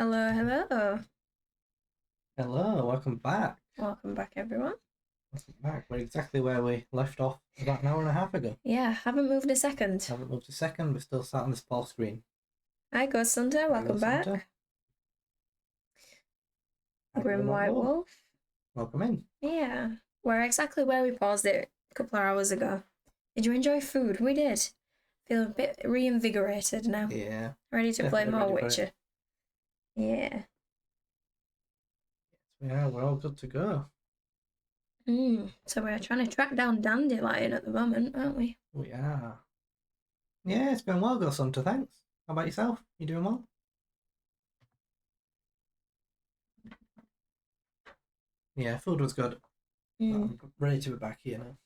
Hello, hello. Hello, welcome back. Welcome back, everyone. Welcome back. We're exactly where we left off about an hour and a half ago. Yeah, haven't moved a second. Haven't moved a second, we're still sat on this small screen. Hi, Ghost Hunter. Welcome back. Santa. Grim White Wolf. Welcome in. Yeah, we're exactly where we paused it a couple of hours ago. Did you enjoy food? We did. Feel a bit reinvigorated now. Yeah. Ready to play more ready Witcher. Yeah. Yeah, we're all good to go. So we're trying to track down Dandelion at the moment, aren't we? We are. Yeah, it's been well, Ghost Hunter, thanks. How about yourself? You doing well? Yeah, food was good. I'm ready to be back here now.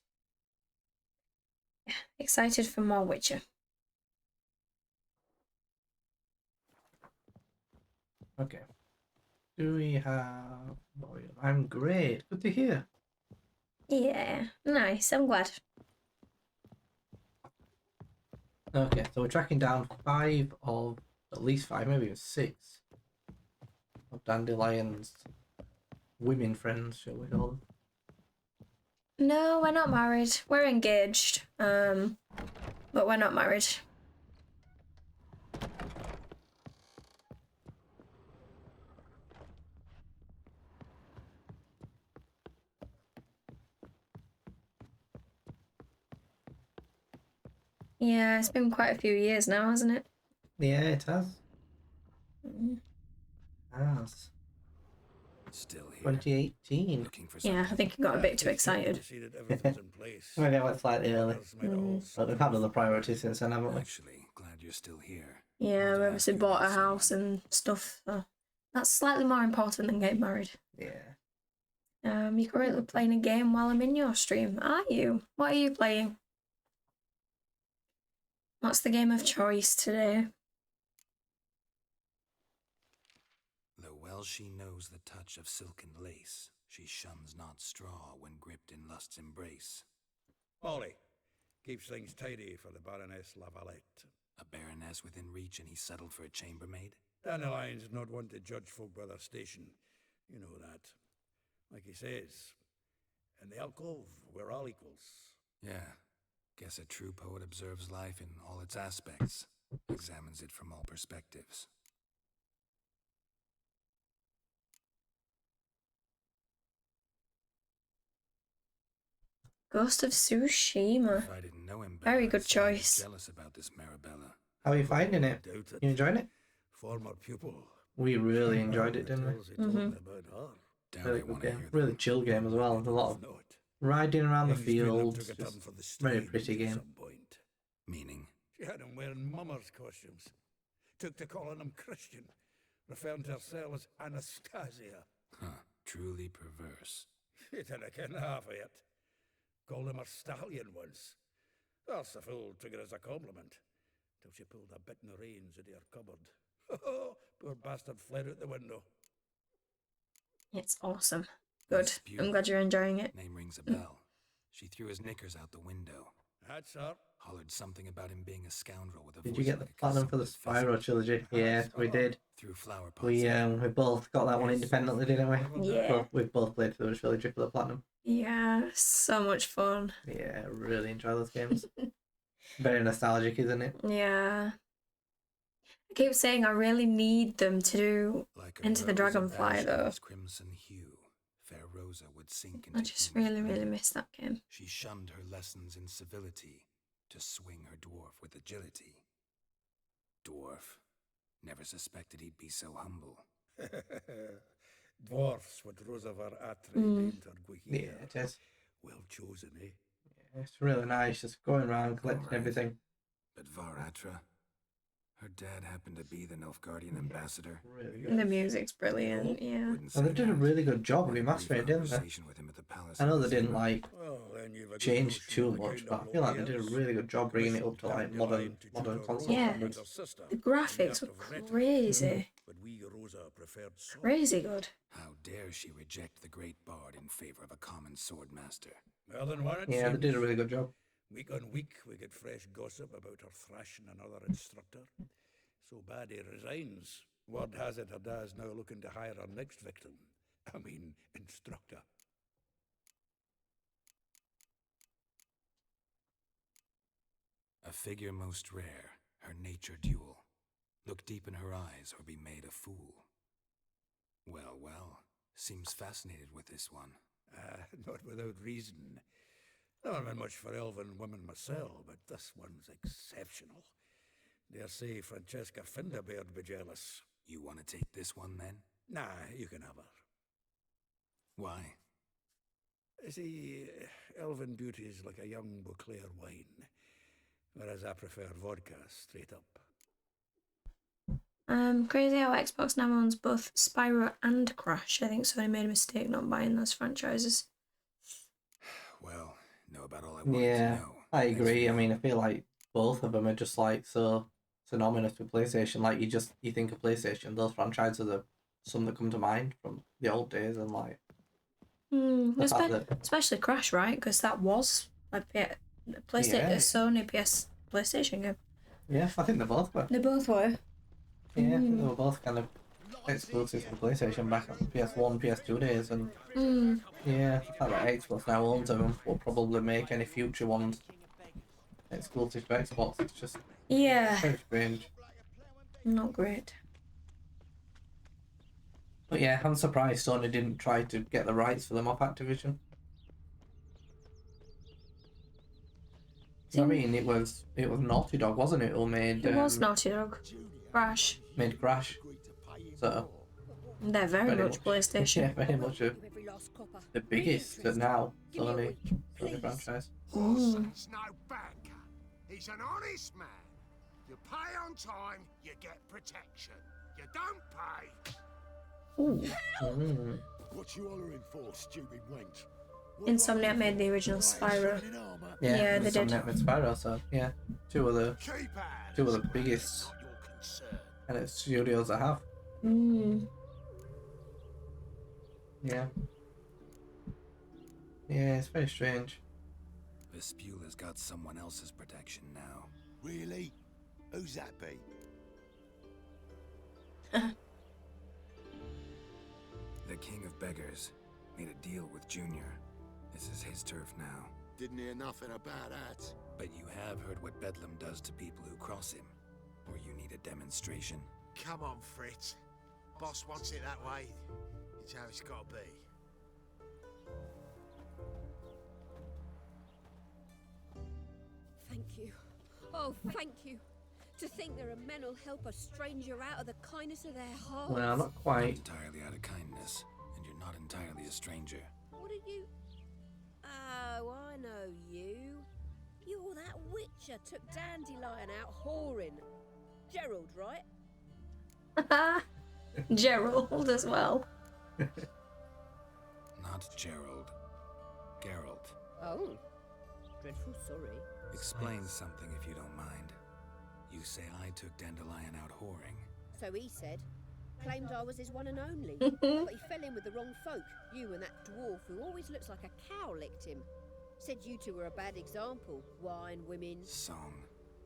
Yeah, excited for more Witcher. Okay. Do we have... I'm great. Good to hear. Yeah, nice. I'm glad. Okay, so we're tracking down at least five, maybe even six of Dandelion's women friends, shall we call them? No, we're not married. We're engaged. But we're not married. Yeah, it's been quite a few years now, hasn't it? Yeah, it has. Has. Still here. 2018. Looking for Yeah, I think he got a bit too excited. Maybe I went slightly early. But we've had other priorities since then, haven't we? Actually, glad you're still here. Yeah, we obviously bought a house and stuff. So that's slightly more important than getting married. Yeah. You're currently playing a game while I'm in your stream, are you? What are you playing? What's the game of choice today? Though well she knows the touch of silken lace, she shuns not straw when gripped in lust's embrace. Molly, keeps things tidy for the Baroness Lavalette. A baroness within reach, and he settled for a chambermaid? Dandelion's not one to judge folk by their station. You know that. Like he says, in the alcove, we're all equals. Yeah. Guess a true poet observes life in all its aspects, examines it from all perspectives. Ghost of Tsushima. If I didn't know him better, Very good I'd say I'm choice. jealous about this Marabella. How are you finding it? Doubt it. You enjoying it? Former pupil. We really enjoyed it, didn't we? Tells he told me about her. Doubt Really I good want to game. hear Really them. chill game as well. There's a lot of Not. riding around the Things been up fields. took a turn Just for the very strange pretty at game. some point. Meaning? She had him wearing mummers' costumes. Took to calling him Christian, referring to herself as Anastasia. Huh. Truly perverse. She didn't ken half of it. Called him a stallion once. That's the fool took it as a compliment. Till she pulled a bit in the reins into her cupboard. Poor bastard fled out the window. It's awesome. Good. Miss I'm glad you're enjoying it. Name rings a bell. She threw his knickers out the window. That's her. Hollered something about him being a scoundrel with a Did voice you get the like a platinum for the consumptive pheasant. Spyro trilogy? Yes, we did. Threw flower pots. We both got that one Yes. independently, didn't we? Yeah. Well, we've both played through the trilogy for the platinum. Yeah, so much fun. Yeah, I really enjoy those games. Very nostalgic, isn't it? Yeah. I keep saying I really need them to do Like a Into the rose Dragonfly, abashed in though. its crimson hue, fair Rosa would sink into I just human really, really bloom. miss that game. She shunned her lessons in civility to swing her dwarf with agility. Dwarf. Never suspected he'd be so humble. Dwarfs what Rosa var Atre Mm. named her Yeah, Guihier. it is. Well chosen, eh? Yeah, it's really nice, just going around collecting Alright. everything. But Varatra, her dad happened to be the Nilfgaardian ambassador. Really good. The music's brilliant, yeah. Wouldn't And say they did a that. really good job Had a remastering brief it, didn't they? conversation with him at the palace I know of they didn't Zero. like Well, then you've a good change notion too of the much, kind but I of feel like they did a lawyers. really good job bringing it up to like modern console Yeah. standards. The graphics were crazy. But we Rosa preferred soft. Crazy good. How dare she reject the great bard in favor of a common swordmaster? Well, then what it Yeah, they seems. did a really good job. Week on week, we get fresh gossip about her thrashing another instructor. So bad he resigns. Word has it Ada's now looking to hire our next victim. I mean, instructor. A figure most rare, her nature dual. Look deep in her eyes or be made a fool. Well, well, seems fascinated with this one. Not without reason. I haven't been much for elven women myself, but this one's exceptional. Dare say Francesca Finderbeard be jealous. You want to take this one then? Nah, you can have her. Why? See, elven beauty's like a young Beauclair wine, whereas I prefer vodka straight up. Crazy how Xbox now owns both Spyro and Crash. I think Sony made a mistake not buying those franchises. Well, know about all I wanted to Yeah, know. I Thanks agree. for I mean, I feel like both of them are just like so synonymous with PlayStation. Like you think of PlayStation, those franchises are some that come to mind from the old days, and like the fact that Especially Crash, right? Because that was a PlayStation, Yeah. a Sony PlayStation game. yeah, I think they both were. They both were. Yeah, I think they were both kind of exclusive to PlayStation back on PS1, PS2 days, and yeah, the fact that Xbox now owns them will probably make any future ones exclusive to Xbox. It's just Yeah, very strange. not great. But yeah, I'm surprised Sony didn't try to get the rights for them off Activision. I mean, it was Naughty Dog, wasn't it? Who made It was Naughty Dog. Crash. made Crash. So They're very much PlayStation. yeah, very much the biggest now Sony franchise. He's no banker. He's an honest man. You pay on time, you get protection. You don't pay. Mm. What you hollering for, stupid wench? Insomniac made the original Spyro. Yeah, Yeah, they did. Insomniac with Spyro, so yeah, two of the Keep out. two of the biggest Not your concern. kind of studios I have. Yeah. Yeah, it's very strange. Vespula's got someone else's protection now. Really? Who's that be? The King of Beggars made a deal with Junior. This is his turf now. Didn't hear nothing about that. But you have heard what Bedlam does to people who cross him. Or you need a demonstration? Come on, Fritz. Boss wants it that way. It's how it's got to be. Thank you. Oh, thank you. To think there are men who'll help a stranger out of the kindness of their hearts. Well, not Not quite. entirely out of kindness, and you're not entirely a stranger. What are you? Oh, I know you. You're that witcher took Dandelion out whoring. Gerald, right? Gerald as well. Not Gerald. Geralt. Oh, dreadful sorry. Explain something if you don't mind. You say I took Dandelion out whoring. So he said. Claimed I was his one and only. But he fell in with the wrong folk. You and that dwarf who always looks like a cow licked him. Said you two were a bad example. Wine, women. Song.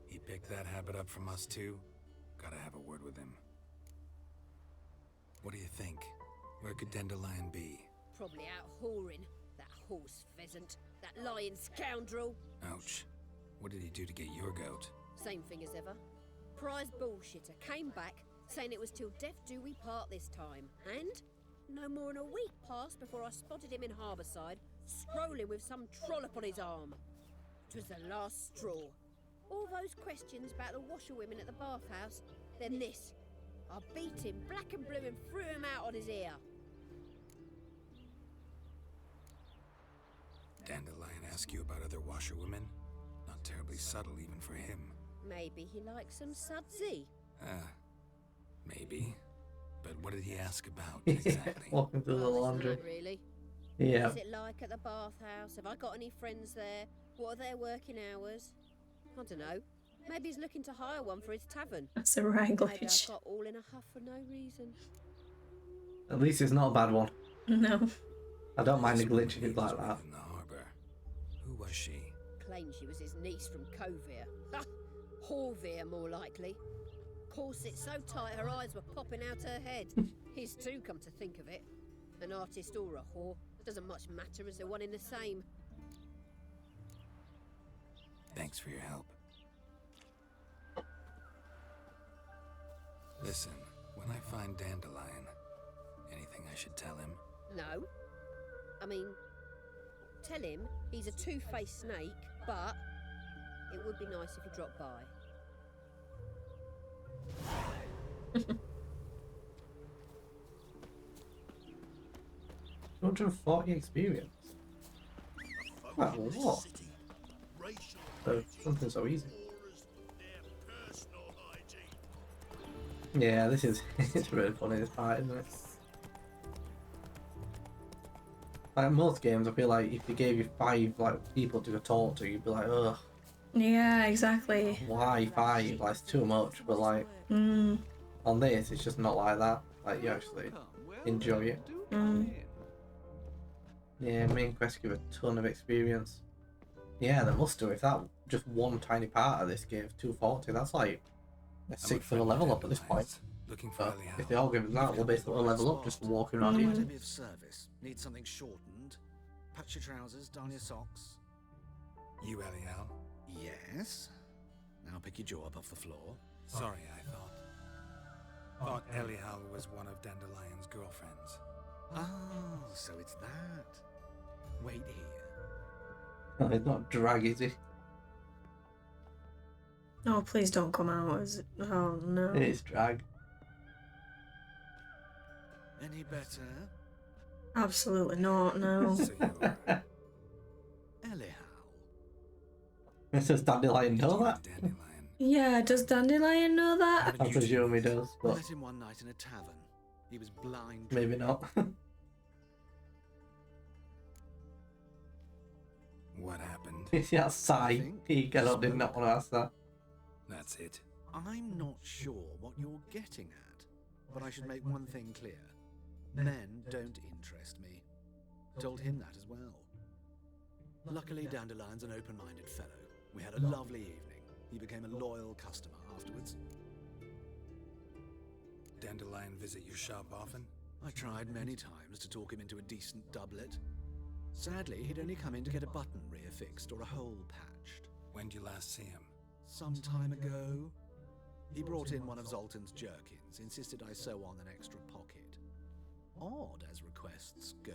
He picked that habit up from us too? Gotta have a word with him. What do you think? Where could Dandelion be? Probably out whoring. That horse pheasant. That lying scoundrel. Ouch. What did he do to get your goat? Same thing as ever. Prize bullshitter came back, saying it was till death do we part this time. And no more than a week passed before I spotted him in Harbourside, scrolling with some trollop on his arm. 'Twas the last straw. All those questions about the washerwomen at the bathhouse, then this. I beat him black and blue and threw him out on his ear. Dandelion ask you about other washerwomen? Not terribly subtle even for him. Maybe he likes some sudsy. Maybe. But what did he ask about Yeah, exactly? walking through the Oh, it's laundry. not really. Yeah. What's it like at the bathhouse? Have I got any friends there? What are their working hours? I don't know. Maybe he's looking to hire one for his tavern. That's a right Maybe I glitch. got all in a huff for no reason. At least it's not a bad one. No. I don't mind a This glitch if woman it's like was that. In the harbour. Who was she? Claimed she was his niece from Kovir. Ha! Horvir, more likely. corset so tight her eyes were popping out her head. His too, come to think of it. An artist or a whore. Doesn't much matter as they're one in the same. Thanks for your help. Listen, when I find Dandelion, anything I should tell him? No. I mean, tell him he's a two-faced snake, but it would be nice if he dropped by. 240 experience. Well, what? So, something so easy. Yeah, this is it's really funny, this part, isn't it? Like most games, I feel like if they gave you 5 like people to talk to, you'd be like, ugh, Yeah, exactly. why 5? Like, it's too much. But like Mm. on this, it's just not like that. Like, you actually enjoy it. Mm. Yeah, main quest give a ton of experience. Yeah, they must do. If that just one tiny part of this gave 240, that's like a 6th of a level up at this point. Looking for But Ellie if they all give us that, we'll basically level up just walking around here. Epitome of service. Need something shortened. Patch your trousers, darn your socks. You, Elial? Yes. Now pick your jaw up off the floor. Sorry, I thought Elial was one of Dandelion's girlfriends. Oh, so it's that. Wait here. Oh, it's not drag, is it? Oh, please don't come out. Is it? Oh no. It is drag. Any better? Absolutely not. No. So you're Elial. Does Dandelion know that? Dandelion. Yeah, does Dandelion know that? I presume he does, I but met him one night in a tavern. He was blind. maybe not. What happened? You see that sigh? He did not want to ask that. That's it. I'm not sure what you're getting at, but I should make one thing clear. Men don't interest me. Told him that as well. Luckily, Dandelion's an open-minded fellow. We had a lovely evening. He became a loyal customer afterwards. Dandelion visit your shop often? I tried many times to talk him into a decent doublet. Sadly, he'd only come in to get a button reaffixed or a hole patched. When'd you last see him? Some time ago, he brought in one of Zoltan's jerkins, insisted I sew on an extra pocket. Odd as requests go,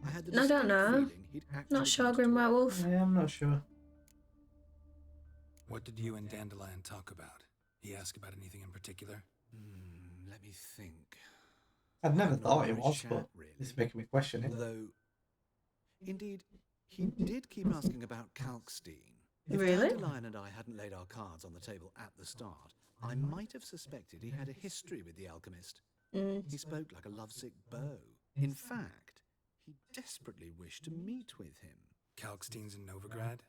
I had the I don't distinct know. feeling he'd actually Not sure, want Grim to- White Wolf. Yeah, I'm not sure. What did you and Dandelion talk about? He asked about anything in particular? Let me think. I'd never Not thought it much was, chat, but really. it's making me question it. Although, indeed, he did keep asking about Kalkstein. If Really? Dandelion and I hadn't laid our cards on the table at the start, I might have suspected he had a history with the alchemist. Mm. He spoke like a lovesick beau. In fact, he desperately wished to meet with him. Kalkstein's in Novigrad?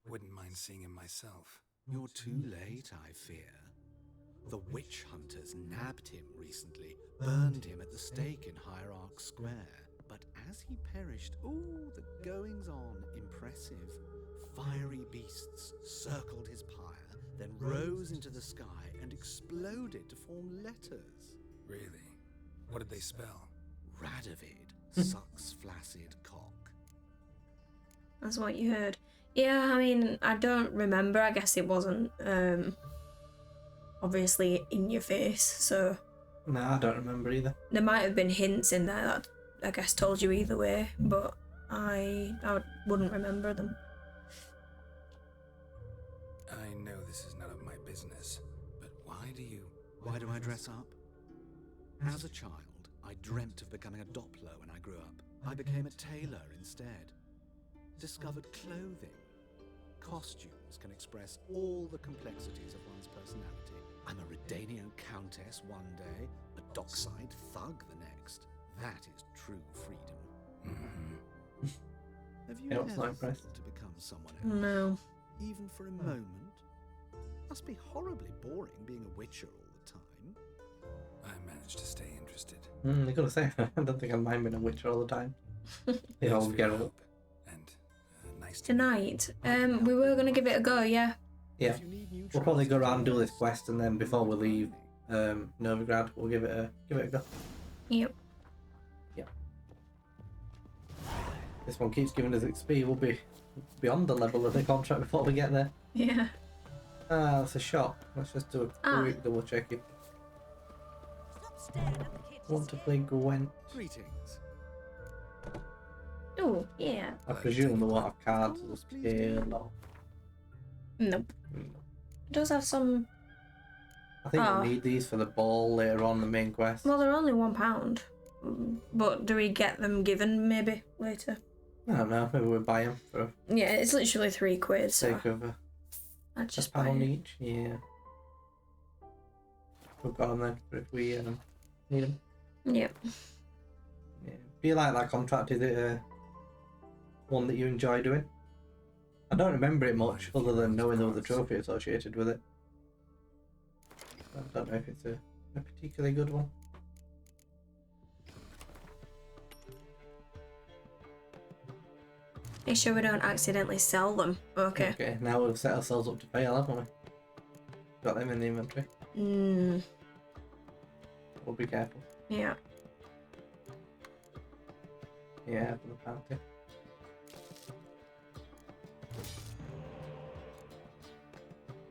Wouldn't mind seeing him myself. You're too late, I fear. The witch hunters nabbed him recently, burned him at the stake in Hierarch Square. But as he perished, the goings-on impressive. Fiery beasts circled his pyre, then rose into the sky and exploded to form letters. Really? What did they spell? Radovid sucks flaccid cock. That's what you heard. Yeah, I mean, I don't remember. I guess it wasn't obviously in your face, so No, I don't remember either. there might have been hints in there that I guess told you either way, but I wouldn't remember them. I know this is none of my business, but why do I dress up? As a child, I dreamt of becoming a Doppler when I grew up. I became a tailor instead. Discovered clothing. Costumes can express all the complexities of one's personality. I'm a Redanian countess one day, a dockside thug the next. That is true freedom. Have you Yeah, I was not ever impressed. thought to become someone else? No. Even for a moment? Must be horribly boring being a witcher all the time. I managed to stay interested. I gotta say, I don't think I mind being a witcher all the time. They Thanks all for get your up. help, and nice to meet Tonight, you. I can help we were with gonna give it a go, yeah. Yeah, If you need new we'll probably go trousers, around and do this quest, and then before we leave, Novigrad. We'll give it a go. Yep. This one keeps giving us XP. We'll be beyond the level of the contract before we get there. Yeah. Ah, that's a shot. Let's just do a quick double check it. Want to play Gwent? Greetings. Oh, yeah. I presume they won't have cards as scale. No. Nope. It does have some. I think we'll need these for the ball later on the main quest. Well, they're only £1. But do we get them given maybe later? I don't know. Maybe we'll buy them for Yeah, it's literally £3. So sake of I'd just just buy pound it. each. Yeah. We've got them then for if we need them. Yep. Yeah. Do you like that contract? Is it one that you enjoy doing? I don't remember it much, other than knowing there was a trophy associated with it. I don't know if it's a particularly good one. Make sure we don't accidentally sell them. Okay. Okay, now we've set ourselves up to fail, haven't we? Got them in the inventory. We'll be careful. Yeah. Yeah, for the penalty.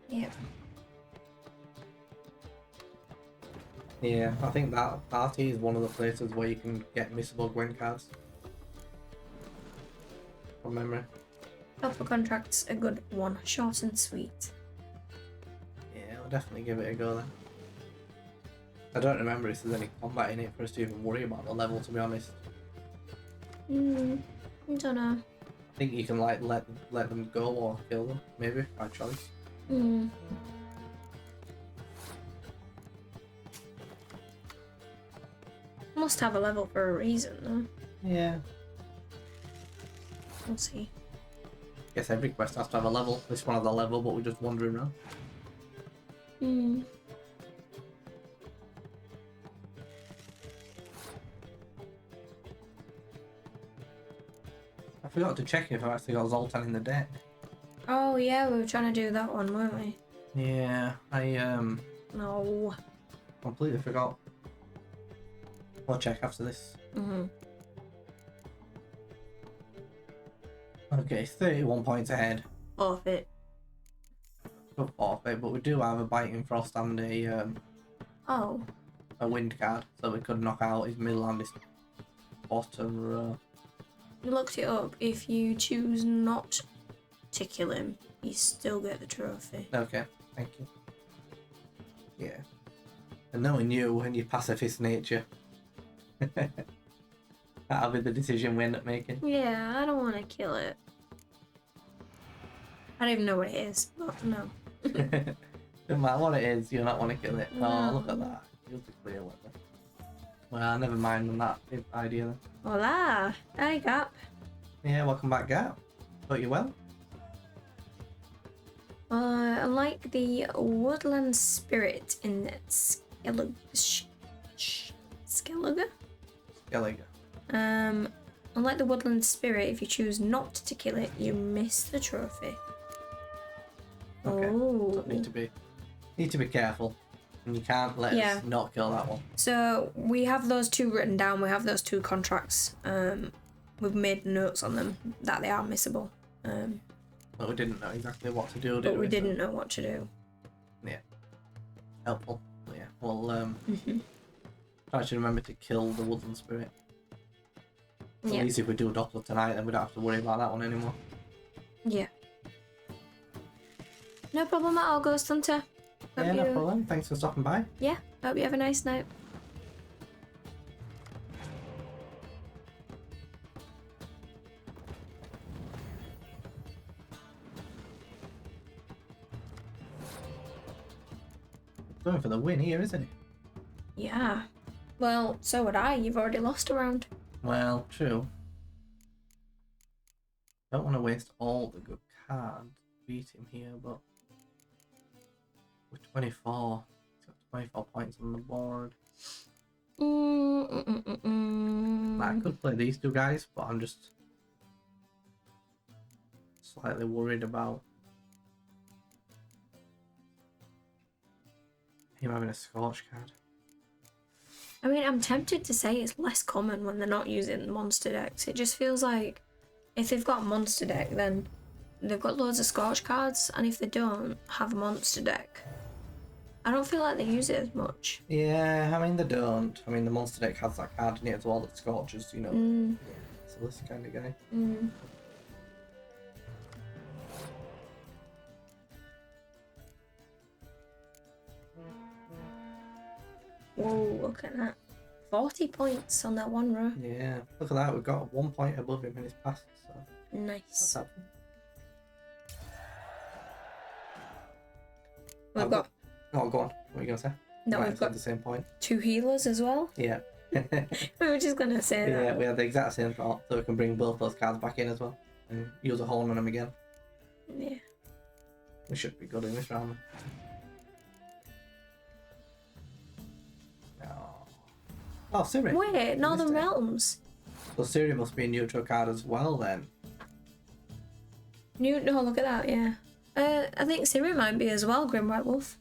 Yep. Yeah, I think that party is one of the places where you can get missable Gwen cards. From memory. Alpha contract's a good one. Short and sweet. Yeah, I'll definitely give it a go then. I don't remember if there's any combat in it for us to even worry about the level, to be honest. I don't know. I think you can like let them go or kill them, maybe, by choice. Must have a level for a reason, though. Yeah. We'll see. Guess every quest has to have a level. This one has a level, but we're just wandering around. I forgot to check if I actually got Zoltan in the deck. Oh yeah, we were trying to do that one, weren't we? Yeah, I No. completely forgot. I'll check after this. Okay, 31 points ahead. Off it. Good forfeit, but we do have a Biting Frost and Oh. a Wind card, so we could knock out his middle and his bottom row. You looked it up. If you choose not to kill him, you still get the trophy. Okay, thank you. Yeah. And knowing you and your pacifist nature, that'll be the decision we end up making. Yeah, I don't want to kill it. I don't even know what it is, but no. No matter what it is, you'll not want to kill it. No. Oh, look at that. You'll be clear with it. Well, never mind on that idea then. Hola! Hi, Gap. Yeah, welcome back, Gap. Thought you well? Unlike the woodland spirit in Skellige. Skellige. Unlike the woodland spirit, if you choose not to kill it, you miss the trophy. Okay. Oh. So need to be careful. And you can't let us not kill that one. So we have those two written down. We have those two contracts. We've made notes on them that they are missable. But we didn't know exactly what to do. But we didn't know what to do. Yeah. Helpful. But yeah. Well, try to remember to kill the woodland spirit. At Yeah. least if we do a doctor tonight, then we don't have to worry about that one anymore. Yeah. No problem at all, Ghost Hunter. Yeah, no problem. Thanks for stopping by. Yeah, hope you have a nice night. Going for the win here, isn't it? Yeah. Well, so would I. You've already lost a round. Well, true. Don't want to waste all the good cards to beat him here, but with 24, he's got 24 points on the board. I could play these two guys, but I'm just slightly worried about Him having a Scorch card. I mean, I'm tempted to say it's less common when they're not using monster decks. It just feels like if they've got a monster deck, then they've got loads of Scorch cards, and if they don't have a monster deck, I don't feel like they use it as much. Yeah, I mean they don't. I mean the monster deck has that card in it as well that Scorches, you know. Yeah, so this kind of guy. Whoa, look at that. 40 points on that one row. Yeah, look at that. We've got 1 point above him in his passes. So Nice. that's We've got... Oh, go on. What are you going to say? No, Might we've have said got the same point. 2 healers as well. Yeah. We were just going to say Yeah, that. we had the exact same thought, so we can bring both those cards back in as well and use a horn on them again. Yeah. We should be good in this round. Oh, Siri. Wait, Northern Realms. So Siri must be a neutral card as well then. No, look at that, yeah. I think Siri might be as well, Grim White Wolf.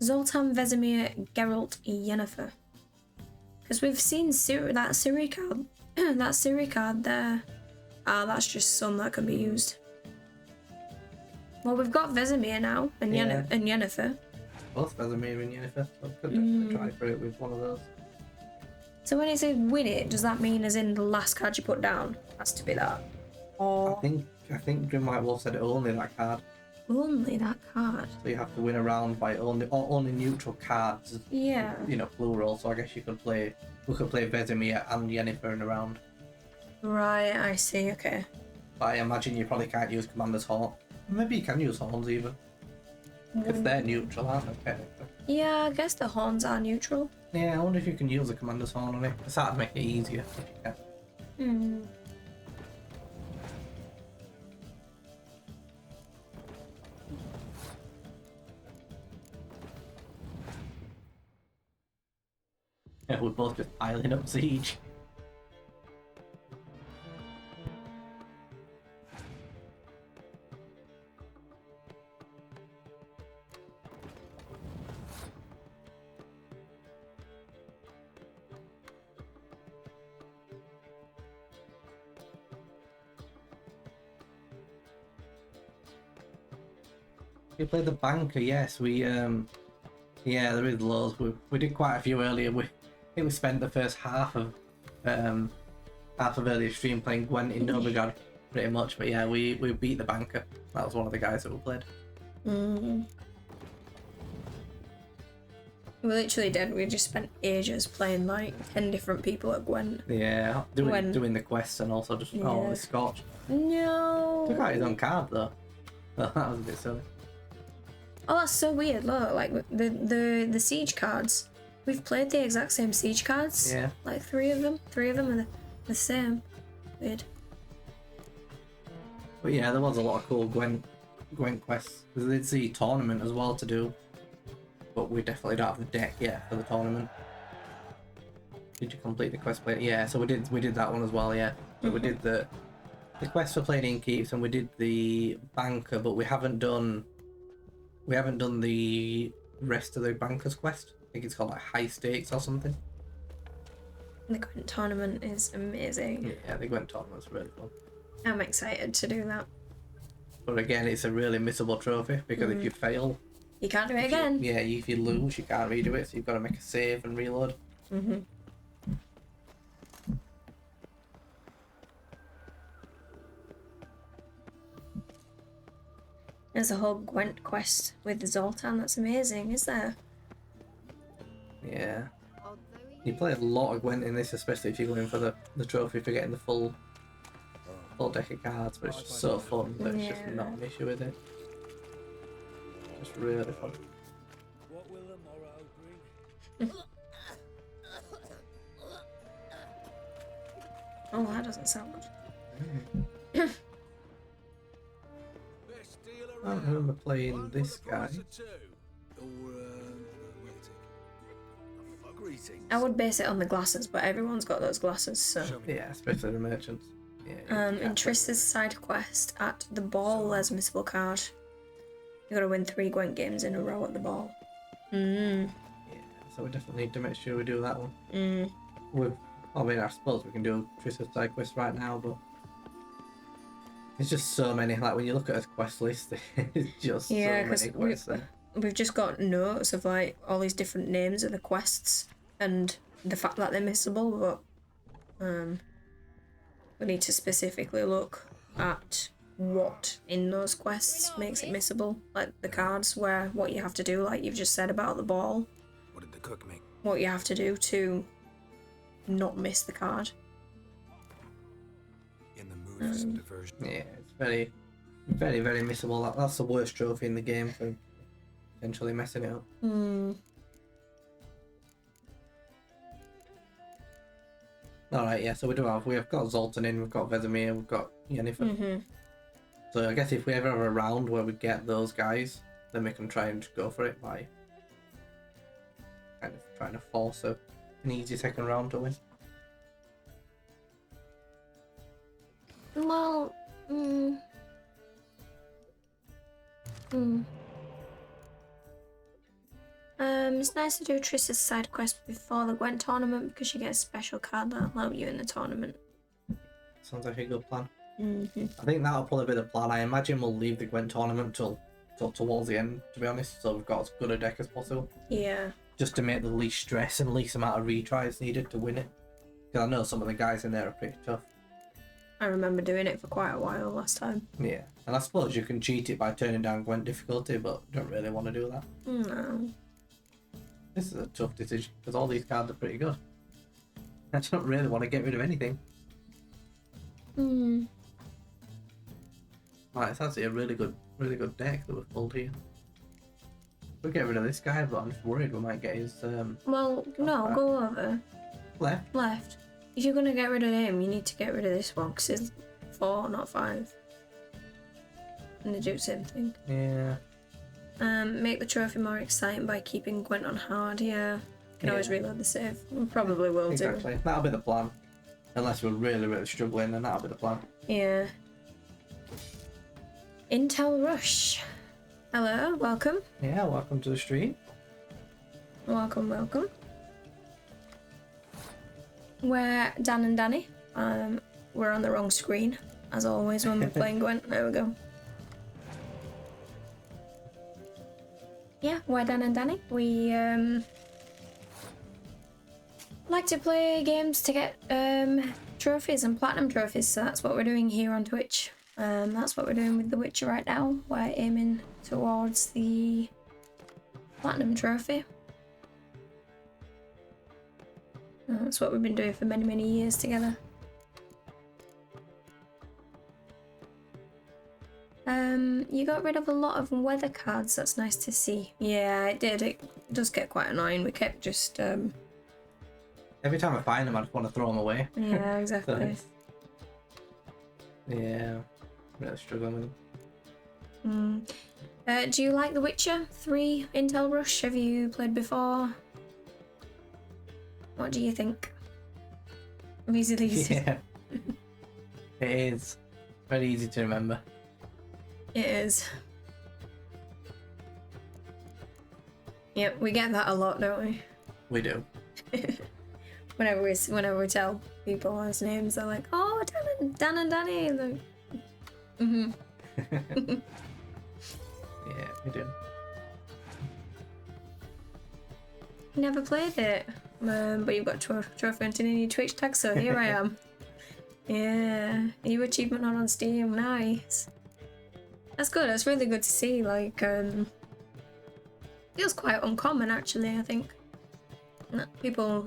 Zoltan, Vesemir, Geralt, Yennefer. Because we've seen that Siri card. That Siri card there. Ah, that's just some that can be used. Well, we've got Vesemir now, and Yennefer. Both Vesemir and Yennefer, so I could definitely try for it with one of those. So when it says win it, does that mean as in the last card you put down has to be that? Or I think Grim White Wolf said only that card. only that card? So you have to win a round by only neutral cards. Yeah. You know, plural. So I guess we could play Vesemir and Yennefer in a round. Right, I see, okay. But I imagine you probably can't use Commander's Horn. Maybe you can use Horns even. If they're neutral, aren't they, technically? Yeah, I guess the horns are neutral. Yeah, I wonder if you can use the Commander's Horn on it. It's hard to make it easier if you can. Yeah, we're both just piling up siege. We played the banker, yes. Yeah, there is loads. We did quite a few earlier. I think we spent the first half of earlier stream playing Gwent in Novigrad, pretty much. But yeah, we beat the banker. That was one of the guys that we played. We literally did. We just spent ages playing like 10 different people at Gwent. Yeah, doing the quests and also just the Scorch. No. Took out his own card though. That was a bit silly. Oh, that's so weird. Look, like the siege cards. We've played the exact same siege cards. Yeah. Like 3 of them. 3 of them are the same. Weird. But yeah, there was a lot of cool Gwent quests. There's the tournament as well to do. But we definitely don't have the deck yet for the tournament. Did you complete the quest play? Yeah, so we did that one as well, yeah. So we did the quest for playing Innkeeps and we did the banker, but we haven't done the rest of the banker's quest. I think it's called like high stakes or something. The Gwent tournament is amazing. Yeah, the Gwent tournament's really fun. I'm excited to do that. But again, it's a really missable trophy because if you fail, You can't do it again. if you lose, you can't redo it, so you've got to make a save and reload. There's a whole Gwent quest with Zoltan. That's amazing, is there? Yeah. You play a lot of Gwent in this, especially if you're going for the trophy for getting the full deck of cards, but it's just so fun that it's just not an issue with it. Just really fun. What will the morrow bring? Oh, that doesn't sound good. I remember playing this guy. I would base it on the glasses, but everyone's got those glasses, so. Yeah, especially the merchants. Yeah, In Trista's side quest at the ball, there's a missable card. You gotta win 3 Gwent games in a row at the ball. Mm. Yeah, so we definitely need to make sure we do that one. Mm. I mean, I suppose we can do Trish's side quest right now, but there's just so many. Like when you look at a quest list, there's just Yeah, so because many quests there. we've just got notes of like all these different names of the quests and the fact that they're missable, but we need to specifically look at what in those quests makes it missable, like the cards where what you have to do, like you've just said about the ball, What did the cook make? what you have to do to not miss the card. In the mood for some diversion. Yeah, it's very, very, very missable. That's the worst trophy in the game for potentially messing it up. Alright, yeah, so we've got Zoltan in, we've got Vesemir, we've got Yennefer. So I guess if we ever have a round where we get those guys, then we can try and just go for it by kind of trying to force an easy second round to win. Well, it's nice to do Trish's side quest before the Gwent tournament because you get a special card that'll help you in the tournament. Sounds like a good plan. Mm-hmm. I think that'll probably be the plan. I imagine we'll leave the Gwent tournament till towards the end, to be honest, so we've got as good a deck as possible. Yeah. Just to make the least stress and least amount of retries needed to win it. Because I know some of the guys in there are pretty tough. I remember doing it for quite a while last time. Yeah, and I suppose you can cheat it by turning down Gwent difficulty, but don't really want to do that. No. This is a tough decision, because all these cards are pretty good. I don't really want to get rid of anything. Right, it's actually a really good deck that we've pulled here. We'll get rid of this guy, but I'm just worried we might get his... Well, no, go over. Left. If you're going to get rid of him, you need to get rid of this one, because it's 4, not 5. And they do the same thing. Yeah. Make the trophy more exciting by keeping Gwent on hard, yeah. You can always reload the save. We probably will Exactly. That'll be the plan. Unless we're really, really struggling, then that'll be the plan. Yeah. Intel Rush. Hello, welcome. Yeah, welcome to the stream. Welcome. We're Dan and Danny. We're on the wrong screen, as always, when we're playing Gwent. There we go. Yeah, we're Dan and Danny. We like to play games to get trophies and platinum trophies, so that's what we're doing here on Twitch. That's what we're doing with The Witcher right now. We're aiming towards the platinum trophy. That's what we've been doing for many, many years together. You got rid of a lot of weather cards. That's nice to see. Yeah, it did. It does get quite annoying. We kept just Every time I find them, I just want to throw them away. Yeah, exactly. Yeah, really struggling with them. Do you like The Witcher 3 Intel Rush? Have you played before? What do you think? These are these. Yeah. It is. Very easy to remember. It is. Yep, we get that a lot, don't we? We do. Whenever we tell people his names, they're like, "Oh, Dan and Danny." And Yeah, we do. Never played it, but you've got trophy hunting in your Twitch tag, so here I am. Yeah, new achievement on Steam, nice. That's good. That's really good to see. Like, feels quite uncommon actually. I think people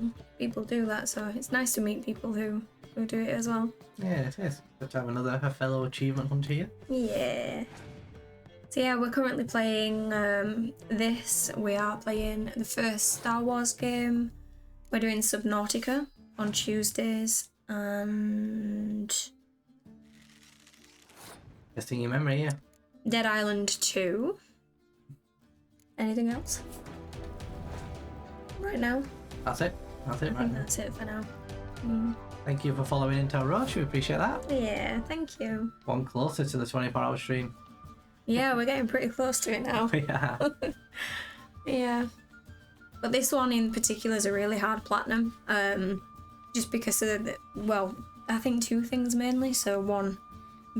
do that, so it's nice to meet people who do it as well. Yeah, it is. Good to have a fellow achievement hunter here. Yeah. So yeah, we're currently playing this. We are playing the first Star Wars game. We're doing Subnautica on Tuesdays, and Testing your memory, yeah. Dead Island 2. Anything else? Right now? That's it. That's it I right think now. that's it for now. Thank you for following Intel Rush. We appreciate that. Yeah, thank you. One closer to the 24-hour stream. Yeah, we're getting pretty close to it now. Yeah. Yeah. But this one in particular is a really hard platinum. Just because of well, I think two things mainly. So one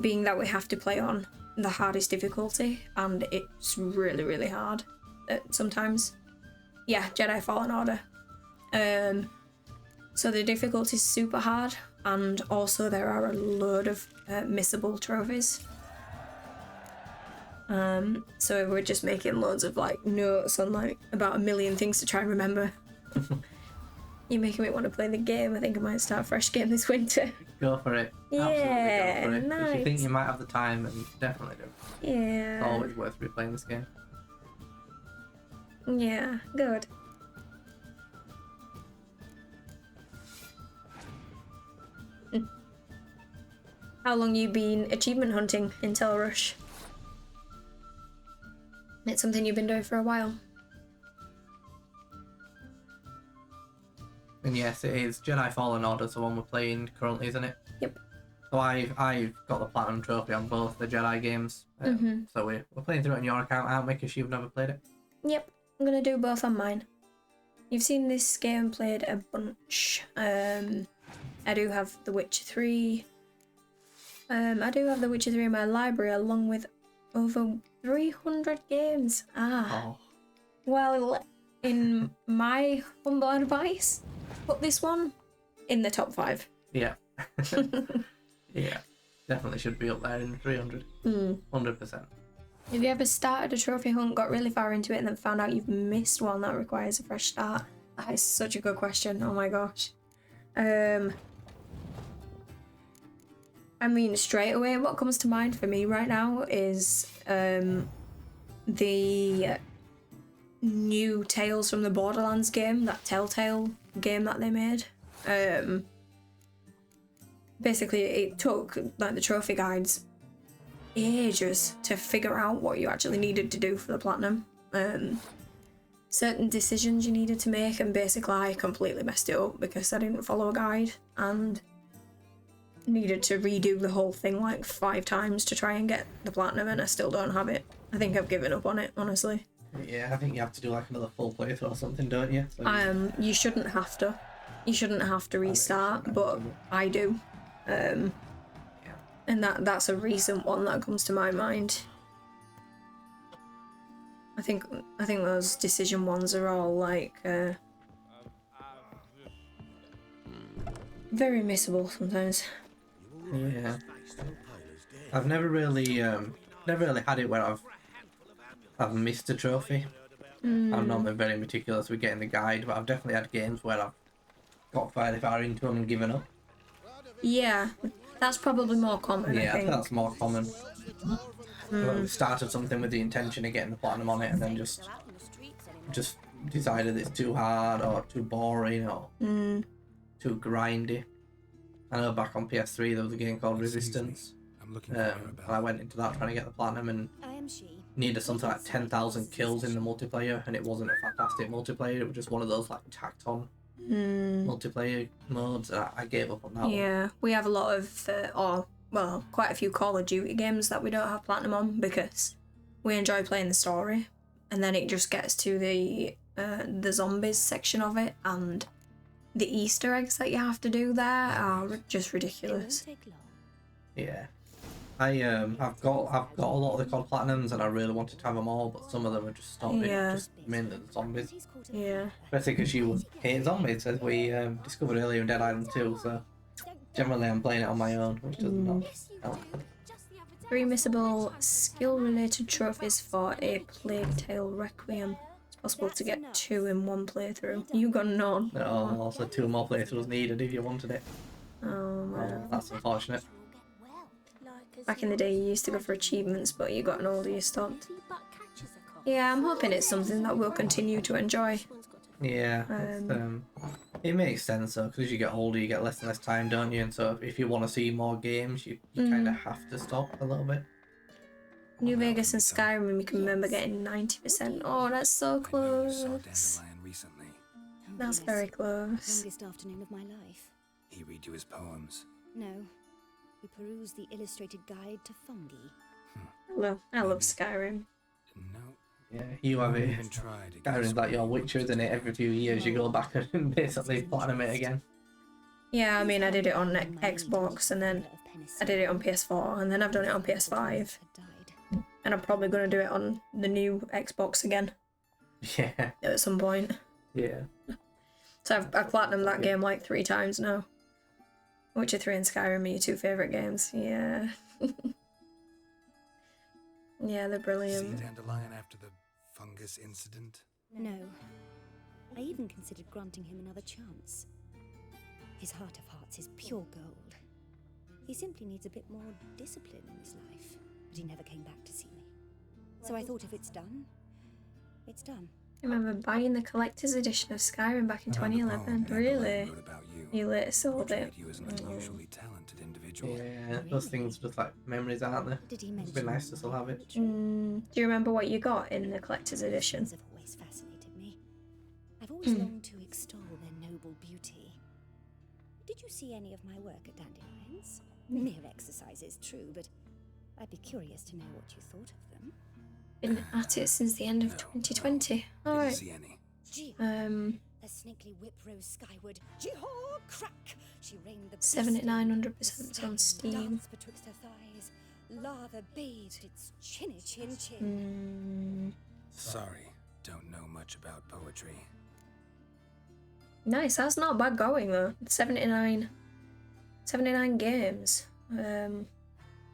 being that we have to play on the hardest difficulty, and it's really, really hard sometimes. Yeah, Jedi Fallen Order. So the difficulty is super hard, and also there are a load of missable trophies. So we're just making loads of like notes on like about 1 million things to try and remember. You're making me want to play the game. I think I might start a fresh game this winter. Go for it. Yeah, Absolutely go for it. nice. If you think you might have the time, then definitely do. Yeah. It's always worth replaying this game. Yeah, good. How long you been achievement hunting in Tel Rush? It's something you've been doing for a while. And yes, it is Jedi Fallen Order, the one we're playing currently, isn't it? Yep. So I've got the platinum trophy on both the Jedi games. So we're playing through it on your account, aren't we? Because you've never played it. Yep, I'm gonna do both on mine. You've seen this game played a bunch. I do have The Witcher 3. I do have The Witcher 3 in my library along with over 300 games. Oh. Well, in my humble advice, put this one in the top 5. Yeah. Yeah. Definitely should be up there in 300. 100%. Have you ever started a trophy hunt, got really far into it, and then found out you've missed one that requires a fresh start? That is such a good question. Oh my gosh. I mean, straight away, what comes to mind for me right now is the new Tales from the Borderlands game, that Telltale game that they made. Basically, it took like the trophy guides ages to figure out what you actually needed to do for the platinum. Certain decisions you needed to make, and basically I completely messed it up because I didn't follow a guide and needed to redo the whole thing like 5 times to try and get the platinum, and I still don't have it. I think I've given up on it, honestly. Yeah, I think you have to do like another full playthrough or something, don't you? So You shouldn't have to. You shouldn't have to restart, but I do. And that's a recent one that comes to my mind. I think those decision ones are all like very missable sometimes. yeah. I've never really had it where I've missed a trophy. I'm not very meticulous with getting the guide, but I've definitely had games where I've got fairly far into them and given up. Yeah, that's probably more common. Yeah, I think that's more common. We've started something with the intention of getting the platinum on it, and then just decided it's too hard or too boring or too grindy. I know back on PS3 there was a game called Resistance. I'm looking for And I went into that trying to get the platinum and needed something like 10,000 kills in the multiplayer, and it wasn't a fantastic multiplayer. It was just one of those like tacked on multiplayer modes. I gave up on that one. Yeah, we have a lot of, quite a few Call of Duty games that we don't have platinum on because we enjoy playing the story, and then it just gets to the zombies section of it, and the Easter eggs that you have to do there are just ridiculous. Yeah. I've got a lot of the COD Platinums, and I really wanted to have them all, but some of them are just stopping. Yeah. Just mainly the zombies. Yeah. Especially because you hate zombies, as we discovered earlier in Dead Island 2, so generally I'm playing it on my own, which does not help. 3 missable skill-related trophies for a Plague Tale Requiem. It's possible to get 2 in one playthrough. You got none. No, also 2 more playthroughs needed if you wanted it. Oh man. That's unfortunate. Back in the day you used to go for achievements, but you got older, you stopped. Yeah, I'm hoping it's something that we'll continue to enjoy. Yeah, it makes sense though, because as you get older you get less and less time, don't you? And so if you want to see more games, you kind of have to stop a little bit. New Vegas and Skyrim, you can remember getting 90%. Oh, that's so I saw close. Dandelion recently. That's very close. Longest afternoon of my life. He read you his poems. No. We perused the illustrated guide to fungi. I love Skyrim. No, Yeah, you have it. Even tried to Skyrim's like your Witcher, isn't it? Every few years you go back and basically platinum it again. Yeah, I mean, I did it on Xbox, and then I did it on PS4, and then I've done it on PS5. And I'm probably going to do it on the new Xbox again. Yeah. At some point. Yeah. So I've platinumed that game like 3 times now. Witcher 3 and Skyrim are your 2 favourite games. Yeah. Yeah, they're brilliant. See Dandelion after the fungus incident? No. I even considered granting him another chance. His heart of hearts is pure gold. He simply needs a bit more discipline in his life. But he never came back to see me. So I thought if it's done, it's done. I remember buying the collector's edition of Skyrim back in 2011. Really? You later sold it. You as an unusually talented individual. Yeah, those things just like memories, aren't they? Did he It'd mention be nice to still have it. Do you remember what you got in the collector's edition? Have always fascinated me. I've always longed to extol their noble beauty. Did you see any of my work at Dandelions? Mere exercises, true, but I'd be curious to know what you thought of them. Been at it since the end of 2020. Alright. See any? The snakely whip rose skyward. Jee-haw, crack! She rained the 7900% on Steam. dance betwixt her thighs. Lather bathed its chinny chin chin. Sorry, don't know much about poetry. Nice, that's not bad going though. 79 games.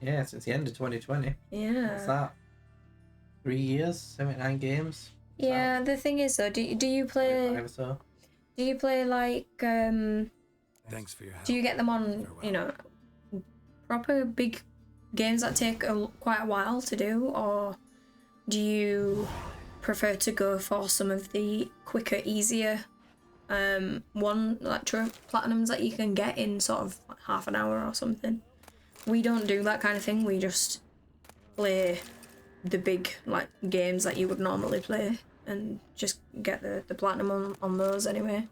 Yeah, since the end of 2020. What's Yeah. that? 3 years, 79 games. Yeah, the thing is though, do you play 25 or so. do you play like Thanks for your help. do you get them on, you know, proper big games that take quite a while to do, or do you prefer to go for some of the quicker, easier platinums that you can get in sort of like half an hour or something? We don't do that kind of thing. We just play the big like games that you would normally play and just get the platinum on those anyway.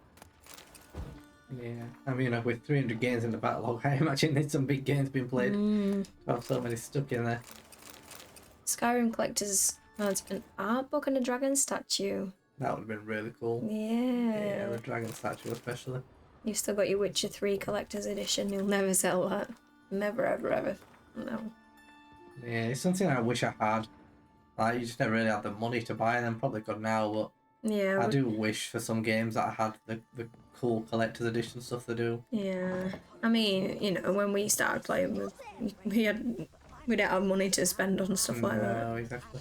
Yeah, I mean, with 300 games in the backlog, I imagine there's some big games being played. To have so many stuck in there. Skyrim Collector's has an art book and a dragon statue. That would have been really cool. Yeah. Yeah, the dragon statue especially. You've still got your Witcher 3 Collector's Edition. You'll never sell that. Never, ever, ever. No. Yeah, it's something I wish I had. Like, you just never really had the money to buy them. Probably could now, but Yeah. I do wish for some games that I had the cool collector's edition stuff they do. Yeah. I mean, you know, when we started playing, we didn't have money to spend on stuff like that. No, exactly.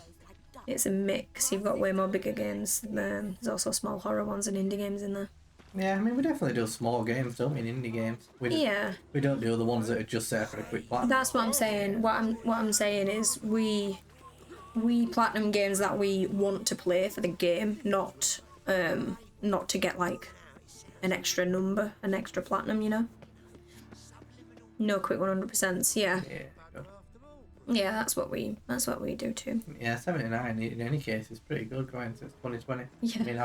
It's a mix. You've got way more bigger games. There's also small horror ones and indie games in there. Yeah, I mean, we definitely do small games, don't we, in indie games? Yeah. We don't do the ones that are just there for a quick platinum. That's what I'm saying. What I'm saying is we platinum games that we want to play for the game, not to get like an extra number, an extra platinum, you know. No quick 100%. Yeah. Yeah, good. Yeah, that's what we do too. Yeah, 79 in any case is pretty good going since 2020. Yeah. I mean,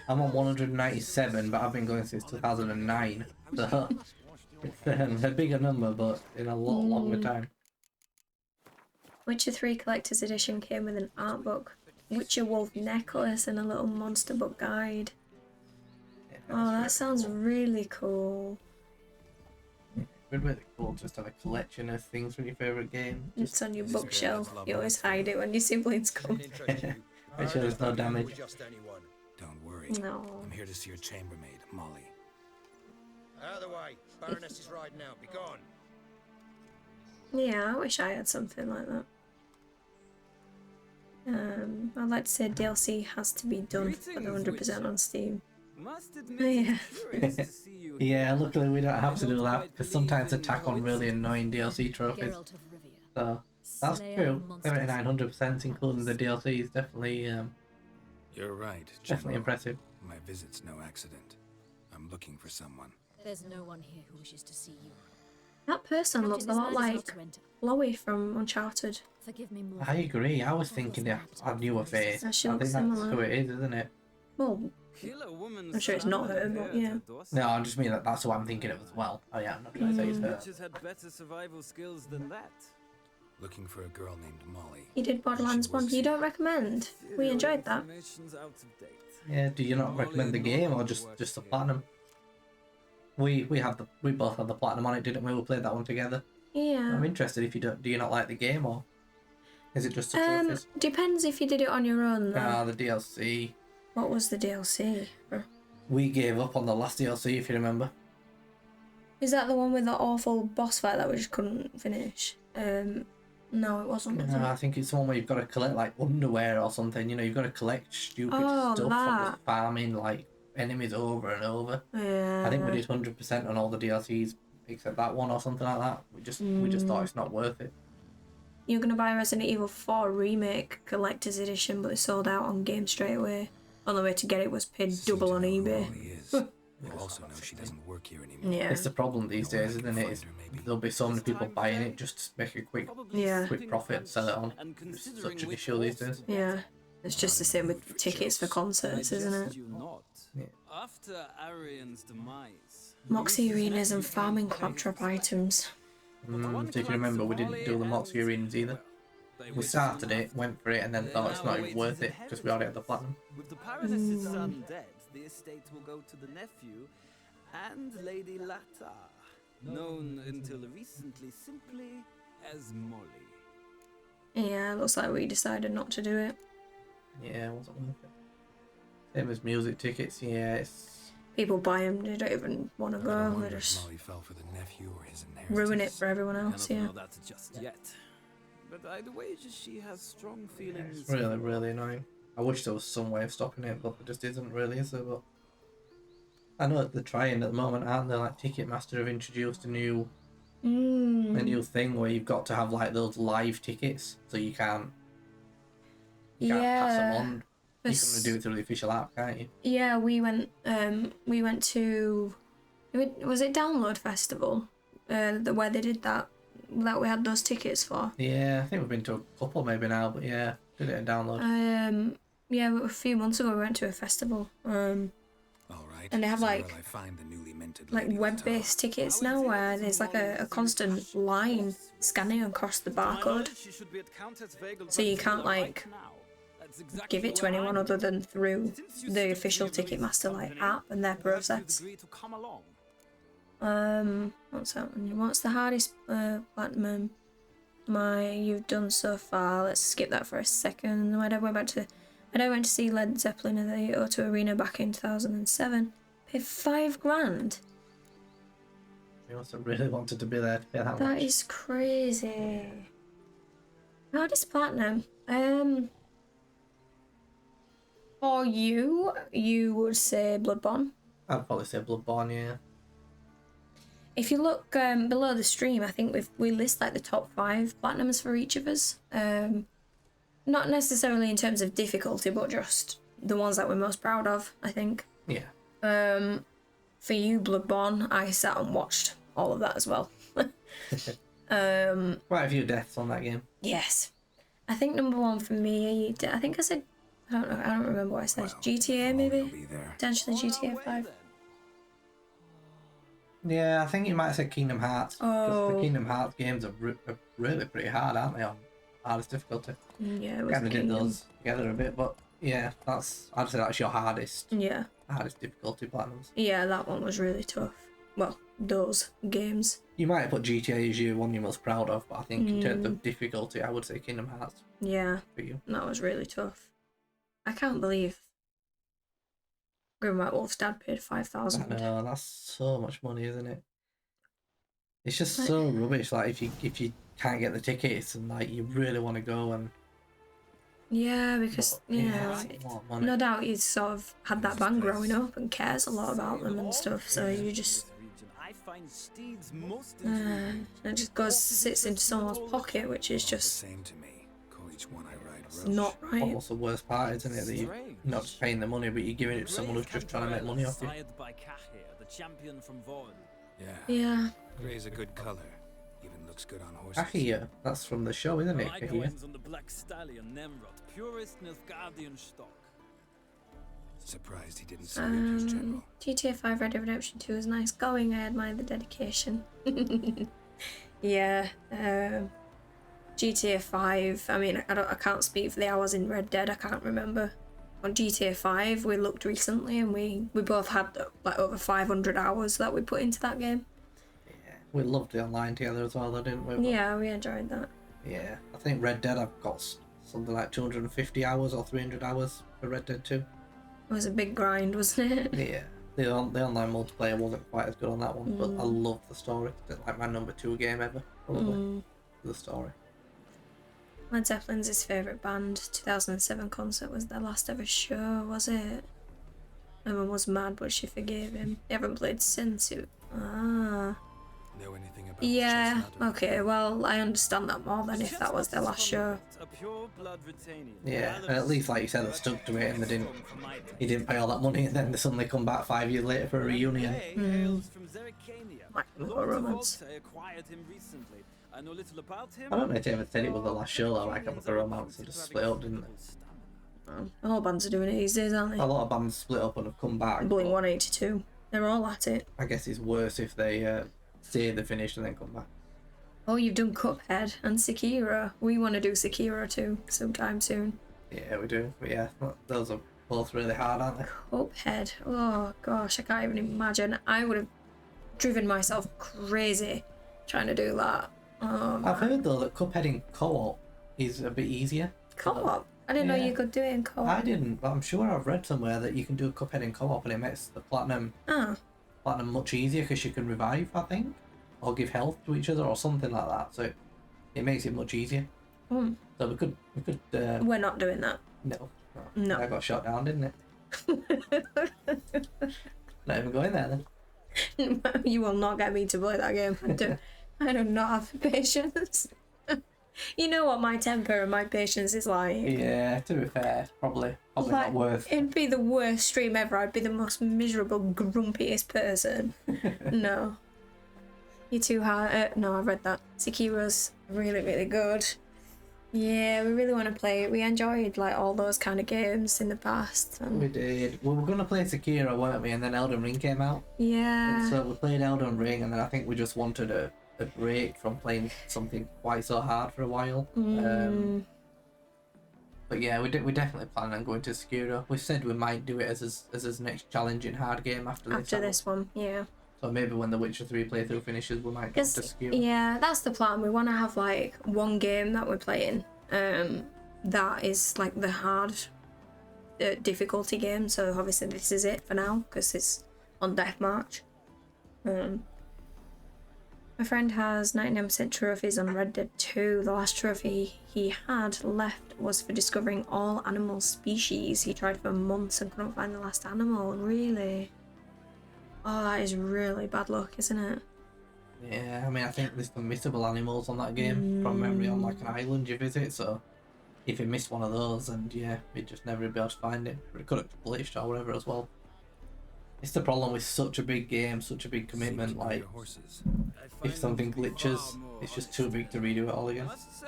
I'm on 197, but I've been going since 2009. So it's a bigger number, but in a lot longer time. Witcher 3 Collector's Edition came with an art book, Witcher Wolf necklace, and a little monster book guide. Yeah, Oh, that sounds really cool. It'd be really cool just to have a collection of things from your favourite game. It's on your bookshelf. You always hide it when your siblings come. Make sure there's no damage. Don't worry. No. I'm here to see your chambermaid, Molly. Out of the way. Baroness is riding out. Be gone. Yeah, I wish I had something like that. I'd like to say DLC has to be done for the 100% on Steam. Must admit, Yeah. curious to see you Yeah, luckily we don't have to do that because sometimes attack on really annoying DLC trophies. Geralt of Rivia. So that's true. 7900%, including the DLC, is definitely You're right, definitely General. impressive. My visit's no accident. I'm looking for someone. There's no one here who wishes to see you. That person looks a lot like Chloe from Uncharted. Forgive me more. I agree. I was thinking I knew her face. I She think looks that's similar. who it is, isn't it? Well, I'm sure it's not her, but yeah. No, I just mean that's who I'm thinking of as well. Oh yeah, I'm not trying to say it's her. Witches had better survival skills than that. looking for a girl named Molly. You did Borderlands 1. You don't recommend? We enjoyed that. Yeah, do you not recommend the game or just the platinum? We both had the platinum on it, didn't we? We played that one together. Yeah. I'm interested if you do you not like the game or is it just the trophies? Depends if you did it on your own though. The DLC. What was the DLC? We gave up on the last DLC if you remember. Is that the one with the awful boss fight that we just couldn't finish? No, it wasn't. Was No, it? I think it's the one where you've got to collect like underwear or something. You know, you've got to collect stupid stuff from just farming like enemies over and over. Yeah. I think we did 100% on all the DLCs except that one or something like that. We just thought it's not worth it. You're gonna buy Resident Evil 4 Remake Collector's Edition, but they sold out on game straight away. Only way to get it was paid double on eBay. You also know she doesn't work here anymore. Yeah. It's the problem these days, isn't it? There'll be so many people buying it just to make a quick profit and sell it on. It's such an issue these days. Yeah. It's just the same with tickets for concerts, isn't it? Yeah. After Arian's demise, Moxie arenas and farming claptrap items. So if you remember, we didn't do the Moxie arenas either. We started it, went for it, and then thought it's not even worth it because we already had the platinum. with the Baroness's son dead, the estate will go to the nephew and Lady Lata, known until recently simply as Molly. Yeah, looks like we decided not to do it. Yeah, it wasn't worth it. Same as music tickets, yeah, it's... People buy them, they don't even want to go, they just Molly fell for the nephew or his inheritance. ruin it for everyone else, yeah. Know that just yet. But I'd wager she has strong feelings. It's really, really annoying. I wish there was some way of stopping it, but there just isn't really, is there? But I know they're trying at the moment, aren't they? Like Ticketmaster have introduced a new thing where you've got to have like those live tickets, so you can't pass them on. You can do it through the official app, can't you? Yeah, we went to, was it Download Festival, where they did that we had those tickets for. Yeah, I think we've been to a couple maybe now, but yeah, did it in Download. Yeah, a few months ago we went to a festival. All right. And they have so like will I find the newly minted like Lady web-based tickets now, where there's like a constant line scanning across the barcode, so you can't like give it to anyone other than through the official Ticketmaster like app and their process. What's that one? What's the hardest platinum you've done so far? Let's skip that for a second. When I went to see Led Zeppelin at the O2 Arena back in 2007, paid $5,000. We also really wanted to be there to pay that much. That is crazy. Hardest platinum. For you would say Bloodborne. I'd probably say Bloodborne, yeah. If you look below the stream, I think we list like the top 5 platinums for each of us. Not necessarily in terms of difficulty, but just the ones that we're most proud of, I think. Yeah. For you, Bloodborne, I sat and watched all of that as well. Quite a few deaths on that game. Yes. I think number 1 for me, I think I said, I don't know, I don't remember what I said. GTA maybe? Potentially GTA 5. Yeah, I think you might have said Kingdom Hearts. Because the Kingdom Hearts games are really pretty hard, aren't they, on hardest difficulty? Yeah, it was Kind of did Kingdom. those together a bit, but yeah, I'd say that's your hardest difficulty platinums. Yeah, that one was really tough. Well, those games. You might have put GTA as your one you're most proud of, but I think in terms of difficulty, I would say Kingdom Hearts. Yeah, for you. That was really tough. I can't believe Grim White Wolf's dad paid $5,000. I know, that's so much money, isn't it? It's just so rubbish. Like if you can't get the tickets and like you really want to go and yeah, because that's a lot of money. no doubt he's sort of had that band growing up and cares a lot about them and stuff. So you just it just sits into someone's pocket, which is just not right. Almost the worst part, isn't it? That you're not just paying the money, but you're giving it to someone who's just trying to make money off you. Yeah. Grey's a good color. Even looks good on horses. Kahir, that's from the show, isn't it? Kahir. Surprised he didn't salute his general. GTA 5 Red Dead Redemption 2 is nice going. I admire the dedication. Yeah. GTA 5. I mean, I can't speak for the hours in Red Dead. I can't remember. On GTA 5, we looked recently, and we both had like over 500 hours that we put into that game. Yeah, we loved the online together as well, though, didn't we? But Yeah, we enjoyed that. yeah, I think Red Dead, I've got something like 250 hours or 300 hours for Red Dead 2. It was a big grind, wasn't it? Yeah, the online multiplayer wasn't quite as good on that one, but I loved the story. It's like my number 2 game ever, probably. The story. Led Zeppelin's his favourite band. 2007 concert was their last ever show, was it? Everyone was mad, but she forgave him. They haven't played since. Know anything about Yeah, the chestnut? okay, well, I understand that more than if that was their last show. A pure blood Britannian. Yeah, and at least, like you said, they stuck to it, and he didn't pay all that money, and then they suddenly come back 5 years later for a reunion. Hails from Zerrikania. Like Lord of romance. Volta acquired him recently. I know little about him. I don't know if they ever said it was the last show, though, like a romance, and just split up, didn't they? All bands are doing it these days, aren't A they? lot of bands split up and have come back. Blink but 182. They're all at it. I guess it's worse if they say they finished and then come back. Oh, you've done Cuphead and Sekiro. We want to do Sekiro too, sometime soon. Yeah, we do. But yeah, those are both really hard, aren't they? Cuphead. Oh gosh, I can't even imagine. I would have driven myself crazy trying to do that. Oh, I've heard though that Cuphead in co-op is a bit easier. co-op. I didn't know Yeah. you could do it in co-op. I didn't, but I'm sure I've read somewhere that you can do Cuphead in co-op and it makes the platinum Oh, much easier because you can revive, I think, or give health to each other or something like that. So it makes it much easier. So we could. we're not doing that. No. No. That got shot down, didn't it? Not even going there then. You will not get me to play that game. I do not have the patience. You know what my temper and my patience is like. Yeah, to be fair, probably Like, not worth. it'd be the worst stream ever. I'd be the most miserable, grumpiest person. No. You're too hard. No, I've read that. Sekiro's really, really good. Yeah, we really want to play it. We enjoyed like all those kind of games in the past. We did. We were gonna play Sekiro, weren't we? And then Elden Ring came out. Yeah. And so we played Elden Ring, and then I think we just wanted a break from playing something quite so hard for a while. But yeah, we definitely plan on going to Sekiro. We said we might do it as his next challenging hard game after this. After this one, yeah. So maybe when the Witcher 3 playthrough finishes, we might go to Sekiro. Yeah, that's the plan. We want to have like one game that we're playing. That is like the hard difficulty game. So obviously this is it for now because it's on Death March. My friend has 99% trophies on Red Dead 2. The last trophy he had left was for discovering all animal species. He tried for months and couldn't find the last animal. Really? Oh, that is really bad luck, isn't it? Yeah, I mean, I think there's some missable animals on that game from memory on like an island you visit. So if you miss one of those, and yeah, you'd just never be able to find it. It could have glitched or whatever as well. It's the problem with such a big game, such a big commitment. Like, if something glitches, it's just too big to redo it all again. I must say,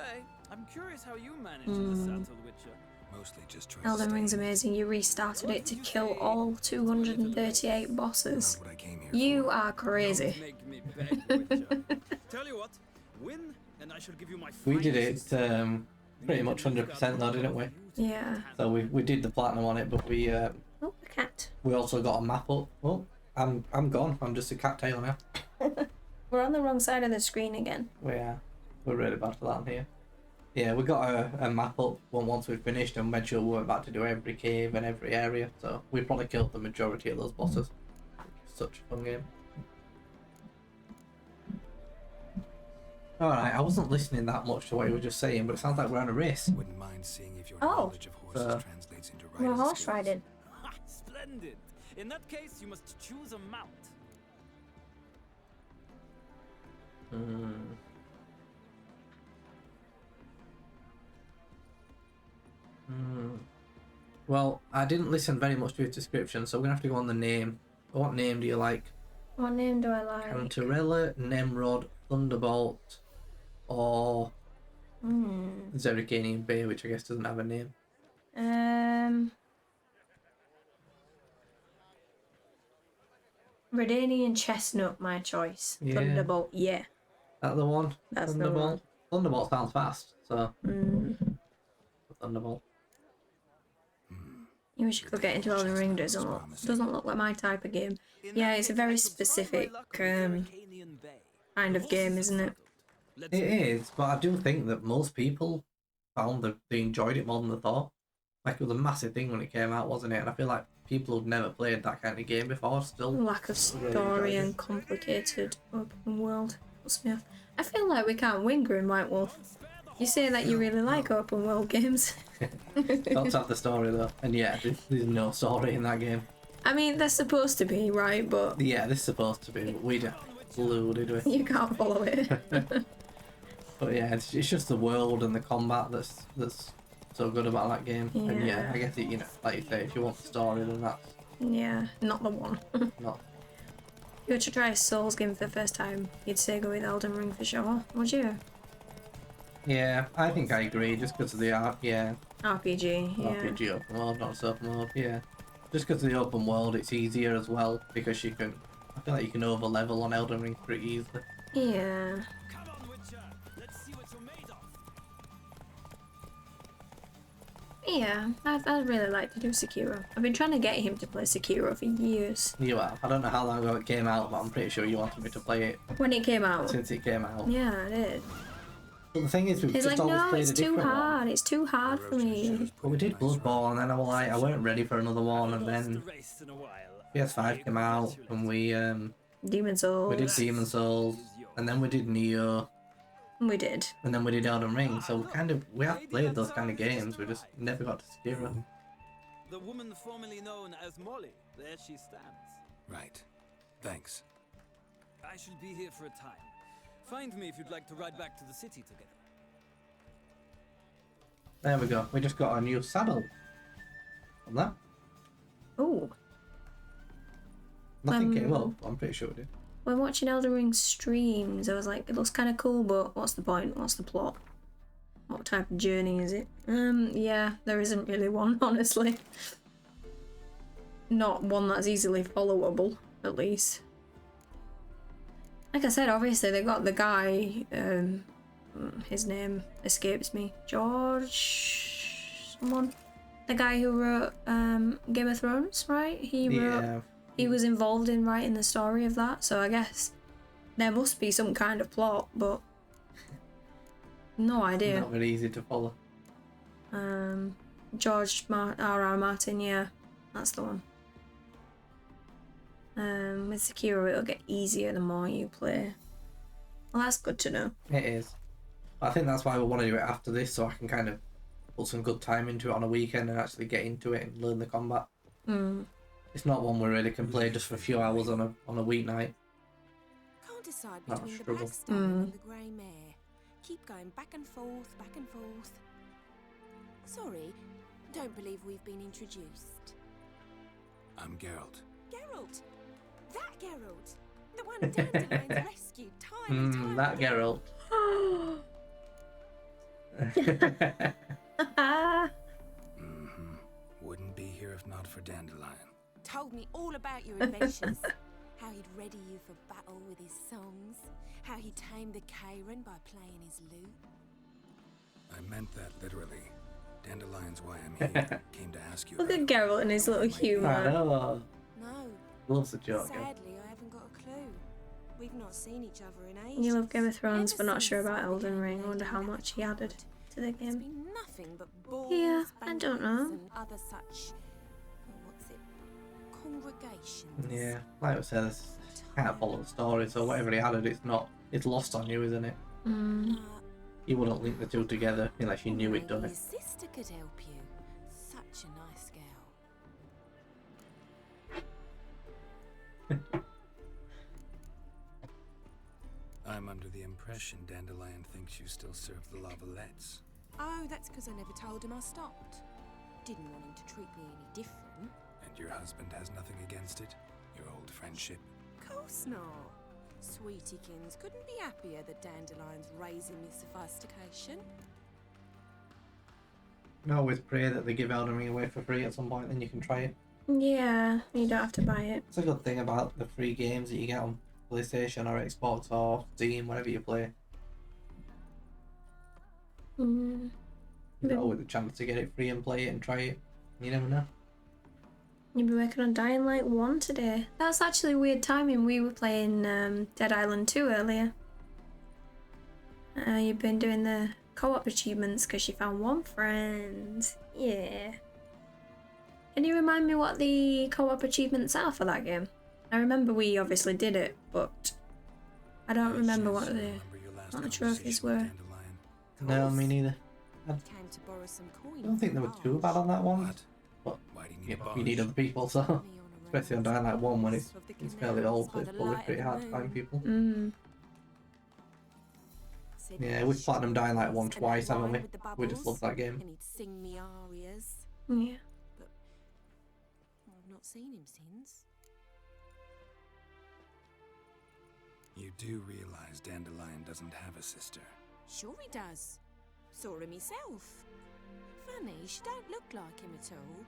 I'm curious how you managed in the Saddle Witcher. Mostly just trying Elden to Ring's amazing. You restarted it to kill all 238 bosses. You are crazy. Make me beg, Witcher. Tell you what, win and I shall give you my We did finest it pretty much 100% though, didn't we? Yeah. So we did the platinum on it, but we Oh, the cat. we also got a map up. Oh, I'm gone. I'm just a cattail now. We're on the wrong side of the screen again. We're really bad for that here. Yeah, we got a map up once we'd finished and made sure we were about to do every cave and every area. So we probably killed the majority of those bosses. Such a fun game. Alright, I wasn't listening that much to what you were just saying, but it sounds like we're on a race. Wouldn't mind seeing if your Oh. knowledge of horses translates into We're riding horse skills. riding. Ha, splendid. In that case, you must choose a mount. Well, I didn't listen very much to his description, so we're gonna have to go on the name. What name do you like? What name do I like? Cantarella, Nemrod, Thunderbolt, or Zerrikanian Bay, which I guess doesn't have a name. Redanian Chestnut, my choice. Yeah. Thunderbolt, yeah. That the one? That's the Thunderbolt? one. Thunderbolt sounds fast, so Thunderbolt. You wish you could get into Elden Ring. Doesn't look like my type of game. Yeah, it's a very specific kind of game, isn't it? It is, but I do think that most people found that they enjoyed it more than they thought. Like, it was a massive thing when it came out, wasn't it? And I feel like people who'd never played that kind of game before still Lack of story and complicated open world puts me off. I feel like we can't win Grim White Wolf. You say that you really like open world games. Don't have the story though, and yeah, there's no story in that game. I mean, they're supposed to be, right? But yeah, this is supposed to be, but we don't clue, did we? You can't follow it. But yeah, it's just the world and the combat that's so good about that game. Yeah. And yeah, I guess it, you know, like you say, if you want the story, then that's Yeah, not the one. not. If you were to try a Souls game for the first time, you'd say go with Elden Ring for sure, would you? Yeah, I think I agree, just because of the art, yeah. RPG, yeah. RPG open world, not open world, yeah. Just because of the open world, it's easier as well, because you can, I feel like you can over level on Elden Ring pretty easily. Yeah. Yeah, I'd really like to do Sekiro. I've been trying to get him to play Sekiro for years. You have. I don't know how long ago it came out, but I'm pretty sure you wanted me to play it. When it came out? Since it came out. Yeah, I did. But the thing is, we've He's just like, always no, played it's a too different hard. one. It's too hard for me. But we did Bloodborne, and then I was like, I weren't ready for another one, and then PS5 came out, and we Demon Souls. we did Demon Souls, and then we did Neo. We did. And then we did Elden Ring, so we have played those kind of games, we just never got to Sekiro. The woman formerly known as Molly, there she stands. Right. Thanks. I shall be here for a time. Find me if you'd like to ride back to the city together. There we go, we just got a new saddle. On that. Oh. Nothing came up, I'm pretty sure it did. When watching Elden Ring streams, I was like, it looks kind of cool, but what's the point? What's the plot? What type of journey is it? Yeah, there isn't really one, honestly. Not one that's easily followable, at least. Like I said, obviously they got the guy, his name escapes me. George... someone? The guy who wrote Game of Thrones, right? He was involved in writing the story of that, so I guess there must be some kind of plot, but no idea. Not very easy to follow. George R.R. Martin, yeah, that's the one. With Sekiro, it'll get easier the more you play. Well, that's good to know. It is. I think that's why we want to do it after this, so I can kind of put some good time into it on a weekend and actually get into it and learn the combat. It's not one we really can play just for a few hours on a weeknight. Can't decide Not a between the struggle. black stallion and the grey mare. Keep going back and forth, back and forth. Sorry, don't believe we've been introduced. I'm Geralt. Geralt! That Geralt! The one Dandelions rescued time and time That again. Geralt. Wouldn't be here if not for Dandelion. Told me all about your adventures. How he'd ready you for battle with his songs. How he tamed the Karen by playing his lute. I meant that literally. Dandelion's why I'm here. Came to ask you. Look at Geralt and his little I humour. know. No. Loves the joke. yeah. Sadly, I haven't got a clue. We've not seen each other in ages. You love Game of Thrones, Ever but not sure since about I Elden became Ring. I Lady wonder how Lata. much he added to the It's game. been nothing but balls, Yeah, I don't know. banquets, and other such, what's it, congregations. Yeah, like I said, this can't follow the story, so whatever he added, it's lost on you, isn't it? You wouldn't link the two together unless you knew he'd done Your it. sister could help you. Such a nice girl. I'm under the impression Dandelion thinks you still serve the Lavalettes. Oh, that's because I never told him I stopped. Didn't want him to treat me any different. And your husband has nothing against it? Your old friendship? Course not. Sweetiekins couldn't be happier that Dandelion's raising me sophistication. You always pray that they give Elden Ring away for free at some point, then you can try it. Yeah, you don't have to buy it. It's a good thing about the free games that you get on PlayStation or Xbox or Steam, wherever you play. Mm. You've got always a chance to get it free and play it and try it. You never know. You'll be working on Dying Light 1 today. That's actually weird timing. We were playing Dead Island 2 earlier. You've been doing the co-op achievements because you found one friend. Yeah. Can you remind me what the co-op achievements are for that game? I remember we obviously did it, but I don't remember what the trophies were. No, me neither. I Came to borrow some coin don't think they were too bad on that one. But you need other people, so especially on Dying Light 1 when it's fairly old, so it's probably pretty hard to find people. Yeah, we've platinum Dying Light 1 twice, haven't we? We just love that game. And he'd sing me arias. Yeah. But I've not seen him since. You do realize Dandelion doesn't have a sister. Sure he does. Saw him myself. Funny, she don't look like him at all.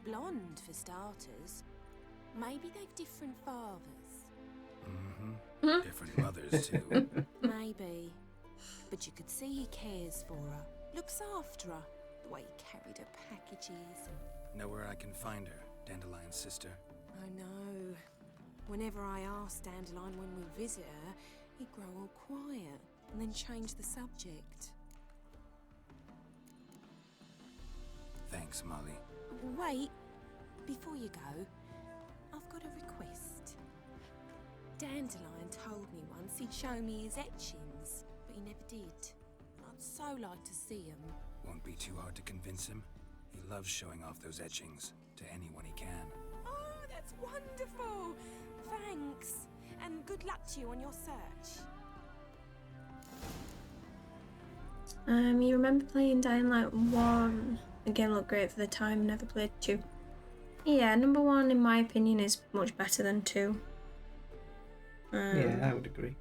Blonde, for starters. Maybe they've different fathers. Mm-hmm. Different mothers, too. Maybe. But you could see he cares for her. Looks after her. The way he carried her packages and... Know where I can find her, Dandelion's sister? I know. Whenever I ask Dandelion when we visit her, he'd grow all quiet and then change the subject. Thanks, Molly. Wait, before you go, I've got a request. Dandelion told me once he'd show me his etchings, but he never did. I'd so like to see them. Won't be too hard to convince him. He loves showing off those etchings to anyone he can. Oh, that's wonderful! Thanks, and good luck to you on your search. You remember playing Dying Light 1? The game looked great for the time, never played 2. Yeah, number 1 in my opinion is much better than 2. Yeah, I would agree.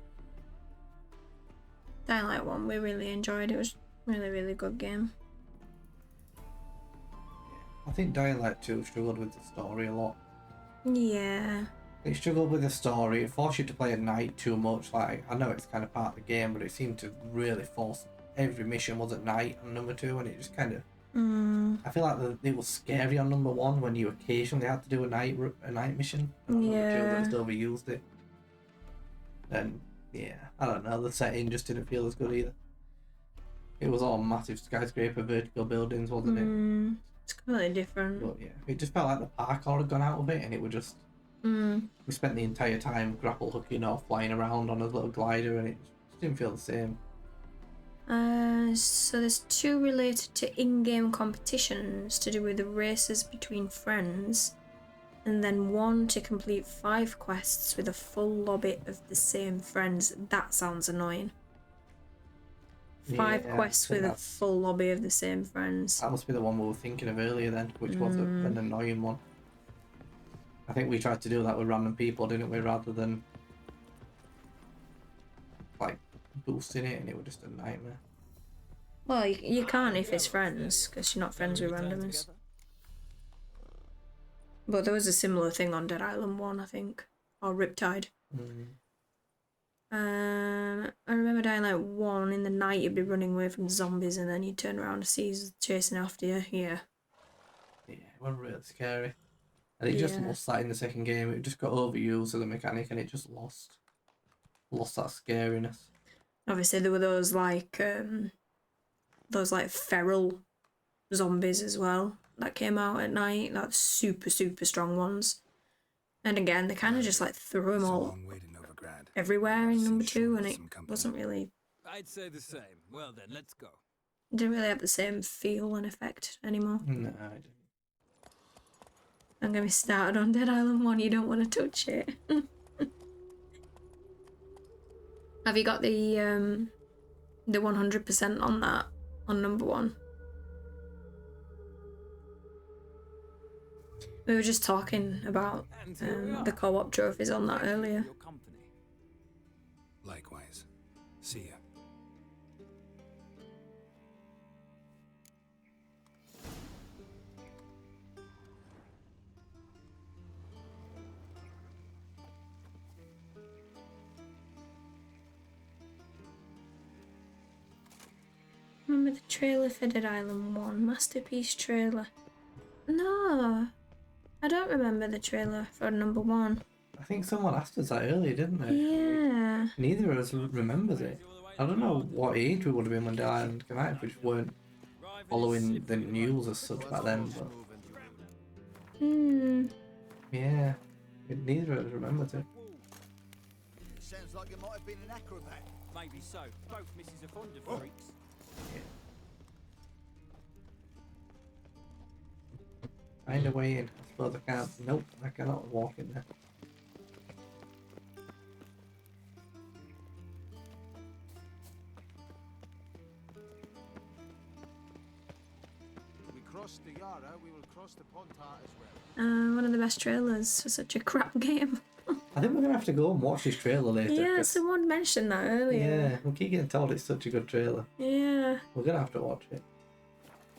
Dying Light 1 we really enjoyed. It was really, really good game. I think Dying Light 2 struggled with the story a lot. Yeah. It struggled with the story, it forced you to play at night too much. Like, I know it's kind of part of the game, but it seemed to really force every mission was at night on number 2, and it just kind of... I feel like it was scary on number 1 when you occasionally had to do a night mission. And on number 2 they just overused it. And yeah, I don't know, the setting just didn't feel as good either. It was all massive skyscraper vertical buildings, wasn't it? It's completely different. But yeah, it just felt like the parkour had gone out of it, and it would just... We spent the entire time grapple hooking or flying around on a little glider, and it just didn't feel the same. So there's 2 related to in-game competitions to do with the races between friends, and then 1 to complete 5 quests with a full lobby of the same friends. That sounds annoying. 5 quests with a full lobby of the same friends. That must be the one we were thinking of earlier then, which was an annoying one. I think we tried to do that with random people, didn't we, rather than like boosting it, and it was just a nightmare. Well, you can't if it's friends, because you're not friends with randomers. But there was a similar thing on Dead Island 1, I think. Or Riptide. I remember Dying Light 1, in the night you'd be running away from zombies and then you'd turn around and see chasing after you. Yeah. Yeah, it was really scary. And it just lost that in the second game. It just got overused as a mechanic, and it just lost that scariness. Obviously there were those like feral zombies as well that came out at night, like super, super strong ones. And again, they kind of just like threw them all everywhere in number 2, and it wasn't really... I'd say the same. Well then, let's go. It didn't really have the same feel and effect anymore. No, I didn't. I'm going to be started on Dead Island 1, you don't want to touch it. Have you got the 100% on that, on number 1? We were just talking about the co-op trophies on that earlier. Likewise. See ya. remember the trailer for Dead Island 1. Masterpiece trailer. No. I don't remember the trailer for number 1. I think someone asked us that earlier, didn't they? Yeah. Neither of us remembers it. I don't know what age we would have been when Dead Island came out, if we just weren't following the news as such back then, but... Yeah. Neither of us remembers it. Sounds like you might have been an acrobat. Maybe so. Both misses are fond of freaks. Find a way in. I suppose I can't. Nope, I cannot walk in there. We crossed the Yara, we will cross the Pontar as well. One of the best trailers for such a crap game. I think we're gonna have to go and watch this trailer later. Yeah, 'cause- someone mentioned that earlier. Yeah, we keep getting told it's such a good trailer. Yeah. We're gonna have to watch it.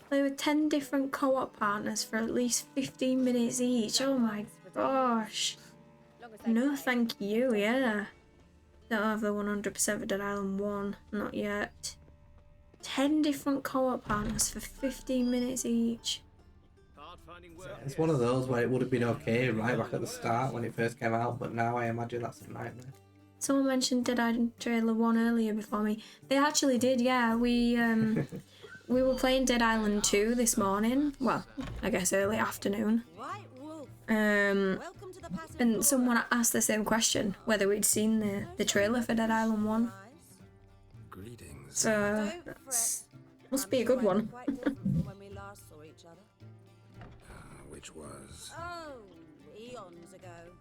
There were 10 different co-op partners for at least 15 minutes each. Oh my gosh. No thank you, yeah. Don't have the 100% for Dead Island 1. Not yet. 10 different co-op partners for 15 minutes each. It's one of those where it would have been okay right back at the start when it first came out, but now I imagine that's a nightmare. Someone mentioned Dead Island Trailer 1 earlier before me. They actually did, yeah. We were playing Dead Island 2 this morning. Well, I guess early afternoon. And someone asked the same question, whether we'd seen the trailer for Dead Island 1. Greetings. So, must be a good one. When we last saw each other. Which was... Oh, eons ago.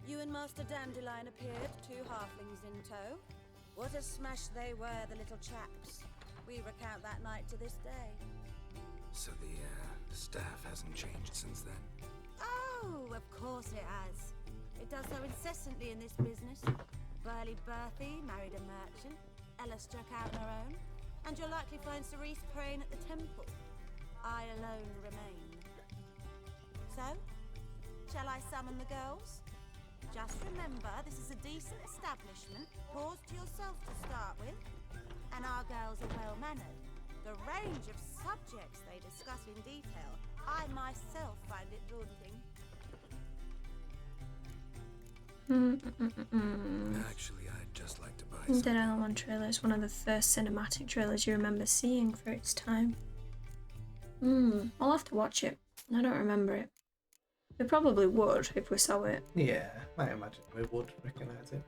You and Master Dandelion appeared, 2 halflings in tow. What a smash they were, the little chaps. We recount that night to this day. So the staff hasn't changed since then? Oh, of course it has. It does so incessantly in this business. Burly Berthy married a merchant. Ella struck out on her own. And you'll likely find Cerise praying at the temple. I alone remain. So, shall I summon the girls? Just remember, this is a decent establishment. Pause to yourself to start with. And our girls are well-mannered. The range of subjects they discuss in detail, I myself find it daunting. Actually, I'd just like to buy Dead Island 1 trailer is one of the first cinematic trailers you remember seeing for its time. I'll have to watch it. I don't remember it. We probably would if we saw it. Yeah, I imagine we would recognise it.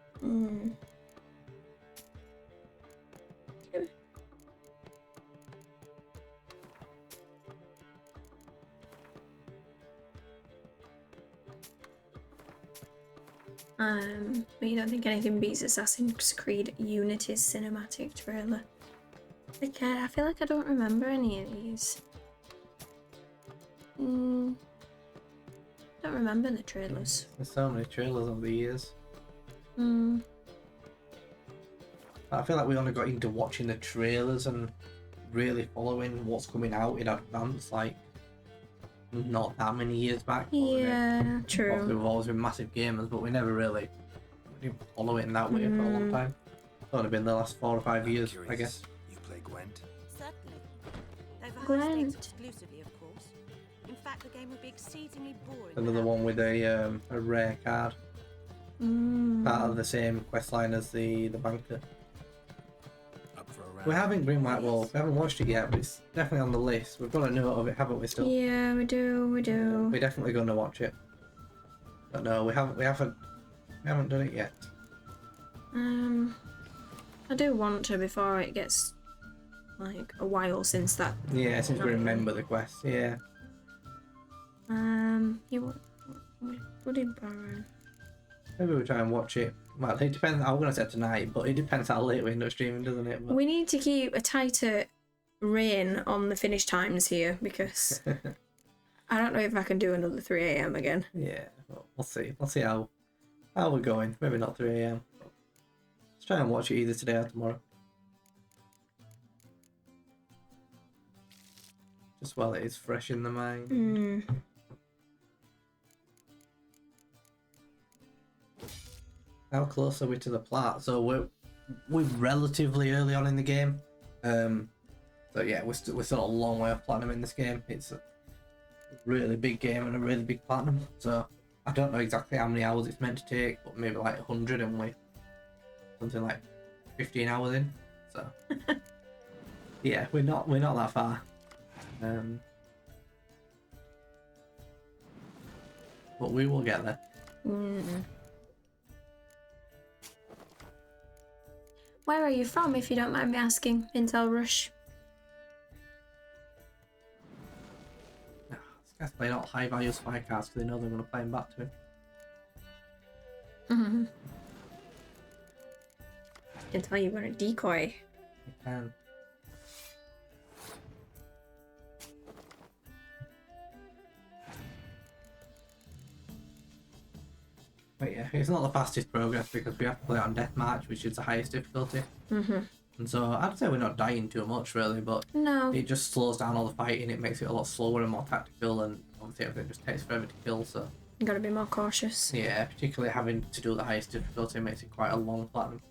But you don't think anything beats Assassin's Creed Unity's cinematic trailer? I feel like I don't remember any of these. Don't remember the trailers. There's so many trailers over the years. Hmm. I feel like we only got into watching the trailers and really following what's coming out in advance, like not that many years back. Yeah, true. Obviously, we've always been massive gamers, but we never really didn't follow it in that way for a long time. It's only been the last 4 or 5 years, I guess. You play Gwent? Certainly. Over Gwent. high stakes exclusively, of course. In fact, the game would be exceedingly boring. Another one with a rare card. Part of the same quest line as the banker. Up for a round? We haven't Green White Wolf. We haven't watched it yet, but it's definitely on the list. We've got a note of it, haven't we? Still. Yeah, we do. We're definitely going to watch it. But no, we haven't done it yet. I do want to before it gets like a while since that. Yeah, since we remember the quest. Yeah. What did Baron? Maybe we'll try and watch it. Well, it depends. I'm going to say tonight, but it depends how late we end up streaming, doesn't it? But... We need to keep a tighter rein on the finish times here because I don't know if I can do another 3 AM again. Yeah, well, we'll see. We'll see how we're going. Maybe not 3 AM. Let's try and watch it either today or tomorrow. Just while it is fresh in the mind. How close are we to the plot? So we're relatively early on in the game. So yeah, we're still a long way off platinum in this game. It's a really big game and a really big platinum. So I don't know exactly how many hours it's meant to take, but maybe like 100, and we're something like 15 hours in. So yeah, we're not that far. But we will get there. Where are you from, if you don't mind me asking, Intel Rush? These guys play all high value spy cards because they know they're going to play them back to him. I can tell you were a decoy. You can. But yeah, it's not the fastest progress because we have to play it on deathmatch, which is the highest difficulty. And so I'd say we're not dying too much really, but No. it just slows down all the fighting. It makes it a lot slower and more tactical, and obviously everything just takes forever to kill. So You gotta be more cautious. yeah, particularly having to do the highest difficulty makes it quite a long platinum.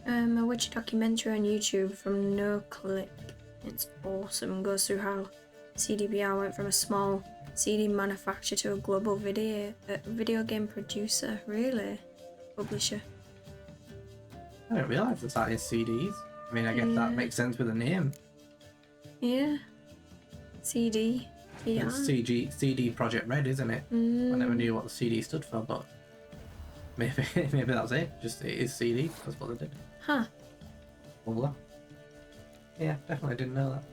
A witch documentary on YouTube from No Clip. It's awesome. Goes through how CDPR went from a small CD manufacturer to a global video game producer. Really? Publisher. I didn't realise it's that is CDs. I mean, I guess that makes sense with the name. Yeah. CD. Yeah. It's CD Project Red, isn't it? I never knew what the CD stood for, but maybe that's it. Just it is CD. That's what they did. Huh. Well, yeah, definitely didn't know that.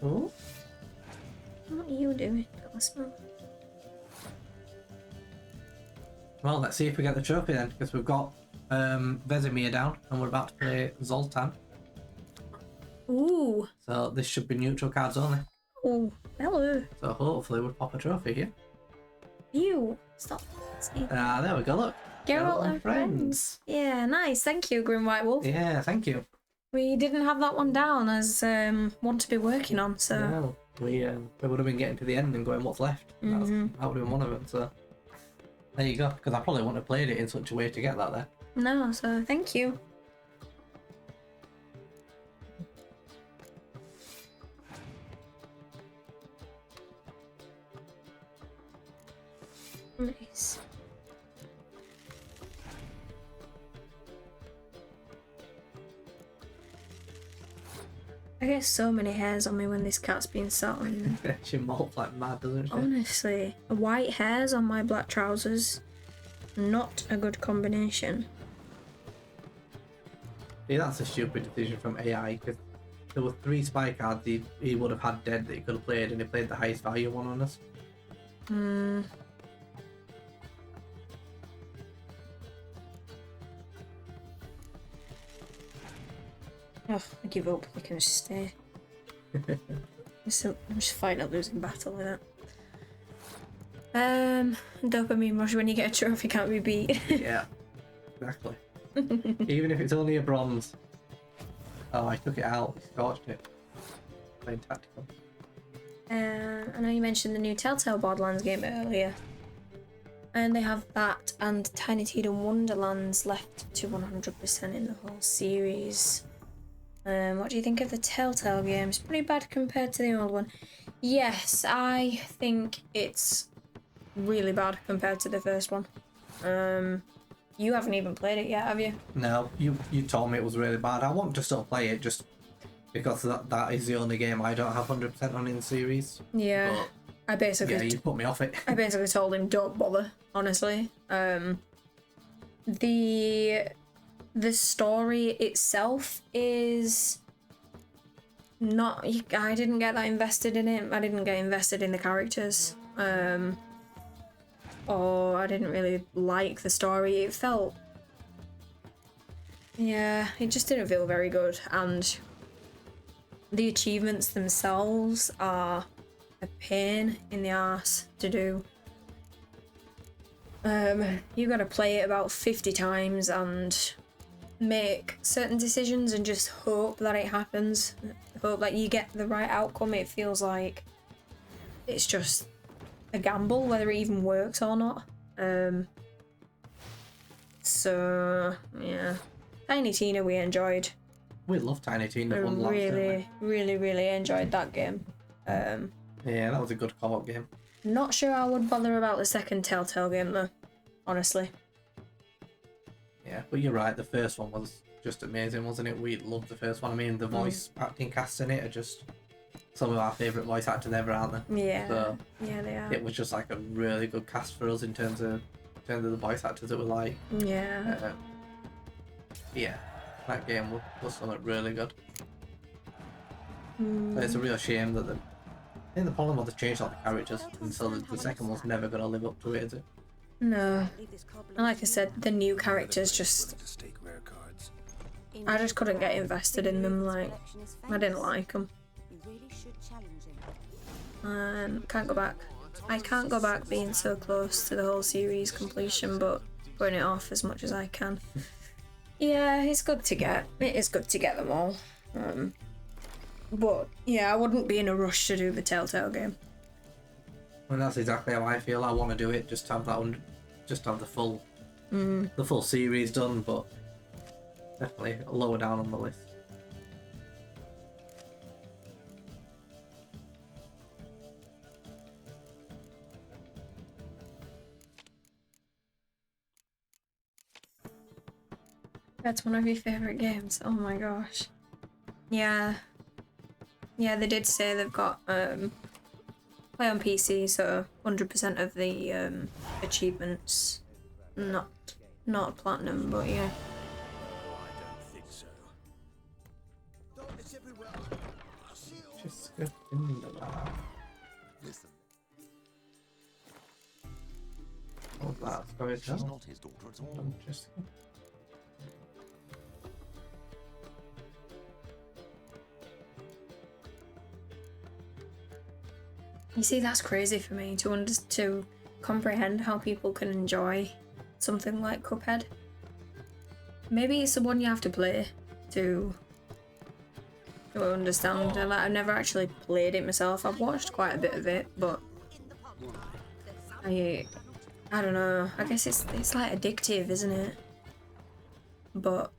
Oh. What are you doing? Well, let's see if we get the trophy then, because we've got Vesemir down and we're about to play Zoltan. Ooh. So this should be neutral cards only. Oh, hello. So hopefully we'll pop a trophy here. You. Stop. There we go, look. Geralt and friends. Yeah, nice. Thank you, Grim White Wolf. Yeah, thank you. We didn't have that one down as one to be working on, so... No, we would have been getting to the end and going, what's left? That would have been one of them, so... There you go, because I probably wouldn't have played it in such a way to get that there. No, so thank you. Nice. I get so many hairs on me when this cat's being sat on. She molts like mad, doesn't she? Honestly, white hairs on my black trousers. Not a good combination. Yeah, that's a stupid decision from AI, because there were 3 spy cards he would have had dead that he could have played, and he played the highest value one on us. Oh, I give up. I can just stay. I'm just fighting a losing battle with it. Dopamine rush when you get a trophy can't be beat. Yeah, exactly. Even if it's only a bronze. Oh, I took it out. He scorched it. Playing tactical. I know you mentioned the new Telltale Borderlands game earlier. And they have that and Tiny Tina Wonderlands left to 100% in the whole series. What do you think of the Telltale games? Pretty bad compared to the old one. Yes, I think it's really bad compared to the first one. You haven't even played it yet, have you? No, you told me it was really bad. I want to still play it just because that is the only game I don't have 100% on in the series. Yeah, but, I basically... Yeah, you put me off it. I basically told him, don't bother, honestly. The story itself is not... I didn't get that invested in it. I didn't get invested in the characters. Or I didn't really like the story. It felt... Yeah, it just didn't feel very good. And the achievements themselves are a pain in the arse to do. You gotta play it about 50 times and make certain decisions and just hope that it happens. Hope that you get the right outcome. It feels like it's just a gamble whether it even works or not. So yeah, Tiny Tina we enjoyed. We love Tiny Tina. We really enjoyed that game. Yeah, that was a good co-op game. Not sure I would bother about the second Telltale game though, honestly. Yeah, but you're right, the first one was just amazing, wasn't it? We loved the first one. I mean, the voice acting casts in it are just some of our favourite voice actors ever, aren't they? Yeah, so yeah, they are. It was just like a really good cast for us in terms of the voice actors that were like. Yeah. Yeah, that game was something really good. Mm. But it's a real shame that I think the problem was they changed all the characters, and so the second one's never going to live up to it, is it? No. And like I said, the new characters just... I just couldn't get invested in them, like, I didn't like them. And can't go back. I can't go back being so close to the whole series completion, but putting it off as much as I can. Yeah, it's good to get. It is good to get them all. But yeah, I wouldn't be in a rush to do the Telltale game. Well, that's exactly how I feel. I want to do it, just to have that one, just to have the full series done, but definitely lower down on the list. That's one of your favourite games. Oh my gosh. Yeah. Yeah, they did say they've got play on PC, so 100% of the achievements. Not platinum, but yeah. Just go in the lab. Listen. Oh, that's very She's tough. not his daughter at all. Interesting. You see, that's crazy for me to comprehend how people can enjoy something like Cuphead. Maybe it's the one you have to play to understand. Like, I've never actually played it myself. I've watched quite a bit of it, but I don't know. I guess it's like addictive, isn't it? But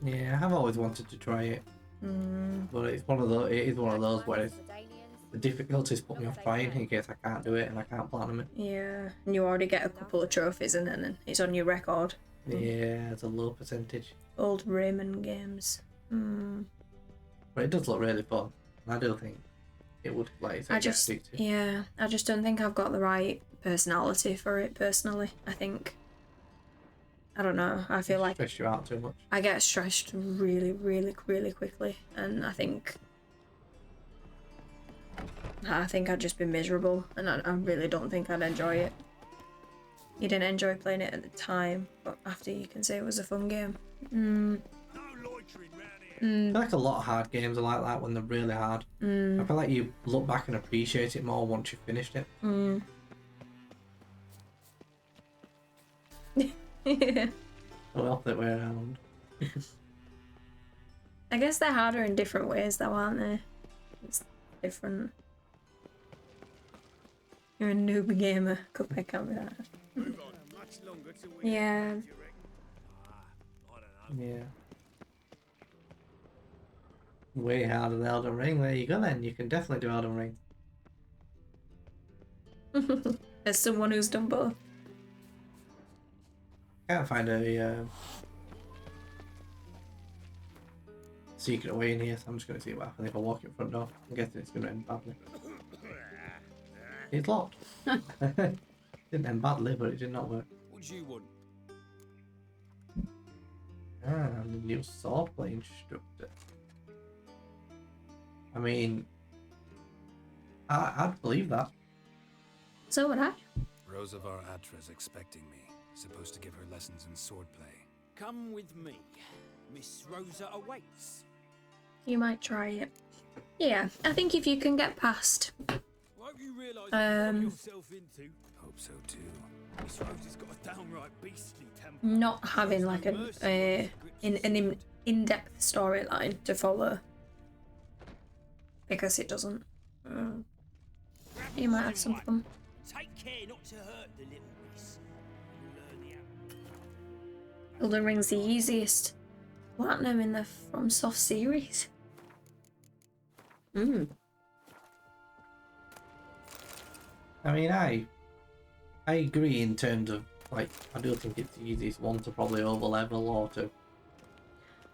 yeah, I've always wanted to try it. But it is one of those where the difficulties put me off trying in case I can't do it and I can't platinum it. yeah, and you already get a couple of trophies and then it's on your record. Yeah, it's a low percentage. Old Rayman games. But it does look really fun. I do think it would, like, I just don't think I've got the right personality for it personally. I don't know. I feel like stress you out too much. I get stressed really quickly, and I think I'd just be miserable, and I really don't think I'd enjoy it. You didn't enjoy playing it at the time, but after you can say it was a fun game. I feel like a lot of hard games are like that when they're really hard. I feel like you look back and appreciate it more once you've finished it. Well, that way around. I guess they're harder in different ways though, aren't they? It's different. You're a noob gamer. Cuphead can't be that. Yeah. Yeah. Way harder than Elden Ring. There you go then. You can definitely do Elden Ring. As someone who's done both. Can't find a secret way in here, so I'm just going to see what happens if I walk in front door. I'm guessing it's going to end badly. It's locked. Didn't end badly, but it did not work. What do you want? Ah, the new swordplay instructor. I mean, I'd believe that. So would I. Rosavar Atra's expecting me. Supposed to give her lessons in swordplay. Come with me. Miss Rosa awaits. You might try it. Yeah, I think if you can get past Won't you realise what you got yourself into? Hope so too. Miss Rosa's got a downright beastly temper. not having like an in-depth storyline to follow, because it doesn't. You might have some fun. Take care not to hurt the little miss. You'll learn the Elden Ring's the easiest platinum in the FromSoft series. I mean, I agree in terms of, like, I do think it's the easiest one to probably overlevel or to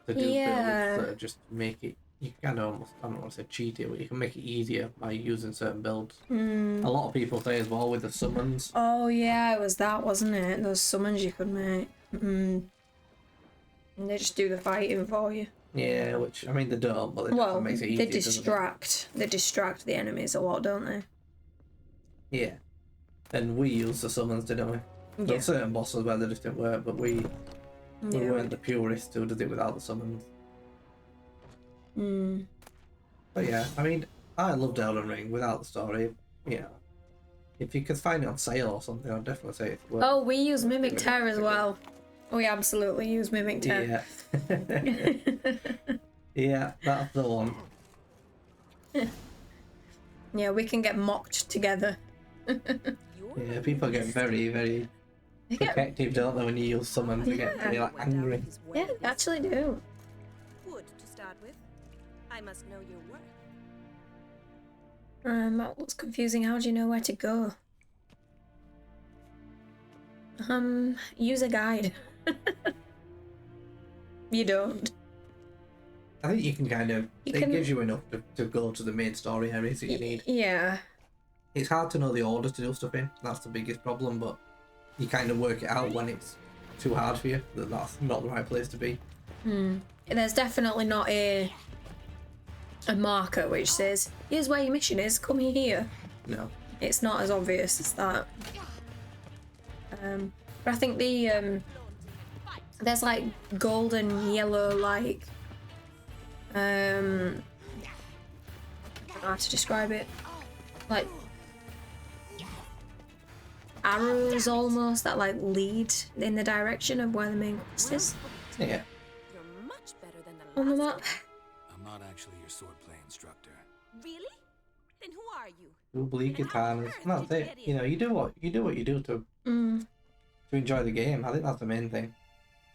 do builds that just make it, you kind of almost, I don't want to say cheat it, but you can make it easier by using certain builds. A lot of people say as well with the summons. Oh yeah, it was that, wasn't it? Those summons you could make. And they just do the fighting for you. Yeah, which, I mean, they don't, but it definitely makes it easier, they distract. They distract the enemies a lot, don't they? Yeah. And we used the summons, didn't we? There were certain bosses where they just didn't work, but we weren't the purists who did it without the summons. But yeah, I mean, I loved Elden Ring without the story. Yeah. If you could find it on sale or something, I'd definitely say it's worth. Oh, we use Mimic Tear as well. We absolutely use Mimic Tear. Yeah. Yeah, that's the one. Yeah, we can get mocked together. Yeah, people get very, very protective, don't they, when you use summons? They get really, like, angry. Yeah, they actually do. Wood to start with. I must know your worth. That looks confusing. How do you know where to go? Use a guide. You don't. I think you can kind of, it gives you enough to go to the main story areas that you need. Yeah. It's hard to know the order to do stuff in, that's the biggest problem, but you kind of work it out when it's too hard for you, that that's not the right place to be. There's definitely not a marker which says, here's where your mission is, come here. No. It's not as obvious as that. But I think the there's like golden yellow, like I don't know how to describe it, like arrows almost that like lead in the direction of where the main quest is. Yeah. You're much better than the On the last map. I'm not actually your swordplay instructor. Really? Then who are you? You bleed katanas. That's it. You know, you do what you do to enjoy the game. I think that's the main thing.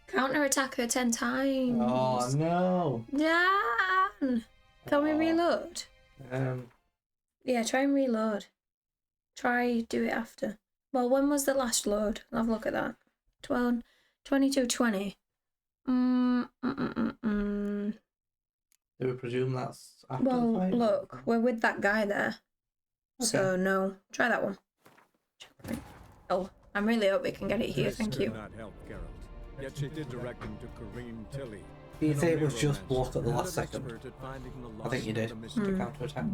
Counter attack her 10 times. Oh no. Dan! Can we reload? Yeah, try and reload. Try do it after. Well, when was the last load? I'll have a look at that. 22:20. Do we presume that's after Well, the fight? look, we're with that guy there. So no, try that one. Oh, I really hope we can get it here. Thank you. Not help Geralt, yet she did direct him to Kareen Tilly. Do you say it was just blocked at the last second? I think you did. To counter attack.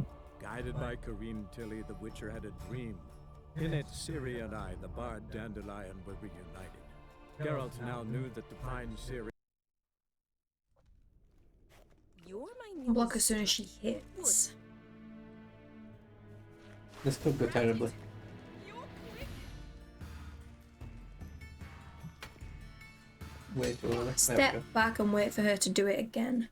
Guided by Kareen Tilly, the Witcher had a dream. In it, Ciri and I, the bard Dandelion, were reunited. Geralt now knew that to find Ciri. You're my new Block as soon as she hits. This could go terribly. Way too early. Step back and wait for her to do it again.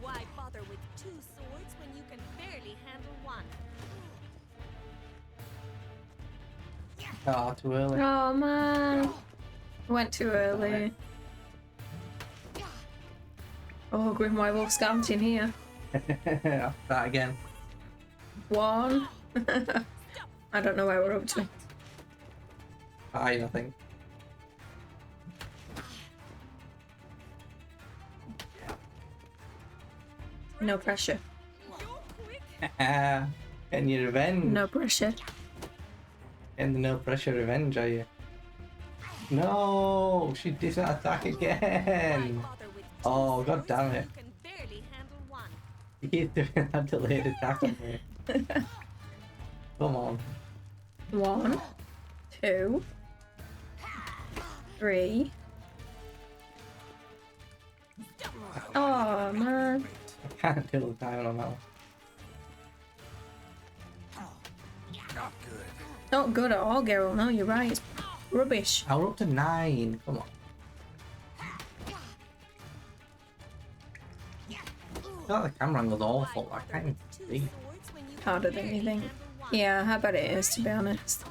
Why bother with two swords when you can barely handle one? Ah, too early. Oh man. Went too early. Oh, Grim White Wolf scouting here. That again. One. I don't know where we're up to. 5, I think. No pressure. Getting your revenge. No pressure. Getting the no pressure revenge, are you? No! She did that attack again! Oh, god damn it. You keep doing that delayed attack on me. Come on. 1, 2, 3. Oh man. I can't do the time on that one. Not good. Not good at all, Geralt. No, you're right. It's rubbish. We're up to 9. Come on. feel like the camera angle's awful. I can't even see. Harder than you think. Yeah, I bet it is, to be honest.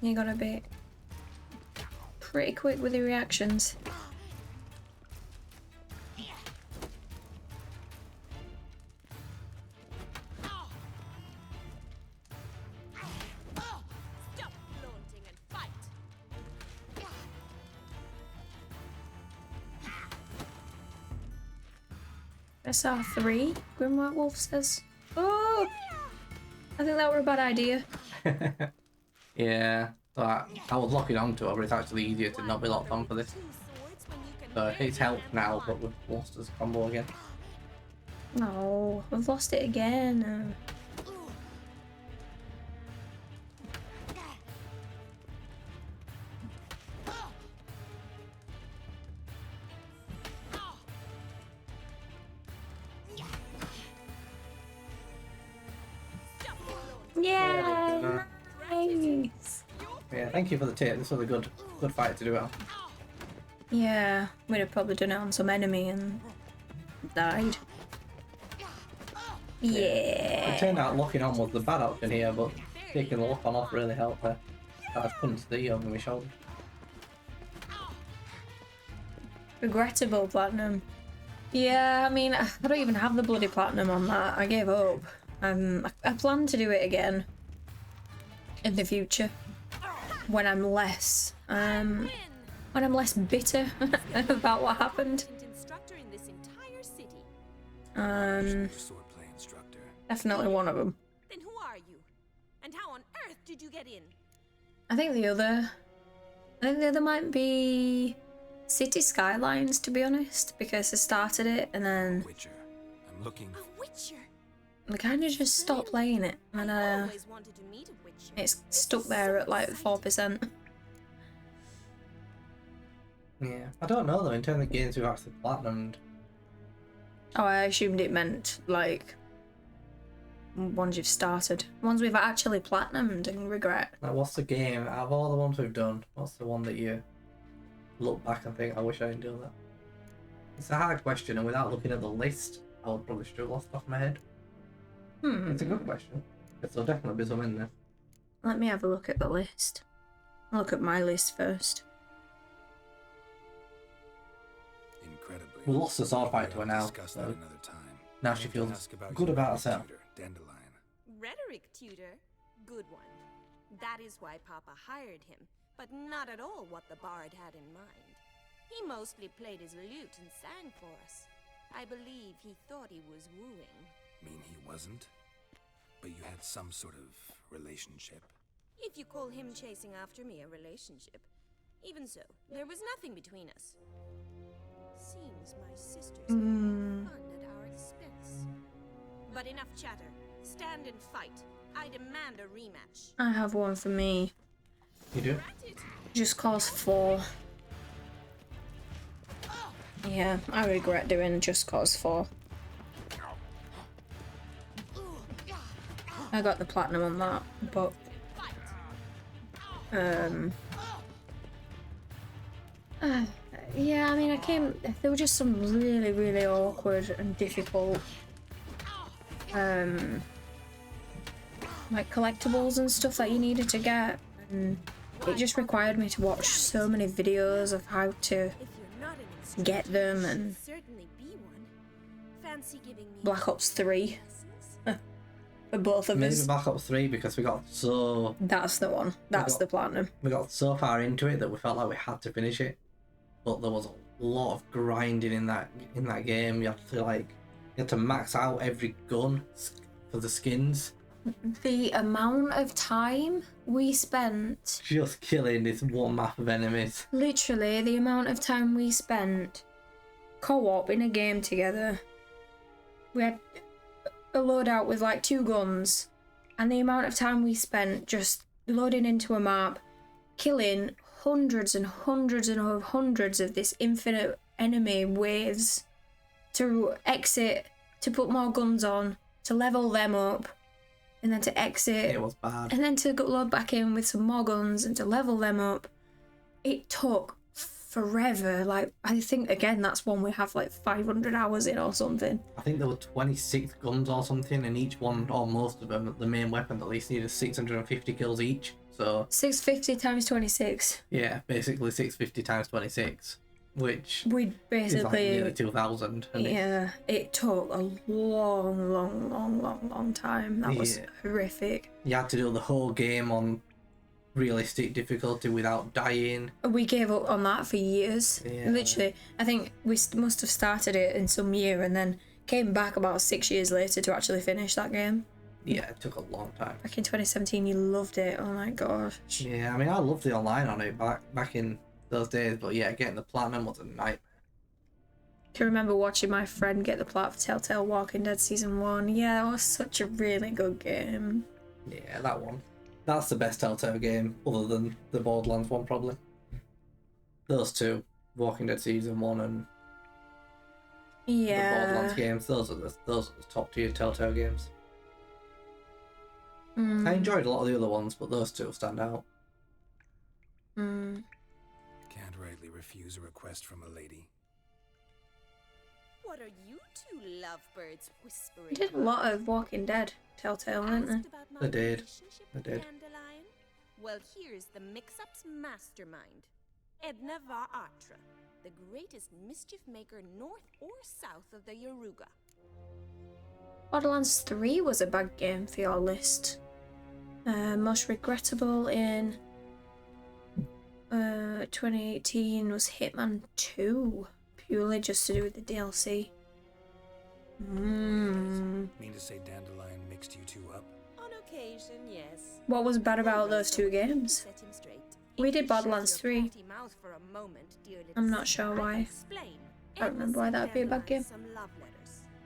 You gotta be pretty quick with your reactions. SR3, Grim White Wolf says. Oh! I think that were a bad idea. Yeah, so I was locking onto it, but it's actually easier to not be locked on for this. So it's helped now, but we've lost this combo again. No, I've lost it again. Yeah, nice. Yeah, thank you for the tip. This was a good fight to do it on. Yeah, we'd have probably done it on some enemy and died. Yeah. It turned out locking on was the bad option here, but taking the lock on off really helped her. I couldn't see over my shoulder. Regrettable platinum. Yeah, I mean, I don't even have the bloody platinum on that. I gave up. I plan to do it again in the future when I'm less bitter about what happened. Definitely one of them. Then who are you? And how on earth did you get in? I think the other might be City Skylines, to be honest, because I started it and then Witcher. I'm looking for a Witcher. I kind of just stopped playing it, and it's stuck there at like 4%. Yeah, I don't know though. In terms of games we've actually platinumed. Oh, I assumed it meant like ones you've started, ones we've actually platinumed and regret. Like, what's the game out of all the ones we've done? What's the one that you look back and think, I wish I didn't do that? It's a hard question, and without looking at the list, I would probably struggle off the top of my head. It's a good question. There'll definitely be some in there. Let me have a look at the list. I'll look at my list first. incredibly. We lost the sword fight to her now. So now she feels good about herself. Rhetoric tutor? Good one. That is why Papa hired him, but not at all what the bard had in mind. He mostly played his lute and sang for us. I believe he thought he was wooing. Mean he wasn't? But you had some sort of relationship? If you call him chasing after me a relationship. Even so, there was nothing between us. Seems my sisters had fun at our expense. But enough chatter. Stand and fight. I demand a rematch. I have one for me. You do? Just Cause 4. Yeah, I regret doing Just Cause 4. I got the platinum on that, but yeah, I mean, there were just some really, really awkward and difficult like collectibles and stuff that you needed to get, and it just required me to watch so many videos of how to get them, and Black Ops 3 for both of us. Maybe Black Ops 3 because we got so... That's the one. That's the platinum. We got so far into it that we felt like we had to finish it, but there was a lot of grinding in that game. You had to max out every gun for the skins. The amount of time we spent just killing this one map of enemies. Literally, the amount of time we spent co-op in a game together. We had a loadout with like 2 guns, and the amount of time we spent just loading into a map, killing hundreds and hundreds and hundreds of this infinite enemy waves, to exit, to put more guns on, to level them up, and then to exit. It was bad. And then to load back in with some more guns and to level them up. It took forever. Like, I think, again, that's one we have like 500 hours in or something. I think there were 26 guns or something, and each one, or most of them, the main weapon at least needed 650 kills each. So 650 times 26. yeah, basically 650 times 26, which We basically is like nearly 2,000. Yeah, it took a long time. That was horrific. You had to do the whole game on realistic difficulty without dying. We gave up on that for years. Yeah. Literally, I think we must have started it in some year and then came back about 6 years later to actually finish that game. Yeah, it took a long time. Back in 2017, you loved it. Oh my gosh. Yeah, I mean, I loved the online on it back in those days, but yeah, getting the platinum was a nightmare. Can you remember watching my friend get the plat for Telltale Walking Dead Season 1? Yeah, that was such a really good game. Yeah, that one. That's the best Telltale game, other than the Borderlands one, probably. Those two, Walking Dead Season 1 and the Borderlands games, those are the top tier Telltale games. I enjoyed a lot of the other ones, but those two stand out. Can't rightly refuse a request from a lady. What are you two lovebirds whispering? They did a lot of Walking Dead Telltale, didn't they? They did. Dandelion? Well, here's the mix-up's mastermind. Edna Va Atra, the greatest mischief maker north or south of the Yaruga. Borderlands 3 was a bad game for your list. Most regrettable in 2018 was Hitman 2, purely just to do with the DLC. Mean to say Dandelion mixed you two up? On occasion, yes. What was bad about those two games? Set him straight. We did Borderlands 3. Mouth for a moment, dear little I'm not sister. sure why. Explain. I don't remember why that would be a bad game. Some love letters.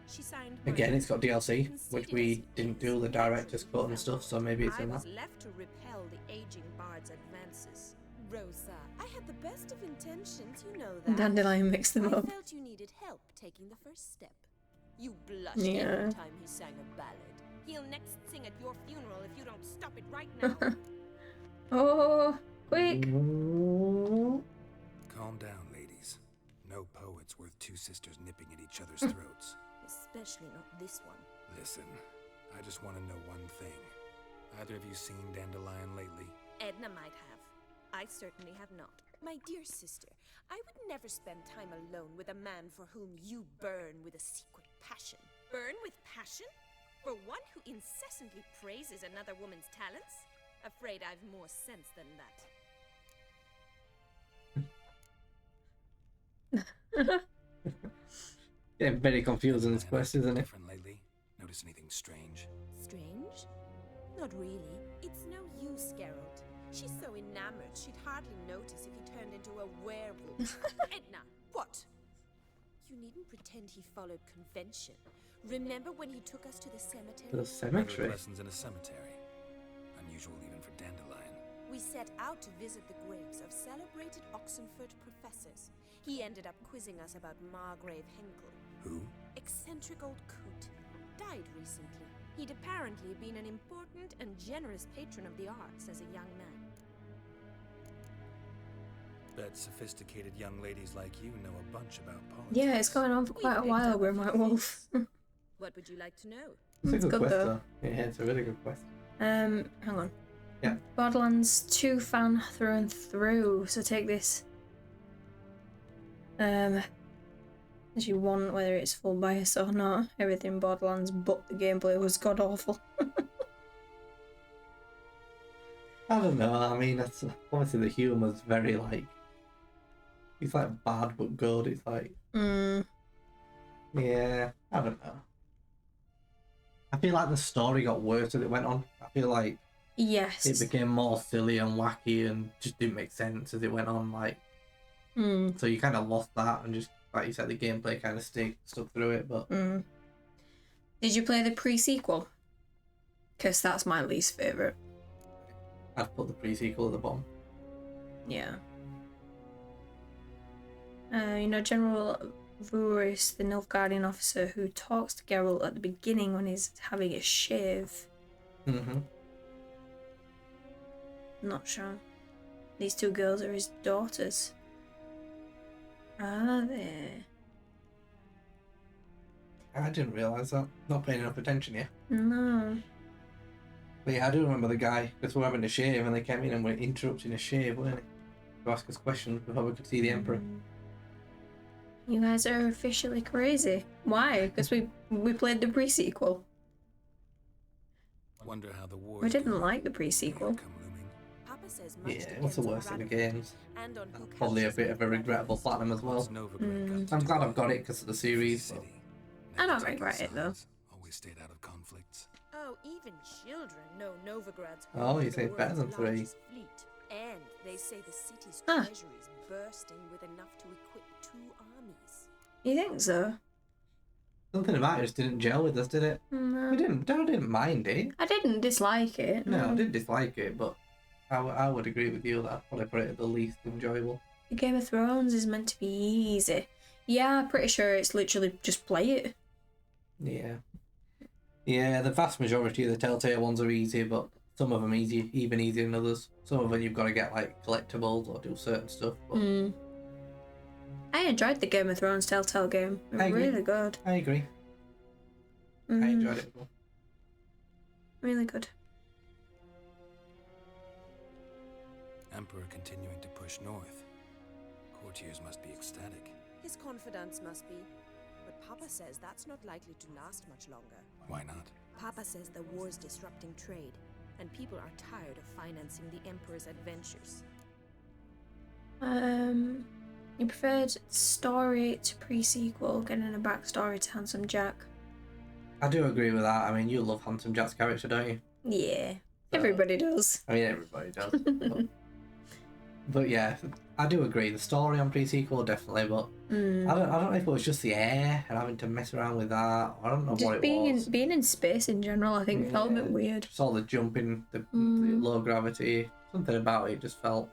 She signed Again, it's got DLC, which we didn't do the director's cut and stuff, so maybe it's in I that. was left to repel the aging bard's advances. Rosa, I had the best of intentions, you know that. Dandelion mixed them up. I felt you needed help taking the first step. You blushed Yeah. every time he sang a ballad. He'll next sing at your funeral if you don't stop it right now. Oh, quick! Calm down, ladies. No poet's worth two sisters nipping at each other's throats. Especially not this one. Listen, I just want to know one thing. Either of you seen Dandelion lately? Edna might have. I certainly have not. My dear sister, I would never spend time alone with a man for whom you burn with a secret passion. Burn with passion? For one who incessantly praises another woman's talents? Afraid I've more sense than that. Getting very confusing this quest, isn't it? Different lately? Notice anything strange? Strange? Not really. It's no use, Geralt. She's so enamored she'd hardly notice if he turned into a werewolf. Edna, what? You needn't pretend he followed convention. Remember when he took us to the cemetery? The cemetery? Lessons in a cemetery. Unusual even for Dandelion. We set out to visit the graves of celebrated Oxenford professors. He ended up quizzing us about Margrave Henkel. Who? Eccentric old coot. Died recently. He'd apparently been an important and generous patron of the arts as a young man. Bet sophisticated young ladies like you know a bunch about politics. Yeah, it's going on for quite a while, Grim White Wolf. What would you like to know? It's a good good quest, though. though. Yeah, it's a really good quest. Hang on. Yeah. Borderlands 2 fan through and through, so take this as you want, whether it's full bias or not. Everything Borderlands but the gameplay was god awful. I don't know, I mean, that's obviously the humour's very, like, it's like bad but good, it's like, yeah, I don't know. I feel like the story got worse as it went on. I feel like Yes. it became more silly and wacky and just didn't make sense as it went on, like, so you kind of lost that and just, like you said, the gameplay kind of stuck through it, but... Did you play the pre-sequel? Because that's my least favourite. I'd put the pre-sequel at the bottom. Yeah. You know, General Vuris, the Nilfgaardian officer who talks to Geralt at the beginning when he's having a shave. Mm-hmm. Not sure. These two girls are his daughters. Are they? I didn't realise that. Not paying enough attention here. No. But yeah, I do remember the guy, because we're having a shave and they came in and were interrupting a shave, weren't they? To ask us questions before we could see the Emperor. You guys are officially crazy. Why? Because we played the pre-sequel. Wonder how the war. We didn't like the pre-sequel. Papa says Yeah, what's the worst of the games? Probably a bit of a regrettable platinum as well. I'm glad I've got it because of the series. But... I don't regret it though. Always stayed out of conflicts. Oh, even children know Novigrad's Oh, you say it's better than 3. fleet. And they say the city's treasury is bursting with enough to equip 2 armies. You think so? Something about it just didn't gel with us, did it? No. I didn't mind it. I didn't dislike it. No, I didn't dislike it, but I would agree with you that I'd probably put it at the least enjoyable. Game of Thrones is meant to be easy. Yeah, I'm pretty sure it's literally just play it. Yeah. Yeah, the vast majority of the Telltale ones are easy, but some of them even easier than others. Some of them you've got to get like collectibles or do certain stuff. But... I enjoyed the Game of Thrones Telltale game. It was really good. I agree. I enjoyed it as well. Really good. Emperor continuing to push north. Courtiers must be ecstatic. His confidants must be. But Papa says that's not likely to last much longer. Why not? Papa says the war's disrupting trade, and people are tired of financing the Emperor's adventures. You preferred story to pre-sequel, getting a backstory to Handsome Jack. I do agree with that. I mean, you love Handsome Jack's character, don't you? Yeah, everybody does. I mean, everybody does. but yeah, I do agree. The story on pre-sequel, definitely, but I don't know if it was just the air and having to mess around with that. I don't know Just what it was. being in space in general, I think felt a bit weird. Just all the jumping, the low gravity, something about it just felt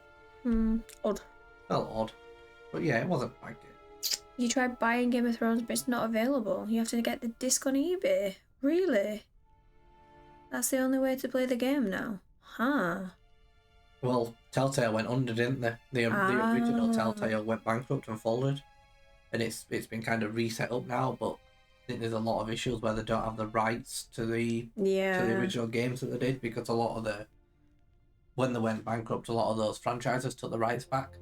odd. Felt odd. But yeah, it wasn't bad game. You tried buying Game of Thrones, but it's not available. You have to get the disc on eBay. Really? That's the only way to play the game now? Huh. Well, Telltale went under, didn't they? The original Telltale went bankrupt and folded. And it's been kind of reset up now, but I think there's a lot of issues where they don't have the rights to the original games that they did, because a lot of when they went bankrupt, a lot of those franchises took the rights back.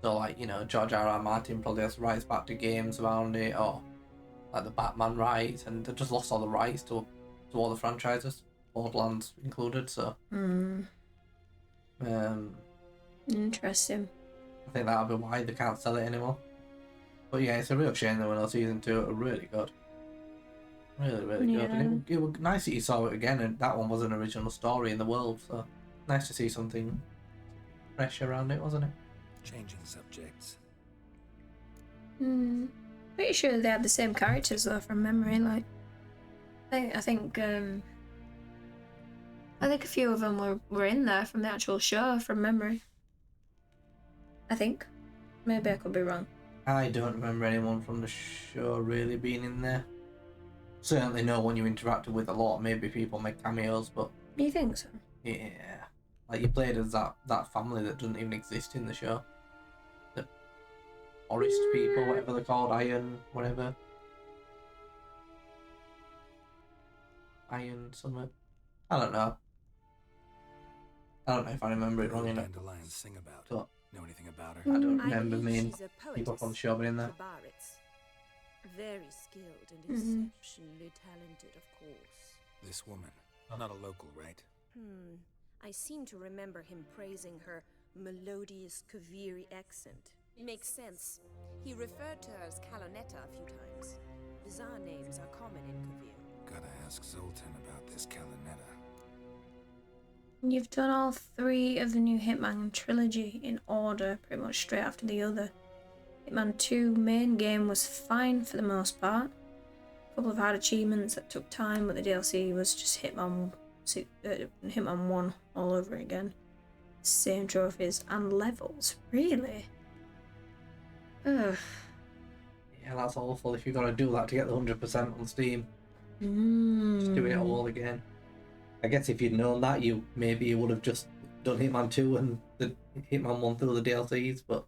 So like, you know, George R.R. Martin probably has rights back to games around it, or like the Batman rights, and they just lost all the rights to all the franchises, Borderlands included, so interesting. I think that'll be why they can't sell it anymore. But yeah, it's a real shame that when season 2 are really good. Really, really good. And it was nice that you saw it again, and that one was an original story in the world, so nice to see something fresh around it, wasn't it? Changing subjects. Pretty sure they had the same characters though from memory. Like, I think a few of them were in there from the actual show from memory. I think. Maybe I could be wrong. I don't remember anyone from the show really being in there. Certainly no one you interacted with a lot. Maybe people make cameos, but... You think so? Yeah. Like, you played as that family that doesn't even exist in the show. The forest people, whatever they're called, Iron, whatever. Iron something. I don't know. I don't know if I remember it wrong enough. Dandelions sing about. But know anything about her? I don't remember main people from the show being in there. Very skilled and exceptionally talented, of course. This woman, not a local, right? I seem to remember him praising her melodious Kaviri accent. Makes sense. He referred to her as Calonetta a few times. Bizarre names are common in Kavir. Gotta ask Zoltan about this Calonetta. You've done all 3 of the new Hitman trilogy in order, pretty much straight after the other. Hitman 2 main game was fine for the most part. A couple of hard achievements that took time, but the DLC was just Hitman 1 all over again. Same trophies and levels, really? Ugh. Yeah, that's awful if you've got to do that to get the 100% on Steam. Just doing it all again. I guess if you'd known that, you would have just done Hitman 2 and the Hitman 1 through the DLCs, but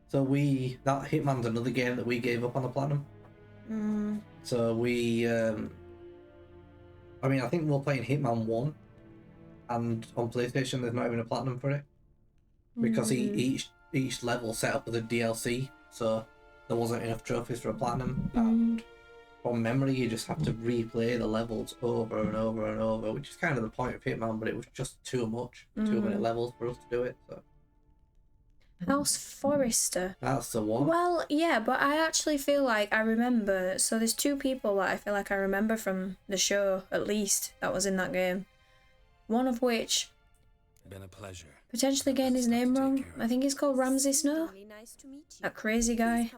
So that Hitman's another game that we gave up on the platinum. So we, I mean, I think we're playing Hitman 1, and on PlayStation there's not even a platinum for it. Because each level set up with a DLC, so there wasn't enough trophies for a platinum, and from memory you just have to replay the levels over and over and over, which is kind of the point of Hitman, but it was just too much, too many levels for us to do it. So. House Forrester. That's the one. Well, yeah, but I actually feel like I remember, so there's two people that I feel like I remember from the show, at least, that was in that game. One of which... Been a pleasure. Potentially getting his name wrong. I think he's called Ramsay Snow. That crazy guy.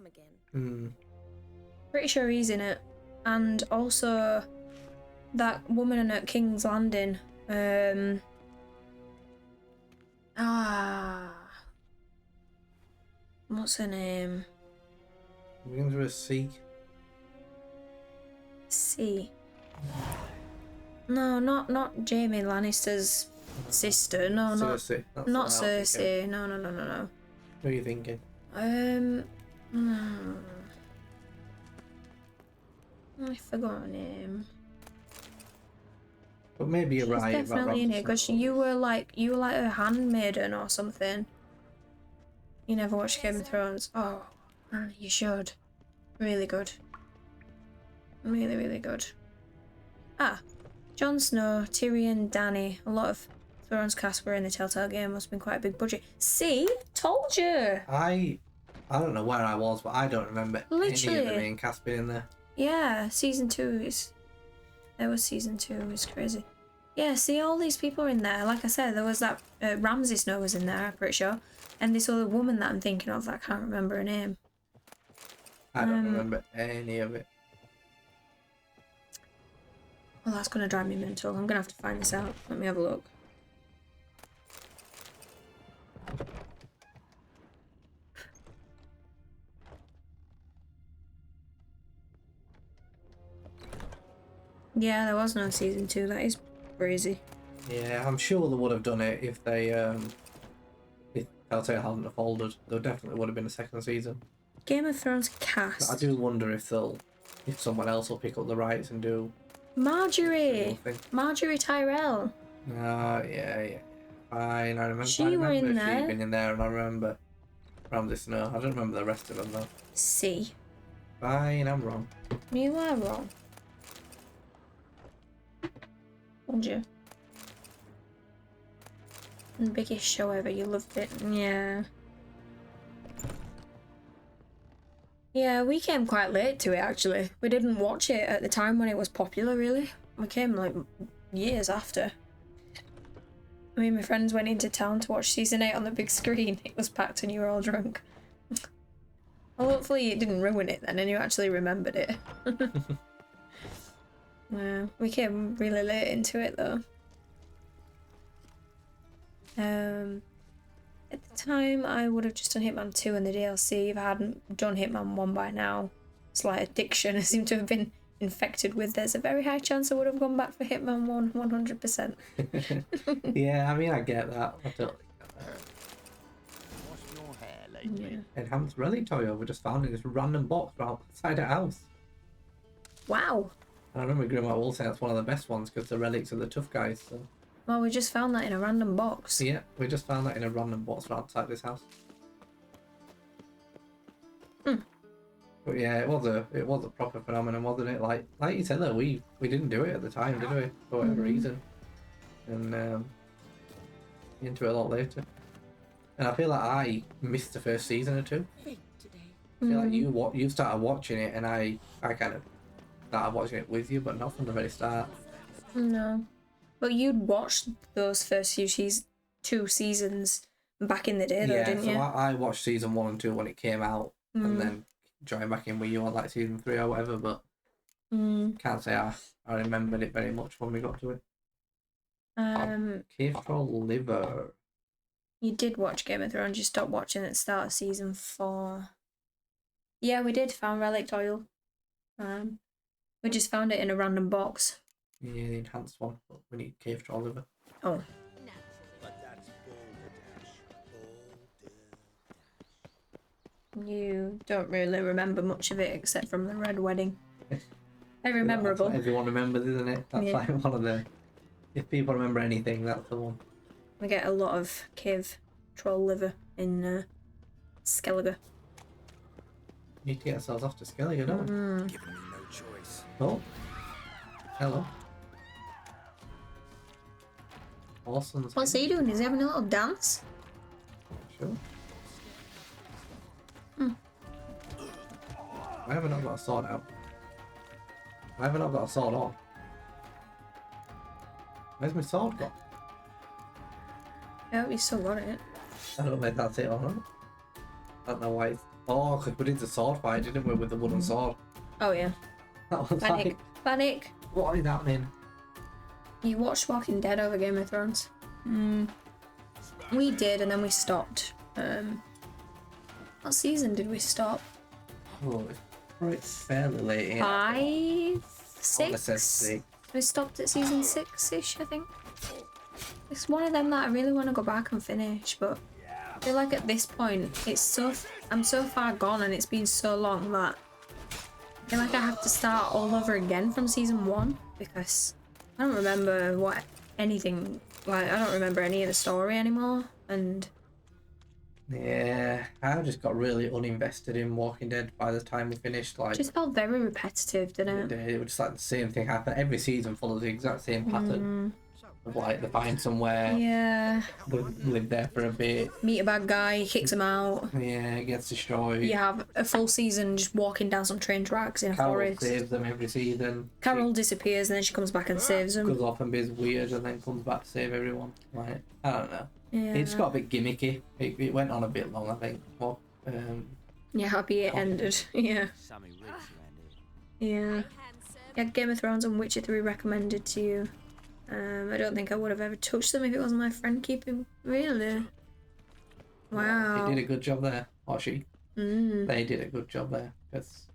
Pretty sure he's in it. And also that woman at King's Landing. What's her name? Begins with a C. C. No, not Jaime Lannister's sister. No, Cersei. not Cersei. No. Who are you thinking? I forgot her name. But maybe you're right. She's definitely in it because you were like a handmaiden or something. You never watched Game of Thrones. Oh, you should. Really good. Really, really good. Jon Snow, Tyrion, Dany. A lot of Thrones cast were in the Telltale game. Must have been quite a big budget. See? Told you! I don't know where I was, but I don't remember any of the main cast being in there. Yeah, season 2 is... There was season 2, it's crazy. Yeah, see, all these people are in there. Like I said, there was that... Ramsay Snow was in there, I'm pretty sure. And this other woman that I'm thinking of, that I can't remember her name. I don't remember any of it. Well, that's going to drive me mental. I'm going to have to find this out. Let me have a look. Yeah, there was no season 2. That is crazy. Yeah, I'm sure they would have done it if they, if Telltale hadn't have folded. There definitely would have been a second season. Game of Thrones cast. But I do wonder if someone else will pick up the rights and do... Marjorie Tyrell. Yeah. Fine, I remember. She'd been in there, and I remember Ramsay Snow. I don't remember the rest of them though. C. Fine, I'm wrong. You are wrong. Told you. Biggest show ever. You loved it. Yeah. Yeah, we came quite late to it actually. We didn't watch it at the time when it was popular, really. We came like years after. I mean, my friends went into town to watch season 8 on the big screen. It was packed and you were all drunk. Well, hopefully it didn't ruin it then and you actually remembered it. Yeah, we came really late into it though. At the time, I would have just done Hitman 2 and the DLC if I hadn't done Hitman 1 by now. Slight addiction I seem to have been infected with. There's a very high chance I would have gone back for Hitman 1, 100%. Yeah, I mean, I get that. I totally get that. Wash your hair, lady. Yeah. Enhanced relic toy we just found in this random box right outside our house. Wow. I remember Grandma will say that's one of the best ones because the relics are the tough guys. So. Well, we just found that in a random box. Yeah, we just found that in a random box right outside this house. But yeah, it was a proper phenomenon, wasn't it? Like you said, though, we didn't do it at the time, did we? For whatever reason, and into it a lot later. And I feel like I missed the first season or two. I feel like you started watching it, and I kind of started watching it with you, but not from the very start. No. But you'd watched those first two seasons back in the day, though, didn't you? Yeah, so I watched season 1 and 2 when it came out, and then joined back in with you on like season 3 or whatever. But can't say I remembered it very much when we got to it. Cave Troll Liver. You did watch Game of Thrones. You stopped watching at the start of season 4. Yeah, we did found relic oil. We just found it in a random box. Yeah, the enhanced one, but we need Cave Troll Liver. Oh. But that's Boulder Dash. You don't really remember much of it except from the Red Wedding. Very memorable. That's what everyone remembers, isn't it? That's Yeah. like one of the... If people remember anything, that's the one. We get a lot of cave troll liver in Skellige. Need to get ourselves off to Skellige, don't we? Giving me no choice. Oh. Hello. Orson's What's he doing? Is he having a little dance? Sure. Hmm. Why have I not got a sword out? Why have I not got a sword on? Where's my sword gone? I hope you still got it. I don't know if that's it or not. I don't know why it's... Oh, because we did the sword fight, didn't we, with the wooden sword? Oh yeah. That was Panic. like... Panic. What is happening? You watched Walking Dead over Game of Thrones? We did, and then we stopped. What season did we stop? Oh, it's fairly late in. 5, I wanna say 6? 6. We stopped at season 6-ish, I think. It's one of them that I really want to go back and finish, but I feel like at this point, I'm so far gone and it's been so long that I feel like I have to start all over again from season 1 because I don't remember I don't remember any of the story anymore, and Yeah, I just got really uninvested in Walking Dead by the time we finished. Like, it just felt very repetitive, didn't it? it was just like the same thing happen. Every season follows the exact same pattern. Of like, they find somewhere, Yeah. they live there for a bit, Meet a bad guy, kicks him out. yeah, it gets destroyed. You have a full season just walking down some train tracks in a Carol forest. saves them every season. Carol disappears and then she comes back and saves them. Goes off and is weird and then comes back to save everyone. Like, I don't know. Yeah. It just got a bit gimmicky. It went on a bit long, I think. Well, Yeah, happy it ended. Yeah. Yeah. Yeah, Game of Thrones and Witcher 3 recommended to you. I don't think I would have ever touched them if it wasn't my friend keeping. Really? Wow. He did a good job there. Or she. They did a good job there. Cause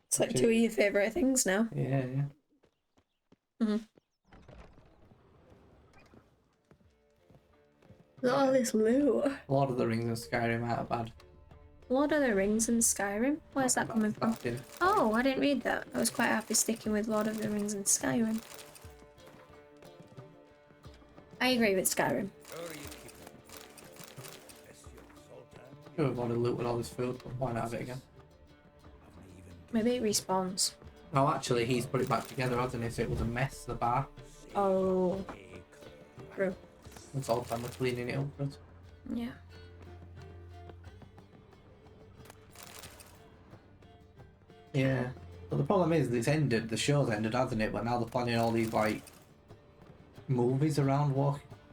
It's like two of your favourite things now. yeah, yeah. Look at all this loot. Lord of the Rings and Skyrim aren't bad. Lord of the Rings and Skyrim? Where's that coming from? Oh, I didn't read that. I was quite happy sticking with Lord of the Rings and Skyrim. I agree with Skyrim. Should have wanted to loot with all this food, but why not have it again? Maybe it respawns. No, actually, he's put it back together, hasn't he? So it was a mess, the bar. Oh. True. It's all time we're cleaning it up for us. Yeah. Yeah. But the problem is, it's ended, the show's ended, hasn't it? But now they're planning all these, like, movies around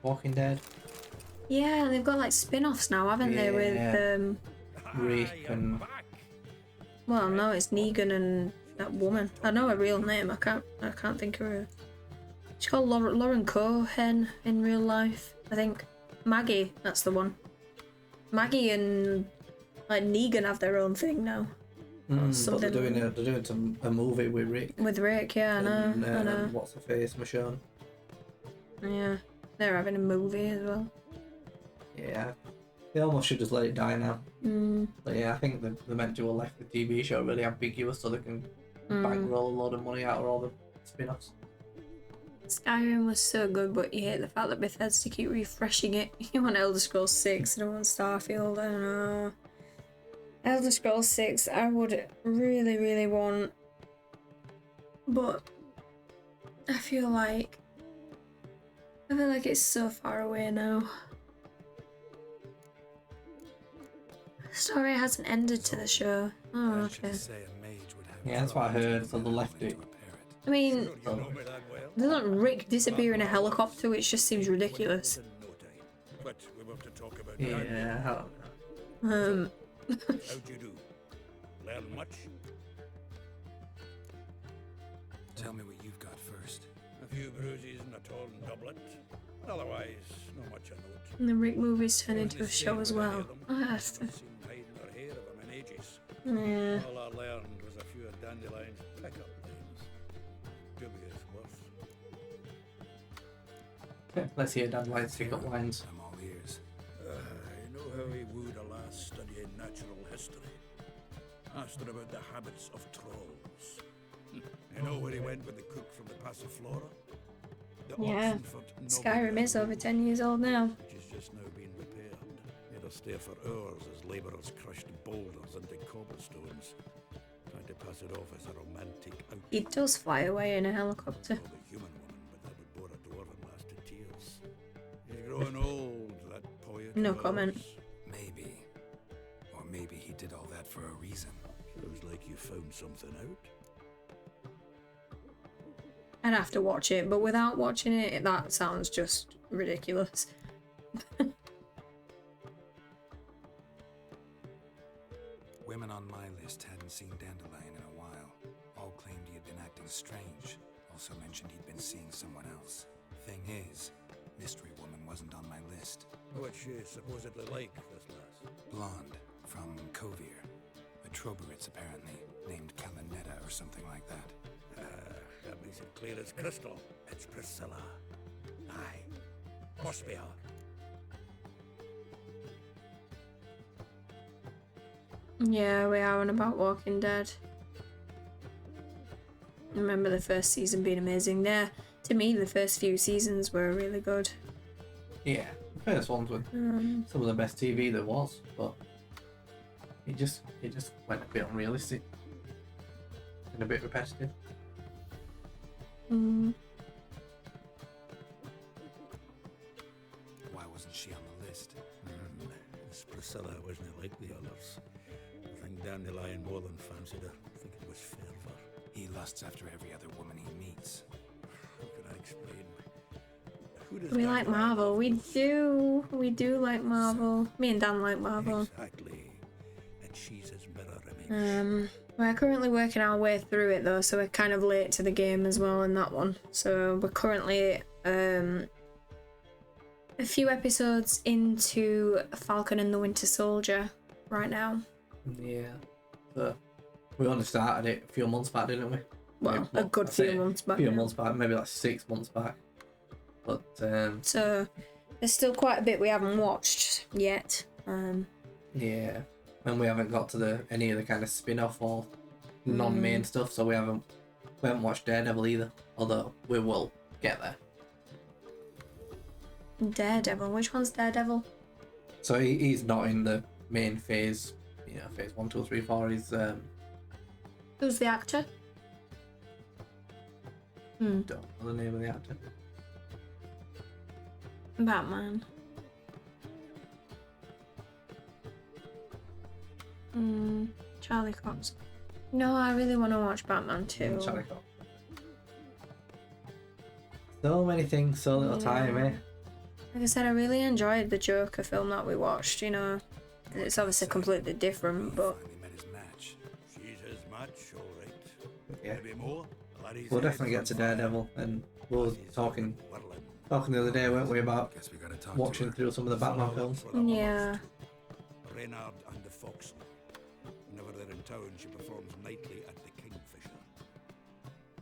Walking Dead. Yeah, they've got like spin-offs now, haven't they? With Rick and... Well, no, it's Negan and that woman. I know her real name. I can't think of her. She's called Lauren Cohen in real life, I think. Maggie, that's the one. Maggie and like Negan have their own thing now. But they're doing a movie with Rick. With Rick, yeah, I know. And, I know. what's her face, Michonne. Yeah, they're having a movie as well. Yeah, they almost should just let it die now. But yeah, I think they're meant to have left the TV show really ambiguous so they can bankroll a load of money out of all the spin-offs. Skyrim was so good, but you hate the fact that Bethesda keep refreshing it. You want Elder Scrolls 6, you don't want Starfield, I don't know. Elder Scrolls 6 I would really, really want. But I feel like it's so far away now. The story hasn't ended to the show. Oh, okay. Yeah, that's what I heard, so they left it. I mean, doesn't Rick disappear in a helicopter, which just seems ridiculous? Yeah, How'd you do? Learn much? Tell me what you've got first. A few bruises and a torn doublet. Otherwise, not much I note. And the Rick movies turned into a show as well. Oh, that's the... Yeah. All I learned was a few of Dandelion's pickup lines. Dubious worth. Let's hear Dandelion's pick-up lines. I'm all ears. I know how he wooed a in natural history. Asked her about the habits of trolls. You know where he went with the cook from the Passiflora? The Yeah. Oxenford Skyrim is over 10 years old now. which is just now being repaired. It'll stay for hours as labourers crushed boulders into cobblestones, trying to pass it off as a romantic out. He does fly away in a helicopter. A human woman, but that would bore a dwarven lass to tears. He's growing old, that poet. No of comment. ours. Maybe. Or maybe he did all that for a reason. Sounds like you found something out. I'd have to watch it, but without watching it, that sounds just ridiculous. Women on my list hadn't seen Dandelion in a while. All claimed he had been acting strange. Also mentioned he'd been seeing someone else. Thing is, Mystery Woman wasn't on my list. What's she supposedly like, this lass? Blonde, from Kovir. A Troberitz, apparently, named Kalinetta or something like that. That makes it clear as crystal. It's Priscilla. Aye. Must be her. Yeah, we are on about Walking Dead. I remember the first season being amazing. There, to me, the first few seasons were really good. Yeah, the first ones were some of the best TV there was, but it just went a bit unrealistic and a bit repetitive. Why wasn't she on the list? This Priscilla wasn't like the others. I think Dandelion more than fancied her. I think it was fervour. He lusts after every other woman he meets. How can I explain? Who does We like Dandelion Marvel. love We most? do like Marvel. Me and Dan like Marvel. Exactly. And she's his mirror image. We're currently working our way through it though, so we're kind of late to the game as well in that one. So we're currently a few episodes into Falcon and the Winter Soldier right now. Yeah, so we only started it a few months back, didn't we? Well, Maybe- a good I'd say few months back. A few now. months back, maybe like 6 months back. But So there's still quite a bit we haven't watched yet. yeah, and we haven't got to any of the kind of spin-off or non-main stuff, so we haven't watched Daredevil either. Although we will get there. Daredevil. Which one's Daredevil? So he's not in the main phase. You know, phase 1, 2, 3, 4. He's Who's the actor? don't know the name of the actor. Batman. Charlie Cox. No, I really want to watch Batman too. Charlie Cox. So many things, so little time, eh? Like I said, I really enjoyed the Joker film that we watched, you know. It's obviously completely different, but She's his match, all right. Yeah. Maybe more. Laddie's We'll head definitely get to from fire. Daredevil, and we were talking the other day, weren't we, about watching through some of the Batman films. yeah. Reynard and the Fox. Whenever they're in town, she performs nightly at the Kingfisher.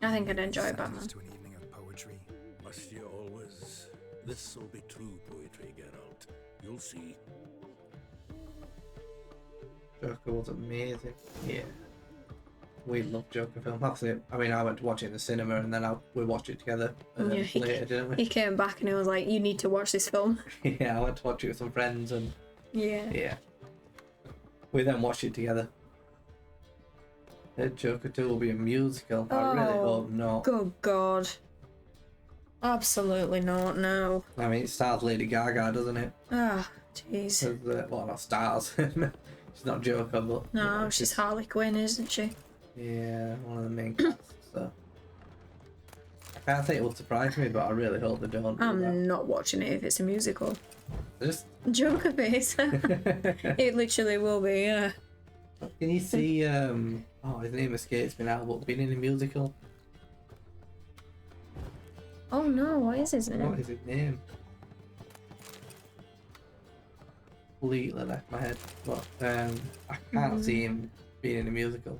I think I'd enjoy Batman. To an evening of poetry. Must you always? This'll be true poetry, Geralt. You'll see. Joker was amazing. Yeah. We loved Joker film. Actually, I mean, I went to watch it in the cinema, and then we watched it together later, didn't we? He came back and he was like, "You need to watch this film." Yeah, I went to watch it with some friends, and Yeah. we then watched it together. Joker 2 will be a musical. I really hope not. Good God. Absolutely not. No. I mean, it stars Lady Gaga, doesn't it? Ah, jeez. Well, not stars. She's not Joker, but No, you know, she's Harley Quinn, isn't she? yeah, one of the main casts. So I can't think it will surprise me, but I really hope they don't. Do that. I'm not watching it if it's a musical. Just Joker face. It literally will be, yeah. can you see? His name escapes me now, but being in a musical. Oh no, what is his name? What is his name? Completely left my head, but I can't see him being in a musical.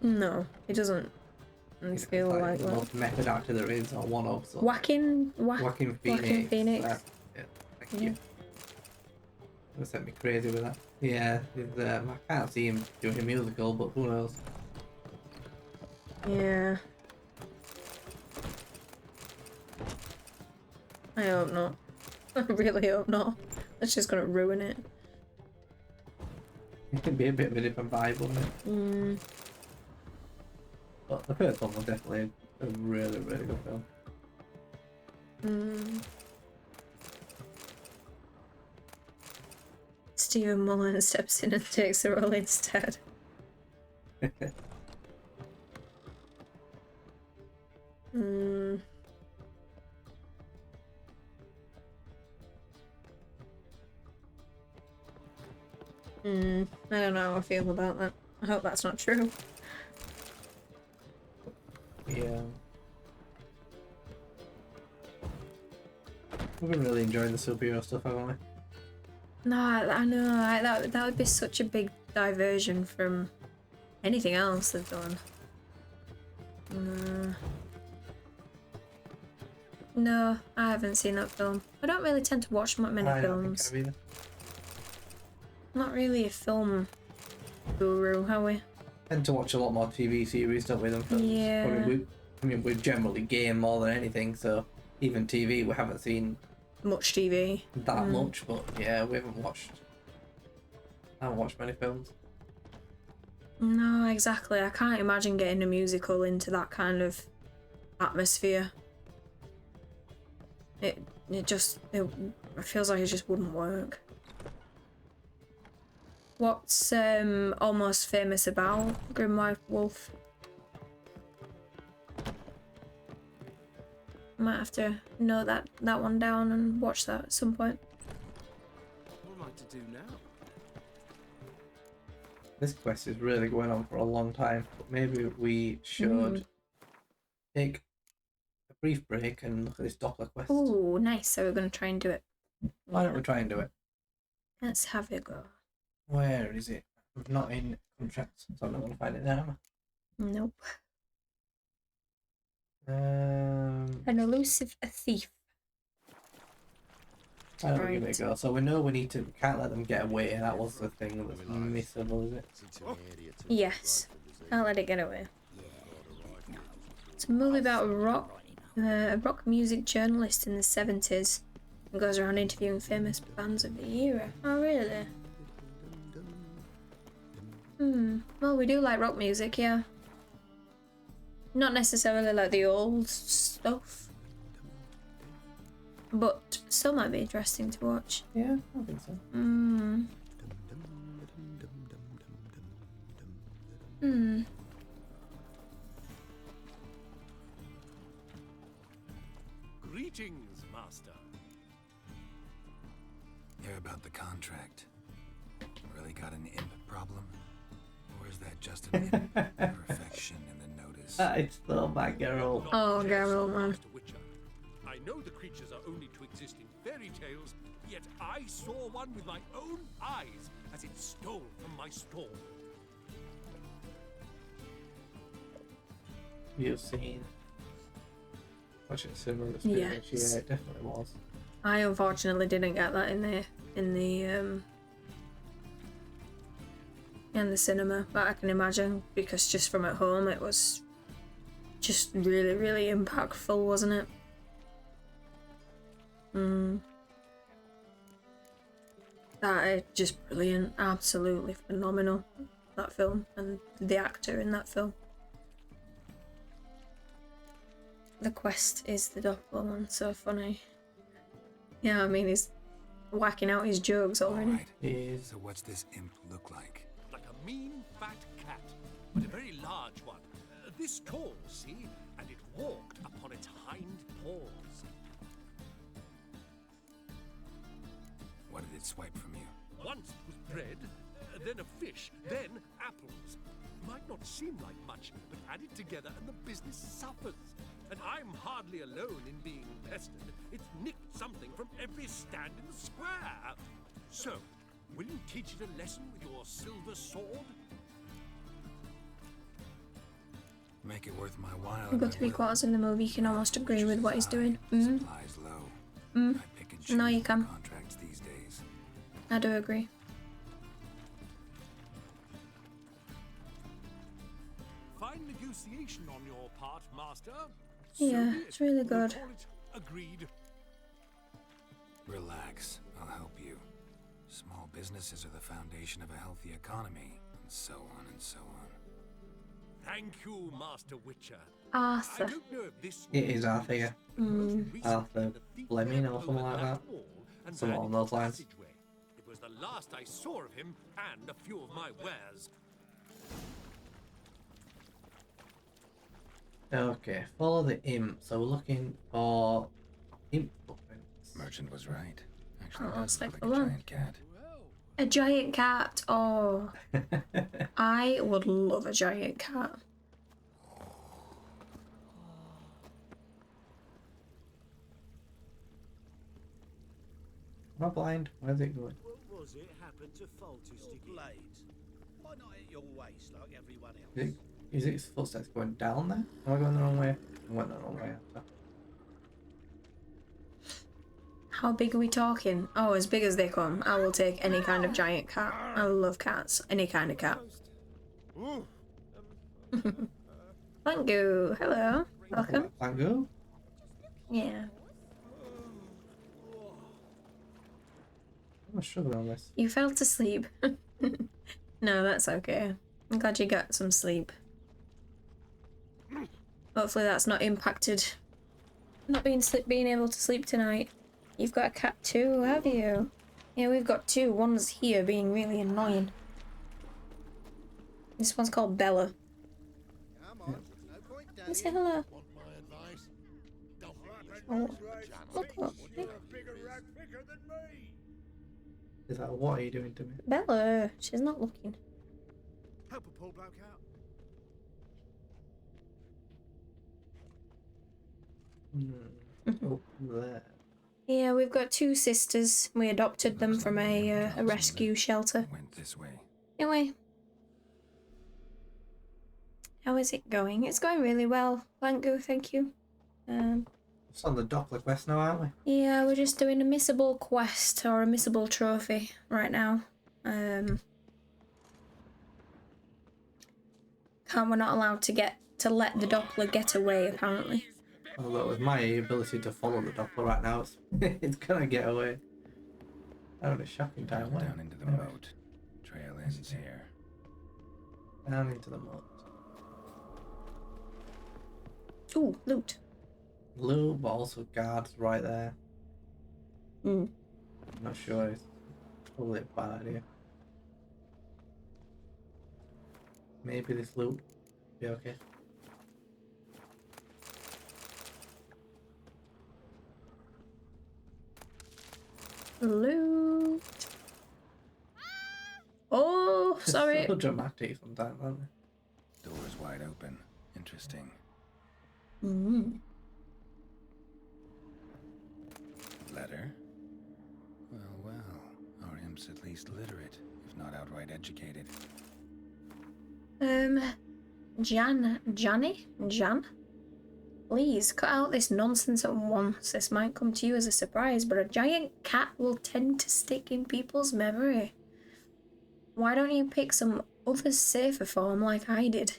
No, he doesn't feel It's like the that. most method actor there is, or one of. So. Joaquin Joaquin Phoenix. Joaquin Phoenix. Yeah, thank you. It set me crazy with that. Yeah, I can't see him doing a musical, but who knows? Yeah. I hope not. I really hope not. That's just gonna ruin it. It can be a bit of a different vibe, wouldn't it? Mm. But the first one was definitely a really, really good film. Mm. Stephen Mullen steps in and takes the role instead. Mm. I don't know how I feel about that. I hope that's not true. Yeah. We've been really enjoying the superhero stuff, haven't we? No, I know. That would be such a big diversion from anything else they've done. No, I haven't seen that film. I don't really tend to watch many films. Don't think I have either. Not really a film guru, are we? Tend to watch a lot more TV series, don't we, than films? Yeah. I mean, we generally game more than anything, so even TV, we haven't seen Much TV. that much, but yeah, we haven't watched many films. No, exactly. I can't imagine getting a musical into that kind of atmosphere. It feels like it just wouldn't work. What's Almost Famous about, Grim White Wolf? Might have to note that one down and watch that at some point. What am I to do now? This quest is really going on for a long time, but maybe we should take a brief break and look at this Doppler quest. Oh, nice. So we're going to try and do it. Why don't we try and do it? Let's have a go. Where is it? I'm not in contracts, so I'm not going to find it there, am I? Nope. An elusive thief. I don't give it a go. So we know we can't let them get away. That was the thing that's missable, is it? Yes. Can't let it get away. It's a movie about a rock music journalist in the 70s and goes around interviewing famous bands of the era. Oh, really? Well, we do like rock music, yeah. Not necessarily like the old stuff, but still might be interesting to watch. Yeah, I think so. Greetings, Master. Hear about the contract. Really got an imp problem? Or is that just an imperfection in the notice? It's still my girl. Oh, Geralt, man. I know the creatures are only to exist in fairy tales, yet I saw one with my own eyes as it stole from my stall. You've seen. Watching similar experience. Yes. Yeah, it definitely was. I unfortunately didn't get that in the cinema, but I can imagine because just from at home it was just really, really impactful, wasn't it? That is just brilliant, absolutely phenomenal, that film, and the actor in that film. The quest is the Doppler one, so funny. Yeah, I mean, he's whacking out his jokes already. Right. So what's this imp look like? Like a mean, fat cat, but a very large one. This tall, see? And it walked upon its hind paws. What did it swipe from you? Once it was bread, then a fish, then apples. Might not seem like much, but added together and the business suffers. And I'm hardly alone in being pestered. It's nicked something from every stand in the square. So, will you teach it a lesson with your silver sword? Make it worth my while. A good 3/4 of the movie, you can almost agree with what he's doing. Supplies low. I pick and choose No, you can. contracts these days. I do agree. Fine negotiation on your part, Master. Yeah, So be it's it. really We'll good. call it agreed. Relax, I'll help you. Small businesses are the foundation of a healthy economy, and so on and so on. Thank you, Master Witcher. Arthur. I don't know if this It is Arthur, yeah. Mm. Arthur Fleming or something like that. and Something ran along those into the lines. passageway. It was the last I saw of him and a few of my wares. Okay, follow the imp. So we're looking for imp footprints. Merchant was right. Actually, Oh, does it's look like like a a lump. giant cat. A giant cat. Oh, I would love a giant cat. Am I blind? Where's it going? What was it happened to faulty sticky blades? Why not at your waist like everyone else? Is its footsteps going down there? Am I going the wrong way? I went the wrong way after. How big are we talking? Oh, as big as they come. I will take any kind of giant cat. I love cats. Any kind of cat. Thank you. Hello. Welcome. Thank you. Yeah. I'm struggling on this. You fell to sleep. No, that's okay. I'm glad you got some sleep. Hopefully that's not impacted. Not being able to sleep tonight. You've got a cat too, have you? Yeah, we've got two. One's here being really annoying. This one's called Bella. Let's say hello. Oh, look up. Is that what are you doing to me? Bella, she's not looking. Help a poor bloke out. Oh, there. Yeah, we've got two sisters. We adopted them from a rescue shelter. Went this way. Anyway. How is it going? It's going really well. Thank you. It's on the Doppler quest now, aren't we? Yeah, we're just doing a missable quest or a missable trophy right now. We're not allowed to let the Doppler get away, apparently. Although with my ability to follow the Doppler right now, it's gonna get away. Having a shocking time. Down into the moat. Trail ends here. Down into the moat. Ooh, loot. Loot, but also guards right there. Mm. I'm not sure. It's probably a bad idea. Maybe this loot will be okay. Loot. Oh, sorry. So dramatic sometimes, aren't they? Doors wide open. Interesting. Mm. Letter? Well, our imp's at least literate, if not outright educated. Jan? Please, cut out this nonsense at once. This might come to you as a surprise, but a giant cat will tend to stick in people's memory. Why don't you pick some other safer form like I did?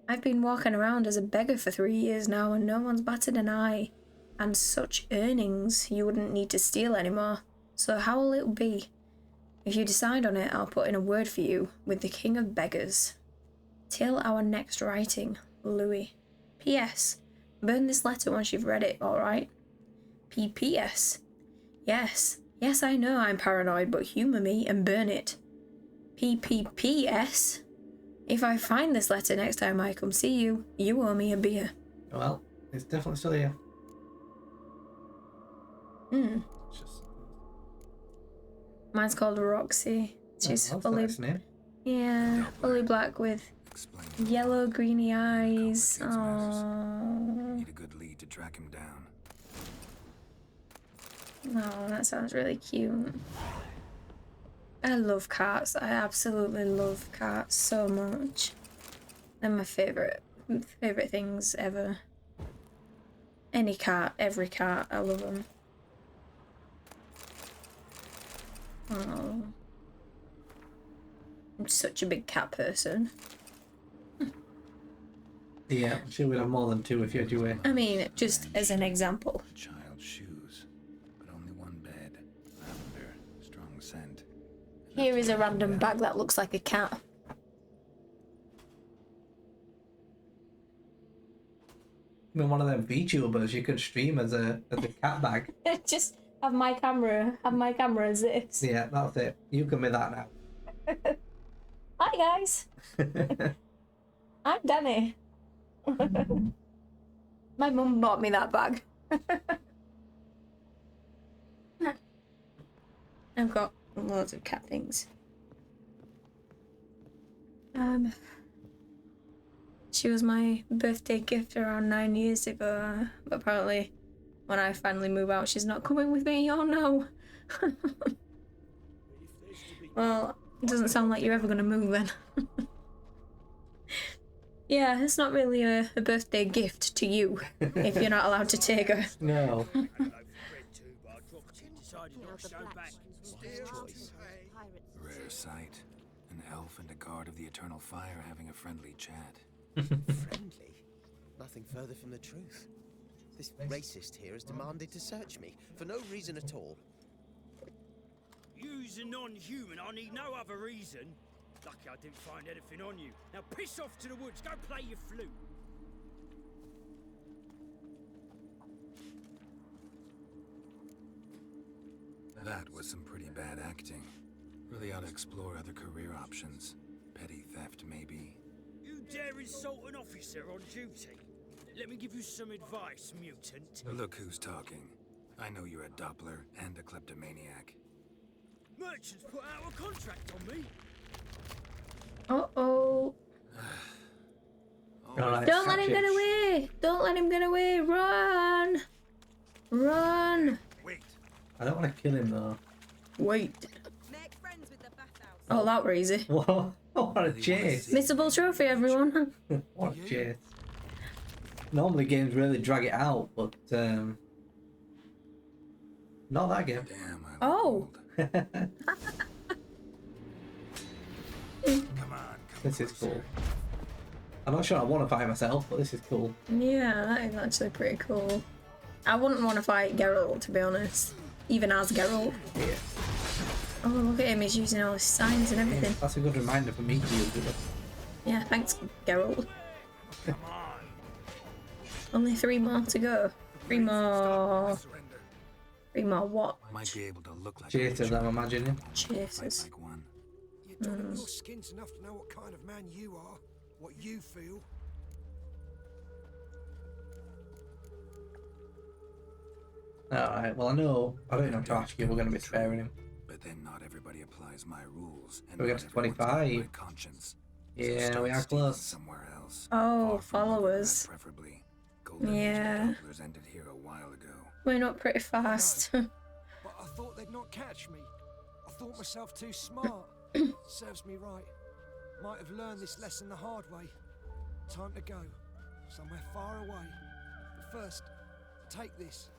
I've been walking around as a beggar for 3 years now and no one's batted an eye. And such earnings, you wouldn't need to steal anymore. So how will it be? If you decide on it, I'll put in a word for you with the King of Beggars. Till our next writing, Louis. P.S. Burn this letter once you've read it, alright? P.P.S. Yes, I know I'm paranoid, but humour me and burn it. P.P.P.S. If I find this letter next time I come see you, you owe me a beer. Well, it's definitely still here. Hmm. It's just... Mine's called Roxy. She's that's fully... nice name. Yeah, fully black with yellow greeny eyes. Aww. Need a good lead to track him down. Oh, that sounds really cute. I love cats. I absolutely love cats so much. They're my favorite things ever. Any cat, every cat, I love them. Oh. I'm such a big cat person. Yeah, I'm sure we'd have more than two if you had your way. I mean, just as an example. Child's shoes, but only one bed. Lavender, strong scent. Here is a random bag that looks like a cat. I mean, one of them VTubers you could stream as a cat bag. Just have my camera as this. Yeah, that's it. You can be that now. Hi guys. I'm Danny. My mum bought me that bag. I've got loads of cat things. She was my birthday gift around 9 years ago, but apparently when I finally move out, she's not coming with me. Oh no. Well, it doesn't sound like you're ever gonna move then. Yeah, it's not really a birthday gift to you if you're not allowed to take her. No. Rare sight. An elf and a guard of the Eternal Fire having a friendly chat. Friendly? Nothing further from the truth. This racist here has demanded to search me, for no reason at all. You's a non-human, I need no other reason. Lucky I didn't find anything on you. Now piss off to the woods, go play your flute. That was some pretty bad acting. Really ought to explore other career options. Petty theft, maybe. You dare insult an officer on duty? Let me give you some advice, mutant. Look who's talking. I know you're a Doppler and a kleptomaniac. Merchants put out a contract on me. Uh-oh. Don't let him get away! Don't let him get away! Run! Run! Wait. I don't want to kill him though. Wait. Oh, that were easy. Whoa, what a chase. Missable trophy, everyone. What a chase. Normally games really drag it out, but not that game. Damn, Oh. This is cool. I'm not sure I want to fight myself, but this is cool. Yeah, that is actually pretty cool. I wouldn't want to fight Geralt, to be honest. Even as Geralt. Yeah. Oh, look at him, he's using all his signs and everything. Yeah, that's a good reminder for me to use it. Yeah, thanks, Geralt. Only 3 more to go. 3 more. 3 more what? Might be able to look like Chasers, I'm imagining. Chasers. You don't know your skin's enough to know what kind of man you are, what you feel. Alright, well I don't know to ask you, we're going to be sparing him. But then not everybody applies my rules. And We got to 25. Conscience. Yeah, we are close. Somewhere else. Oh, followers. Preferably. Yeah. Ended here a while ago. We're not pretty fast. But I thought they'd not catch me. I thought myself too smart. Serves me right. Might have learned this lesson the hard way. Time to go. Somewhere far away. But first, take this.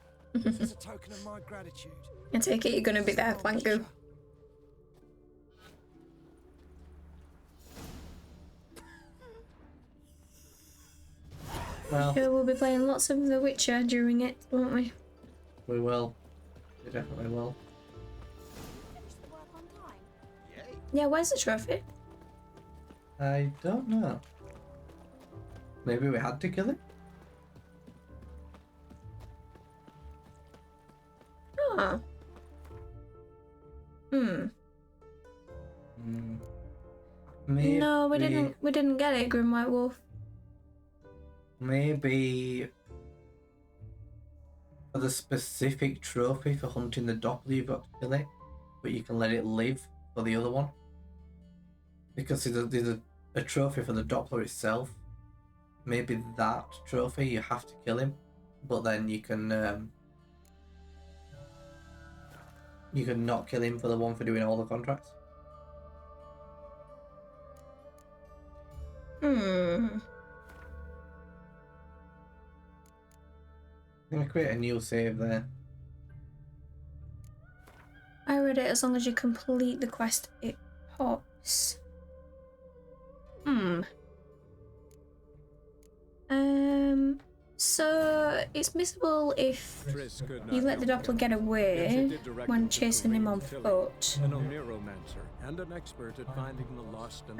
As a token of my gratitude. I take it you're going to be there, Planku. Well, Sure, we'll be playing lots of The Witcher during it, won't we? we will. We definitely will. Yeah, where's the trophy? I don't know. Maybe we had to kill it? Oh. Maybe... No, we didn't. We didn't get it, Grim White Wolf. Maybe for the specific trophy for hunting the Doppler, you've got to kill it, but you can let it live for the other one. Because there's a trophy for the Doppler itself. Maybe that trophy you have to kill him, but then you can not kill him for the one for doing all the contracts. I'm gonna create a new save there. I read it. As long as you complete the quest, it pops. So it's missable if you let the Doppler get away when chasing him on foot. An Omiromancer and an expert at finding the lost and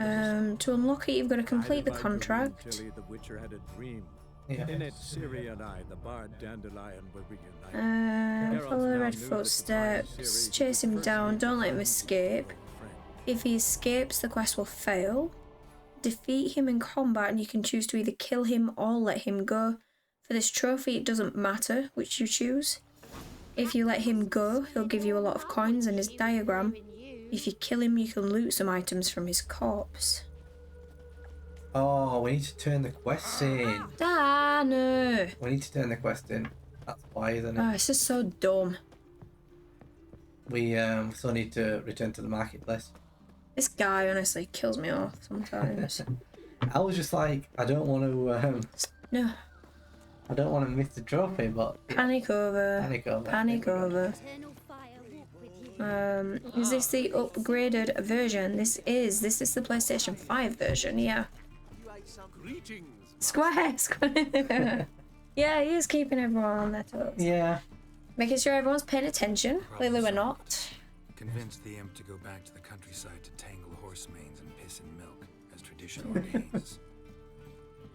the To unlock it, you've got to complete the contract. Tilly, the Witcher had a dream. Yeah. In it, Ciri and I, the bard Dandelion, were reunited. Follow the red footsteps, chase him down, don't let him escape. If he escapes, the quest will fail. Defeat him in combat and you can choose to either kill him or let him go. For this trophy, it doesn't matter which you choose. If you let him go, he'll give you a lot of coins and his diagram. If you kill him, you can loot some items from his corpse. Oh, we need to turn the quest in. Ah, no. We need to turn the quest in. That's why, isn't it? Oh, it's just so dumb. We still need to return to the marketplace. This guy honestly kills me off sometimes. I was just like, I don't want to. No. I don't want to miss the trophy, but Panic over. Panic over. Panic over. Is this the upgraded version? This is the PlayStation 5 version, yeah. Square. Yeah, he is keeping everyone on their toes. Yeah. Making sure everyone's paying attention. Clearly we're not. Convinced the imp to go back to the countryside to tangle horse manes and piss in milk, as tradition ordains.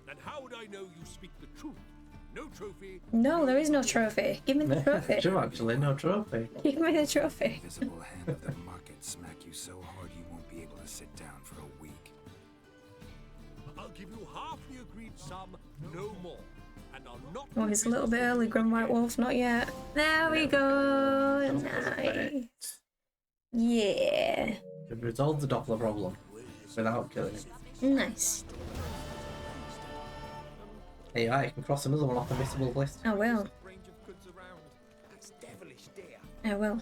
And how would I know you speak the truth? No trophy. No, there is no trophy. Give me the trophy. True, actually, no trophy. Give me the trophy. Invisible hand of the market smack you so hard you won't be able to sit down for a week. I'll give you half the agreed sum, no more. And I'll not. Oh, it's a little bit early, Grim White Wolf. Not yet. There we go. Nice. Yeah. We've resolved the Doppler problem without killing him. Nice. Hey, I can cross another one off the missable list. I will. I will.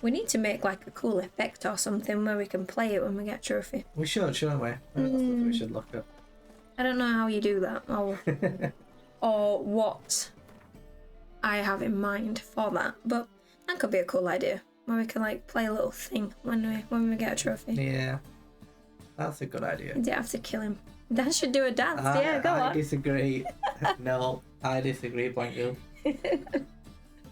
We need to make like a cool effect or something where we can play it when we get a trophy. We should, shouldn't we? That's what we should look at. I don't know how you do that or what I have in mind for that, but that could be a cool idea where we can like play a little thing when we get a trophy. Yeah, that's a good idea. You don't have to kill him. Dan should do a dance. Yeah, go on. I disagree. No, I disagree, Blank you.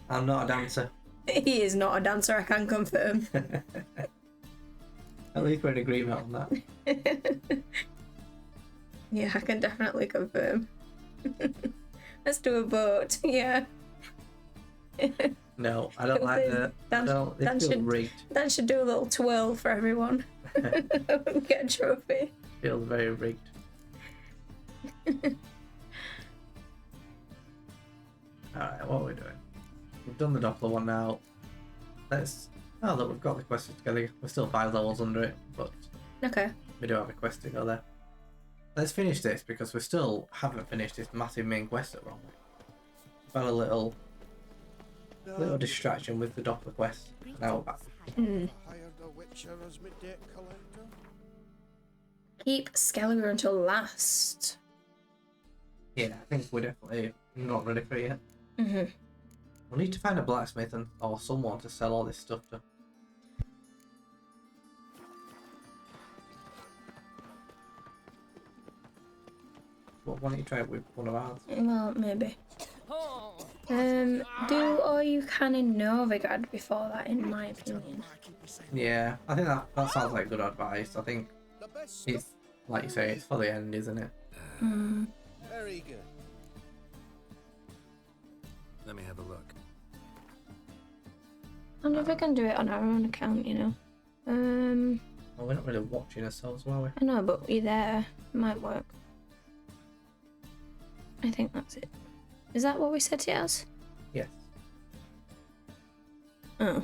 I'm not a dancer. He is not a dancer, I can confirm. At least we're in agreement on that. Yeah, I can definitely confirm. Let's do a vote. Yeah. No, I don't like that. Dan should do a little twirl for everyone. Get a trophy. Feels very rigged. Alright, what are we doing? We've done the Doppler one now. Now that we've got the quests together, we're still 5 levels under it, but okay. We do have a quest to go there. Let's finish this because we still haven't finished this massive main quest at Wrong. We've had a little distraction with the Doppler quest. Now we're back. Keep Skelliger until last. Yeah, I think we're definitely not ready for it yet. Mm-hmm. We'll need to find a blacksmith or someone to sell all this stuff to. Well, why don't you try it with one of ours? Well, maybe. Do all you can in Novigrad before that, in my opinion. Yeah, I think that sounds like good advice. I think it's, like you say, it's for the end, isn't it? Very good. Let me have a look. I wonder if we can do it on our own account, you know. Well, we're not really watching ourselves, are we? I know, but we're there. It might work. I think that's it. Is that what we set it as? Yes. Oh.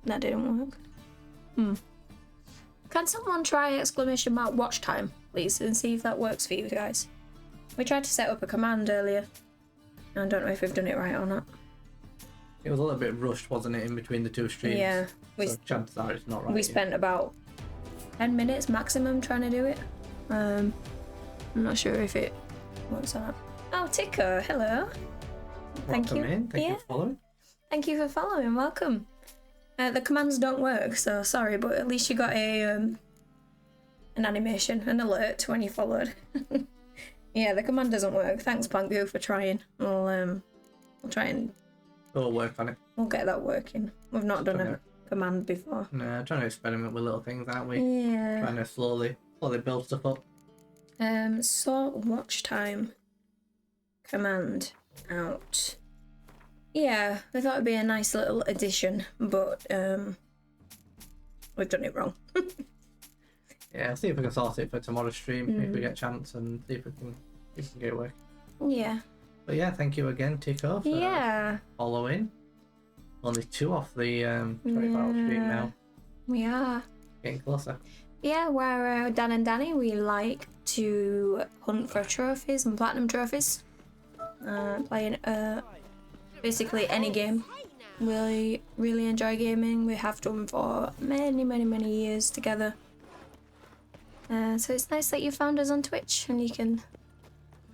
That didn't work. Can someone try exclamation mark watch time, please, and see if that works for you guys? We tried to set up a command earlier. I don't know if we've done it right or not. It was a little bit rushed, wasn't it, in between the two streams? Yeah. So chances are it's not right. We spent about 10 minutes maximum trying to do it. I'm not sure if it works or not. Oh, Tico, hello. Thank you. Thank you for following. Thank you for following. Welcome. The commands don't work, so sorry, but at least you got a an animation, an alert when you followed. Yeah, the command doesn't work. Thanks, Pangu, for trying. We'll try and... We'll work on it. We'll get that working. We've not done a command before. No, trying to experiment with little things, aren't we? Yeah. Trying to slowly build stuff up. So watch time command out. Yeah, I thought it'd be a nice little addition, but we've done it wrong. Yeah, I'll see if we can sort it for tomorrow's stream if we get a chance, and see if we can get it working. Yeah. But yeah, thank you again, Tico, for following. Only 2 off the 24-hour stream now. We are. Getting closer. Yeah, where Dan and Danny, we like to hunt for trophies and platinum trophies. Playing basically any game. We really enjoy gaming. We have done for many years together. So it's nice that you found us on Twitch and you can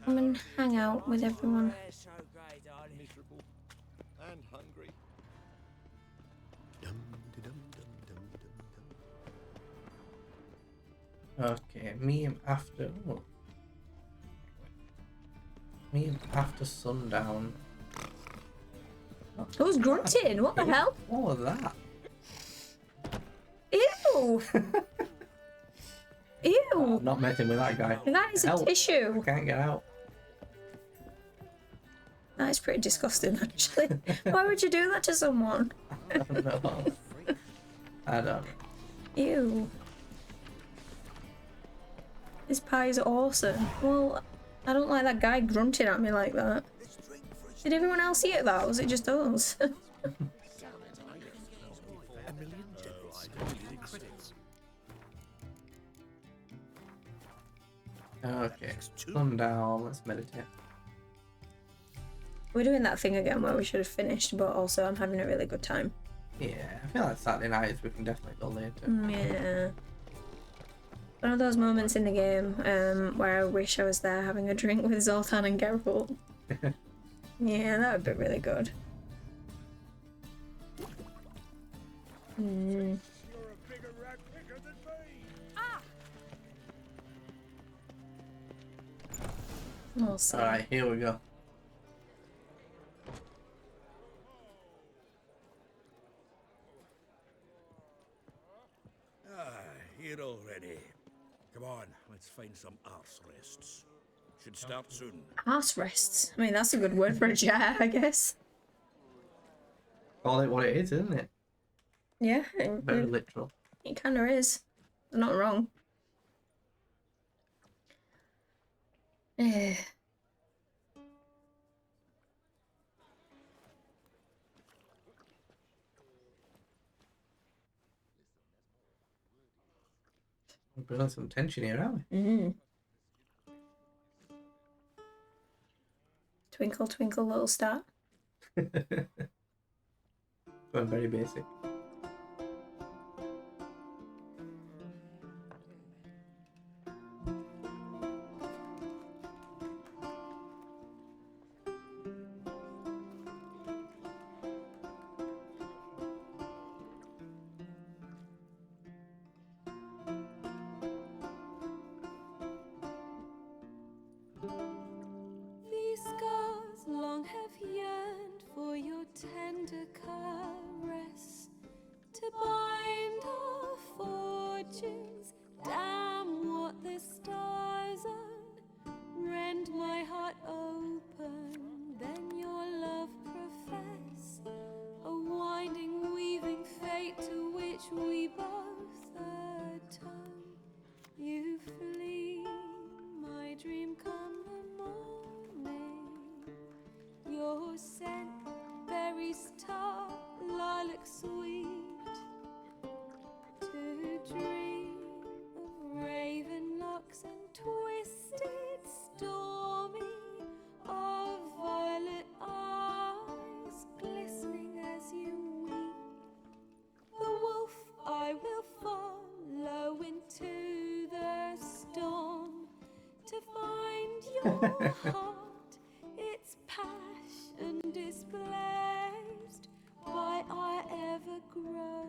come and hang out with everyone. And hungry. Okay, meme after sundown. Who's grunting? What the hell? What was that? Ew! Ew! I'm not messing with that guy. That is a tissue. I can't get out. That is pretty disgusting, actually. Why would you do that to someone? I don't know. I don't know. Ew. This pie is awesome. Well, I don't like that guy grunting at me like that. Did everyone else eat that, or was it just us? Okay, sundown, let's meditate. We're doing that thing again where we should have finished, but also I'm having a really good time. Yeah, I feel like Saturday nights we can definitely go later. Yeah. One of those moments in the game where I wish I was there having a drink with Zoltan and Geralt. Yeah, that would be really good. We'll see. Alright, here we go. Here already. Come on, let's find some arse rests. Should start soon. Arse rests. I mean, that's a good word for a chair, I guess. Call it what it is, isn't it? Yeah. Very literal. It kind of is. They're not wrong. We're building some tension here, aren't we? Twinkle, twinkle, little star. Going very basic. These scars long have yearned for your tender caress, to bind our fortunes. Damn what the stars own. Rend my heart open, then your love profess. A winding, weaving fate to which we both atone. You flee, my dream come the morning. Your scent, berries tart, lilac sweet. To dream of raven locks and twisted, stormy, of violet eyes glistening as you weep. The wolf I will follow into the storm to find your heart, its passion displaced by our ever growing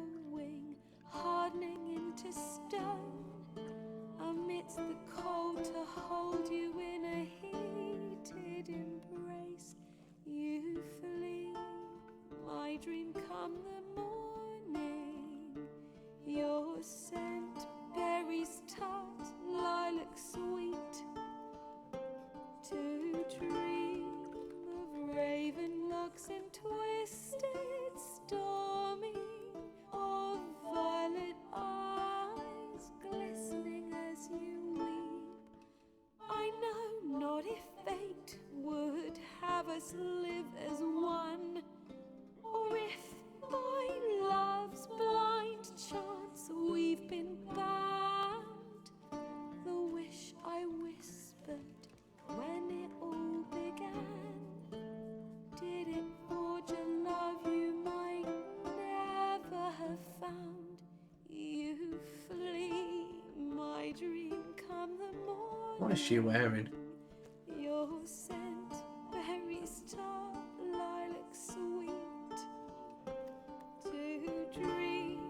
us live as one. Or if by love's blind chance we've been bound, the wish I whispered when it all began, did it forge a love you might never have found? You flee, my dream come the morning. What is she wearing? Your scent, berries tart, lilac sweet. To dream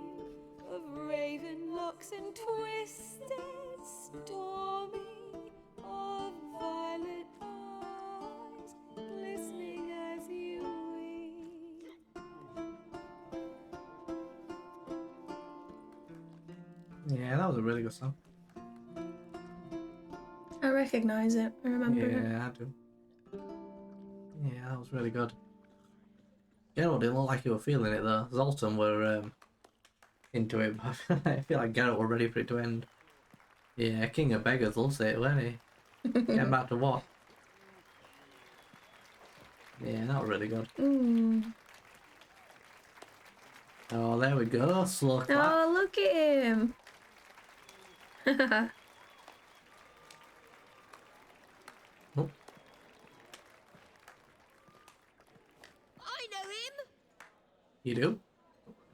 of raven locks and twisted stormy, of violet eyes glistening as you weep. Yeah, that was a really good song. I recognise it. I remember it. Yeah, I do. Yeah, that was really good. Geralt didn't look like he was feeling it though. Zoltan were into it, but I feel like Geralt were ready for it to end. Yeah, King of Beggars loves it, weren't he? Getting back to what? Yeah, that was really good. Oh, there we go. Slow clap. Oh, look at him. Oh. I know him! You do?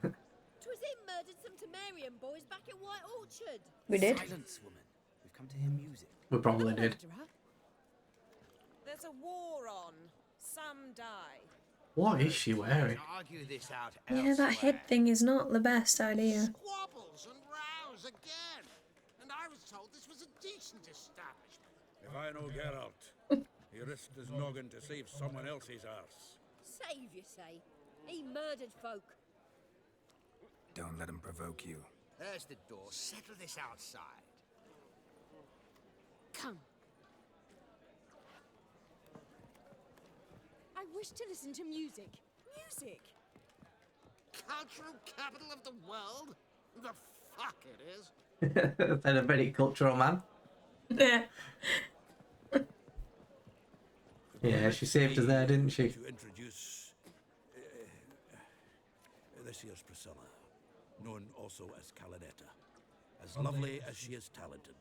'Twas him murdered some Temerian boys back at White Orchard. We did. Silence, woman. We've come to hear music. We probably did. There's a war on. Some die. What is she wearing? Argue this out Yeah, that head thing is not the best idea. Squabbles and rows again. And I was told this was a decent establishment. If I know Geralt, he risked his noggin to save someone else's arse. Save, you say? He murdered folk. Don't let him provoke you. There's the door. Settle this outside. Come. I wish to listen to music. Music! Cultural capital of the world? The fuck it is. They're a very cultural man. Yeah. Yeah, she saved us there, didn't she? To introduce this here's Priscilla, known also as Calinetta, as lovely as she is talented.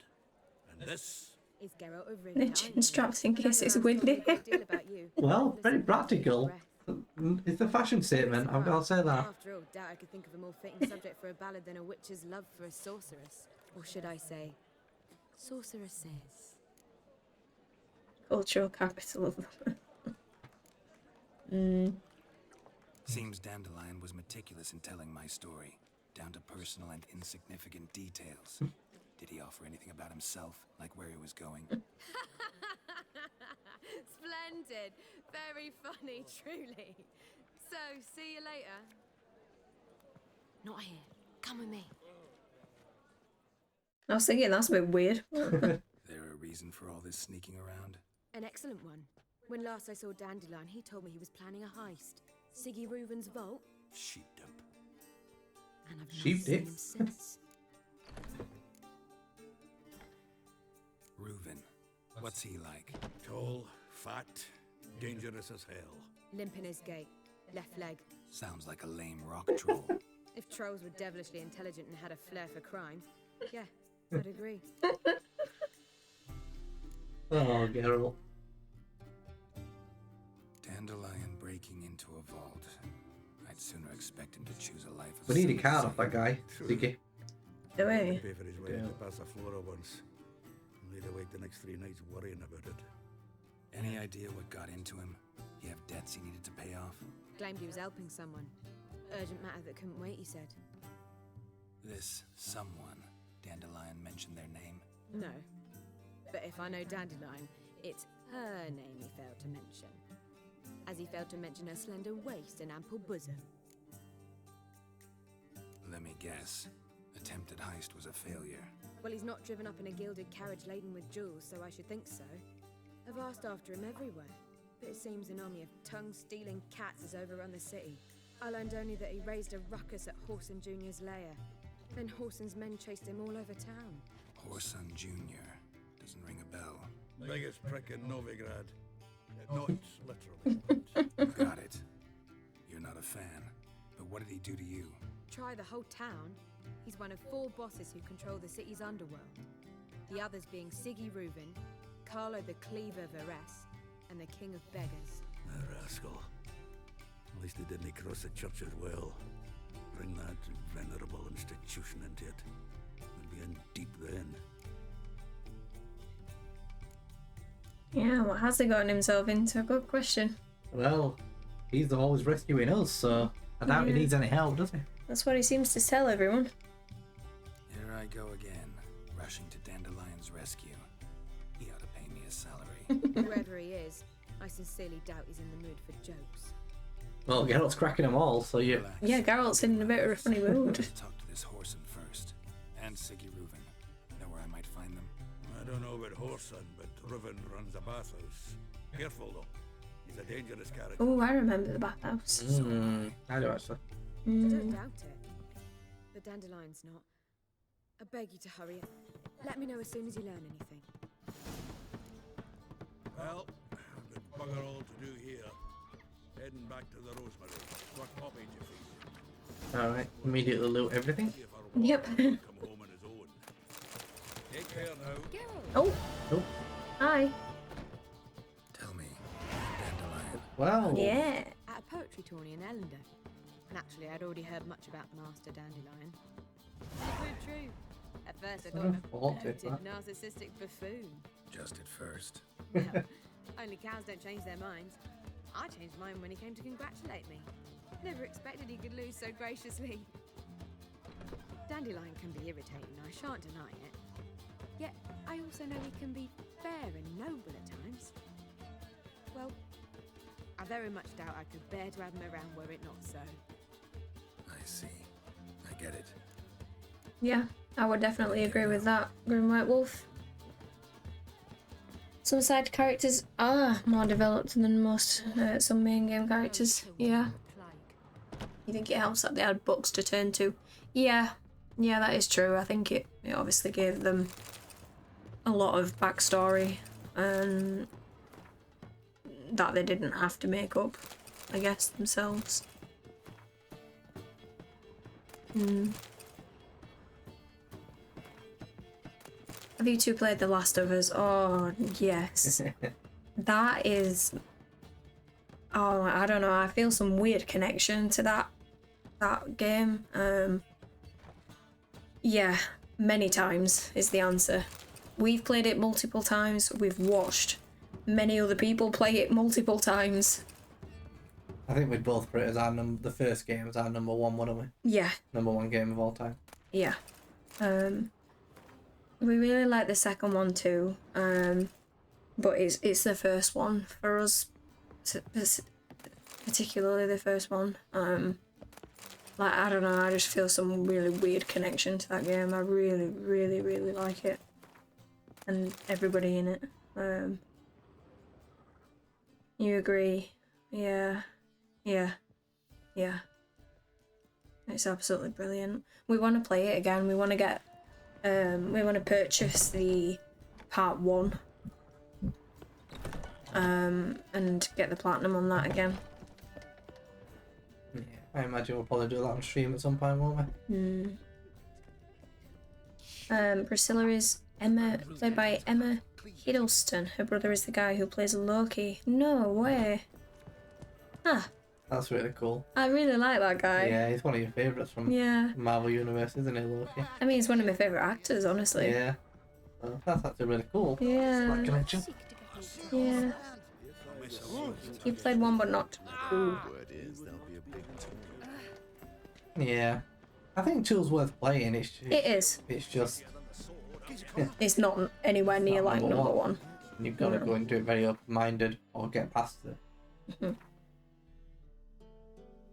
And this Is Geralt of The Rivia. chin straps in case it's windy. Well, very practical. It's a fashion statement, I've got to say that. After all, doubt I could think of a more fitting subject for a ballad than a witch's love for a sorceress. Or should I say, sorceresses. Cultural capital of Seems Dandelion was meticulous in telling my story, down to personal and insignificant details. Did he offer anything about himself, like where he was going? Splendid. Very funny, truly. So, see you later. Not here. Come with me. I was thinking that's a bit weird. There a reason for all this sneaking around? An excellent one. When last I saw Dandelion, he told me he was planning a heist. Siggy Reuven's vault. sheepdip. And I've not Sheep seen dip? him since. Reuven, what's he like? Tall, fat, dangerous as hell. Limp in his gait. Left leg. Sounds like a lame rock troll. If trolls were devilishly intelligent and had a flair for crime, yeah, I'd agree. Oh, Geralt. Dandelion breaking into a vault. I'd sooner expect him to choose a life of We need a some card off that guy. Ziggy. Do we? Pay for his way to pass the flora once. And laid awake the next 3 nights worrying about it. Any idea what got into him? He have debts he needed to pay off? Claimed he was helping someone. Urgent matter that couldn't wait, he said. This someone, Dandelion mentioned their name? No. But if I know Dandelion, it's her name he failed to mention. As he failed to mention her slender waist and ample bosom. Let me guess. Attempted heist was a failure. Well, he's not driven up in a gilded carriage laden with jewels, so I should think so. I've asked after him everywhere, but it seems an army of tongue-stealing cats has overrun the city. I learned only that he raised a ruckus at Whoreson Jr.'s lair. Then Whoreson's men chased him all over town. Whoreson Jr. Doesn't ring a bell. Biggest prick in Novigrad. Not literally. Got it. You're not a fan. But what did he do to you? Try the whole town. He's one of 4 bosses who control the city's underworld. The others being Siggy Reuven, Carlo the Cleaver Varese, and the King of Beggars. A rascal. At least he didn't cross the church as well. Bring that venerable institution into it. We'd be in deep then. Yeah, what has he gotten himself into? Good question. Well, he's always rescuing us, so I doubt he needs any help, does he? That's what he seems to tell everyone. Here I go again, rushing to Dandelion's rescue. He ought to pay me a salary. Whoever he is, I sincerely doubt he's in the mood for jokes. Well, Geralt's cracking them all, so you... Yeah, Geralt's in a bit of a funny mood. Talk to this Whoreson first, and Siggy Reuven. Know where I might find them? I don't know about Whoreson, but Reuven runs a bathhouse. Careful though. He's a dangerous character. Oh, I remember the bathhouse. I do actually. I don't doubt it. The Dandelion's not. I beg you to hurry. Let me know as soon as you learn anything. Well, there's bugger all to do here. Heading back to the Rosemary. What copy did you feed? Alright, immediately loot everything. Yep. Come home on his own. Take care now. Oh. Oh. Hi. Tell me, Dandelion. Wow. Yeah. At a poetry tourney in Ellender. Naturally, I'd already heard much about Master Dandelion. It proved true. At first, I thought him a bloated, narcissistic buffoon. Just at first. Well, only cows don't change their minds. I changed mine when he came to congratulate me. Never expected he could lose so graciously. Dandelion can be irritating, I shan't deny it. Yet, I also know he can be fair and noble at times. Well, I very much doubt I could bear to have him around were it not so. I see. I get it. Yeah, I would definitely agree with that, Grim White Wolf. Some side characters are more developed than most some main game characters. Yeah. You think it helps that they had books to turn to? Yeah, that is true. I think it obviously gave them a lot of backstory and that they didn't have to make up, I guess, themselves. Have you two played The Last of Us? Oh, yes. That is... Oh, I don't know. I feel some weird connection to that game. Yeah, many times is the answer. We've played it multiple times. We've watched many other people play it multiple times. I think we'd both put it as the first game as our number one, wouldn't we? Yeah. Number one game of all time. Yeah. We really like the second one too, but it's the first one for us, particularly the first one. Like, I don't know, I just feel some really weird connection to that game. I really, really, really like it, and everybody in it. You agree? Yeah. It's absolutely brilliant. We want to play it again. We want to get. We want to purchase the part 1 and get the platinum on that again. Yeah, I imagine we'll probably do that on stream at some point, won't we? Priscilla is played by Emma Hiddleston. Her brother is the guy who plays Loki. No way. Huh. That's really cool. I really like that guy. Yeah, he's one of your favourites from Marvel Universe, isn't he, Loki? I mean, he's one of my favourite actors, honestly. Yeah. Well, that's actually really cool. Yeah. That connection. Yeah. You played one, but not two. Yeah. I think 2's worth playing. It is. It's just... It's not anywhere near like number one. You've got to go into it very open-minded or get past it.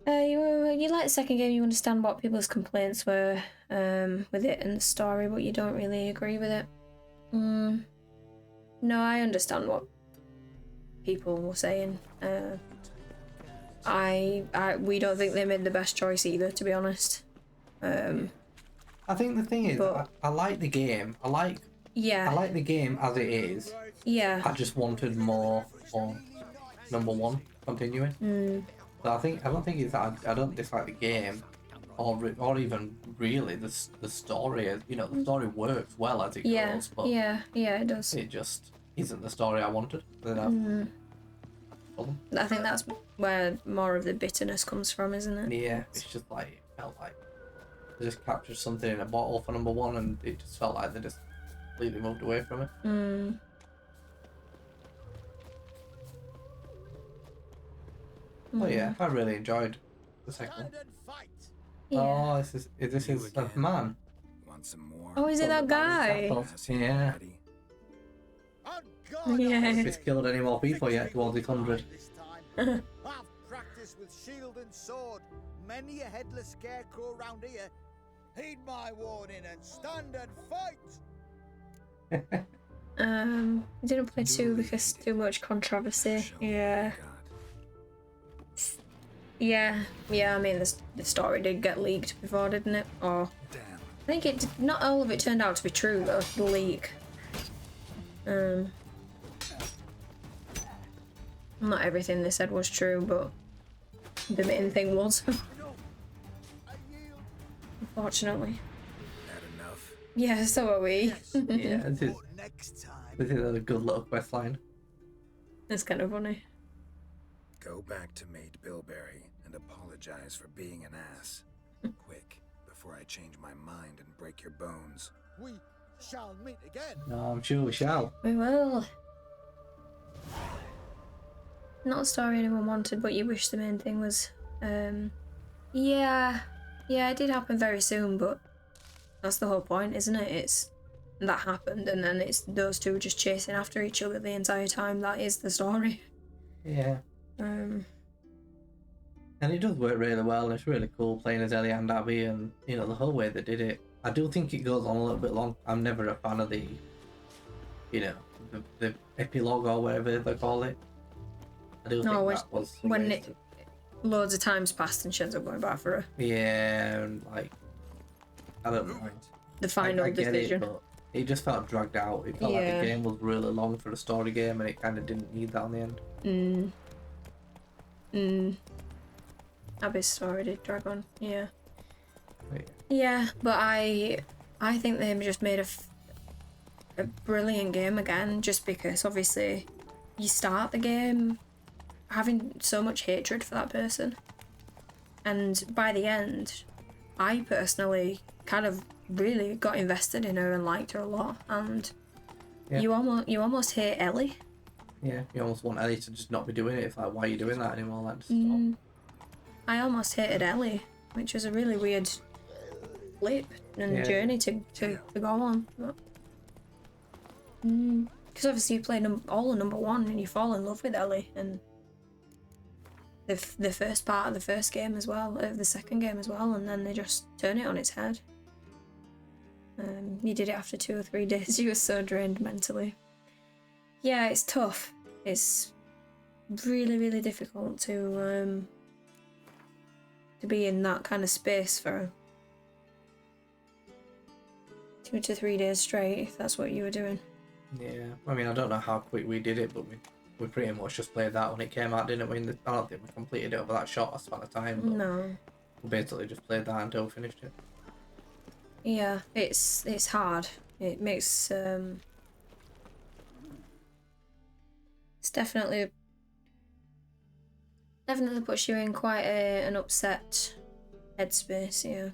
You like the second game, you understand what people's complaints were with it and the story, but you don't really agree with it. No, I understand what people were saying. We don't think they made the best choice either, to be honest. I think the thing is, I like the game. I like the game as it is. Yeah. I just wanted more fun. number one continuing. So I don't think it's that I don't dislike the game, or even really the story. You know, the story works well as it goes, but yeah, it does. it just isn't the story I wanted. I think that's where more of the bitterness comes from, isn't it? Yeah, it's just like it felt like they just captured something in a bottle for number one, and it just felt like they just completely moved away from it. Oh yeah, I really enjoyed the second one. Yeah. Oh, this is a man. Want some more? Oh, is it that guy? Yeah. Yeah. If it's killed any more people yet towards 100. Have practice with shield and sword. Many a headless scarecrow round here. Heed my warning and stand and fight. I didn't play 2 because too much controversy. Yeah. Yeah, I mean, the story did get leaked before, didn't it? Or I think not all of it turned out to be true though, the leak. Not everything they said was true, but the main thing was. Unfortunately. Yeah, so are we. Yeah, this is a good little quest line. It's kind of funny. Go back to Mate Bilberry and apologize for being an ass. Quick, before I change my mind and break your bones. We shall meet again. No, I'm sure we shall. We will. Not a story anyone wanted, but you wish the main thing was, yeah, it did happen very soon, but that's the whole point, isn't it? It's that happened, and then it's those two just chasing after each other the entire time. That is the story. Yeah. And it does work really well, and it's really cool playing as Ellie and Abby, and you know the whole way they did it. I do think it goes on a little bit long. I'm never a fan of the, you know, the epilogue or whatever they call it. I do think that was when loads of times passed and she ends up going back for her. Yeah, and like I don't know. The final I get decision. It, but it just felt dragged out. It felt like the game was really long for a story game, and it kind of didn't need that on the end. Abby's story did drag on. Yeah. Right. Yeah, but I think they just made a brilliant game again, just because obviously you start the game having so much hatred for that person, and by the end I personally kind of really got invested in her and liked her a lot, and you almost hate Ellie. Yeah, you almost want Ellie to just not be doing it. It's like, why are you doing that anymore? Like, just stop. I almost hated Ellie, which was a really weird flip and journey to go on. Because obviously you play all of number 1 and you fall in love with Ellie, and the first part of the first game as well, the second game as well, and then they just turn it on its head. You did it after 2 or 3 days. You were so drained mentally. Yeah, it's tough. It's really, really difficult to be in that kind of space for 2 to 3 days straight, if that's what you were doing. Yeah, I mean, I don't know how quick we did it, but we pretty much just played that when it came out, didn't we? I don't think we completed it over that short span of time. But no. We basically just played that until we finished it. Yeah, it's hard. It makes it's definitely puts you in quite an upset headspace. Yeah.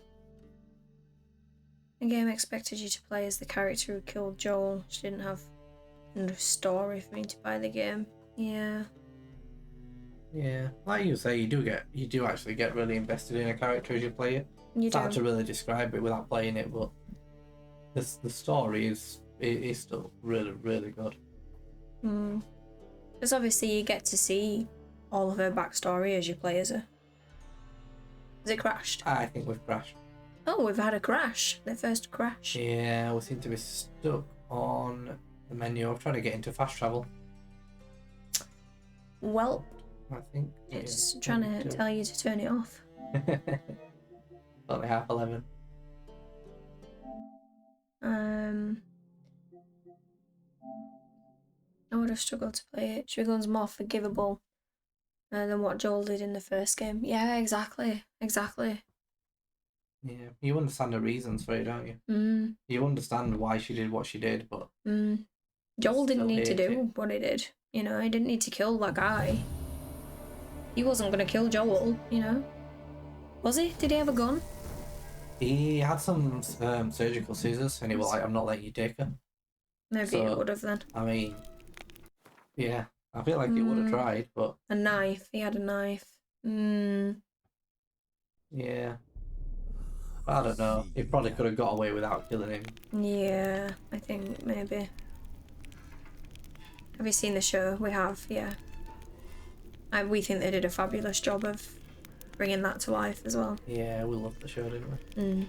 The game expected you to play as the character who killed Joel. She didn't have enough story for me to buy the game. Yeah. Yeah, like you say, you do actually get really invested in a character as you play it. It's hard to really describe it without playing it, but the story is still really, really good. Because obviously you get to see all of her backstory as you play as her. Has it crashed? I think we've crashed. Oh, we've had a crash. The first crash. Yeah, we seem to be stuck on the menu. I'm trying to get into fast travel. Well, I think it's trying to tell you to turn it off. Only 11:30. I would have struggled to play it. Struggle's more forgivable than what Joel did in the first game. Yeah, exactly. Yeah, you understand the reasons for it, don't you? Mm. You understand why she did what she did, but Joel didn't still need to hate do what he did. You know, he didn't need to kill that guy. He wasn't gonna kill Joel, you know? Was he? Did he have a gun? He had some surgical scissors, and he was like, "I'm not letting you take her." Maybe he would have then. I mean, yeah, I feel like he would have tried, but A knife. He had a knife. yeah, I don't know. He probably could have got away without killing him. Yeah, I think maybe. Have you seen the show? We have, yeah. We think they did a fabulous job of bringing that to life as well. Yeah, we loved the show, didn't we?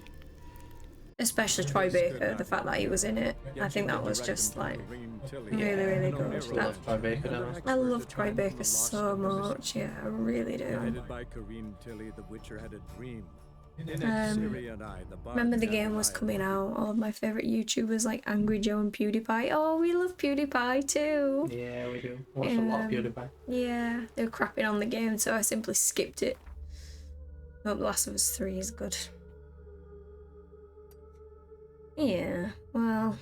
Especially Troy Baker, the fact that he was in it. I think that was just like really good. I love Troy Baker, don't I love Troy Baker so much, yeah, I really do. Guided by Kareem Tilly, the Witcher had a dream. In it, Ciri and I, the bard Remember the game was coming out, all of my favourite YouTubers like Angry Joe and PewDiePie. Oh, we love PewDiePie too. Yeah, we do. Watched a lot of PewDiePie. Yeah, they were crapping on the game, so I simply skipped it. Hope Last of Us 3 is good. Yeah, well,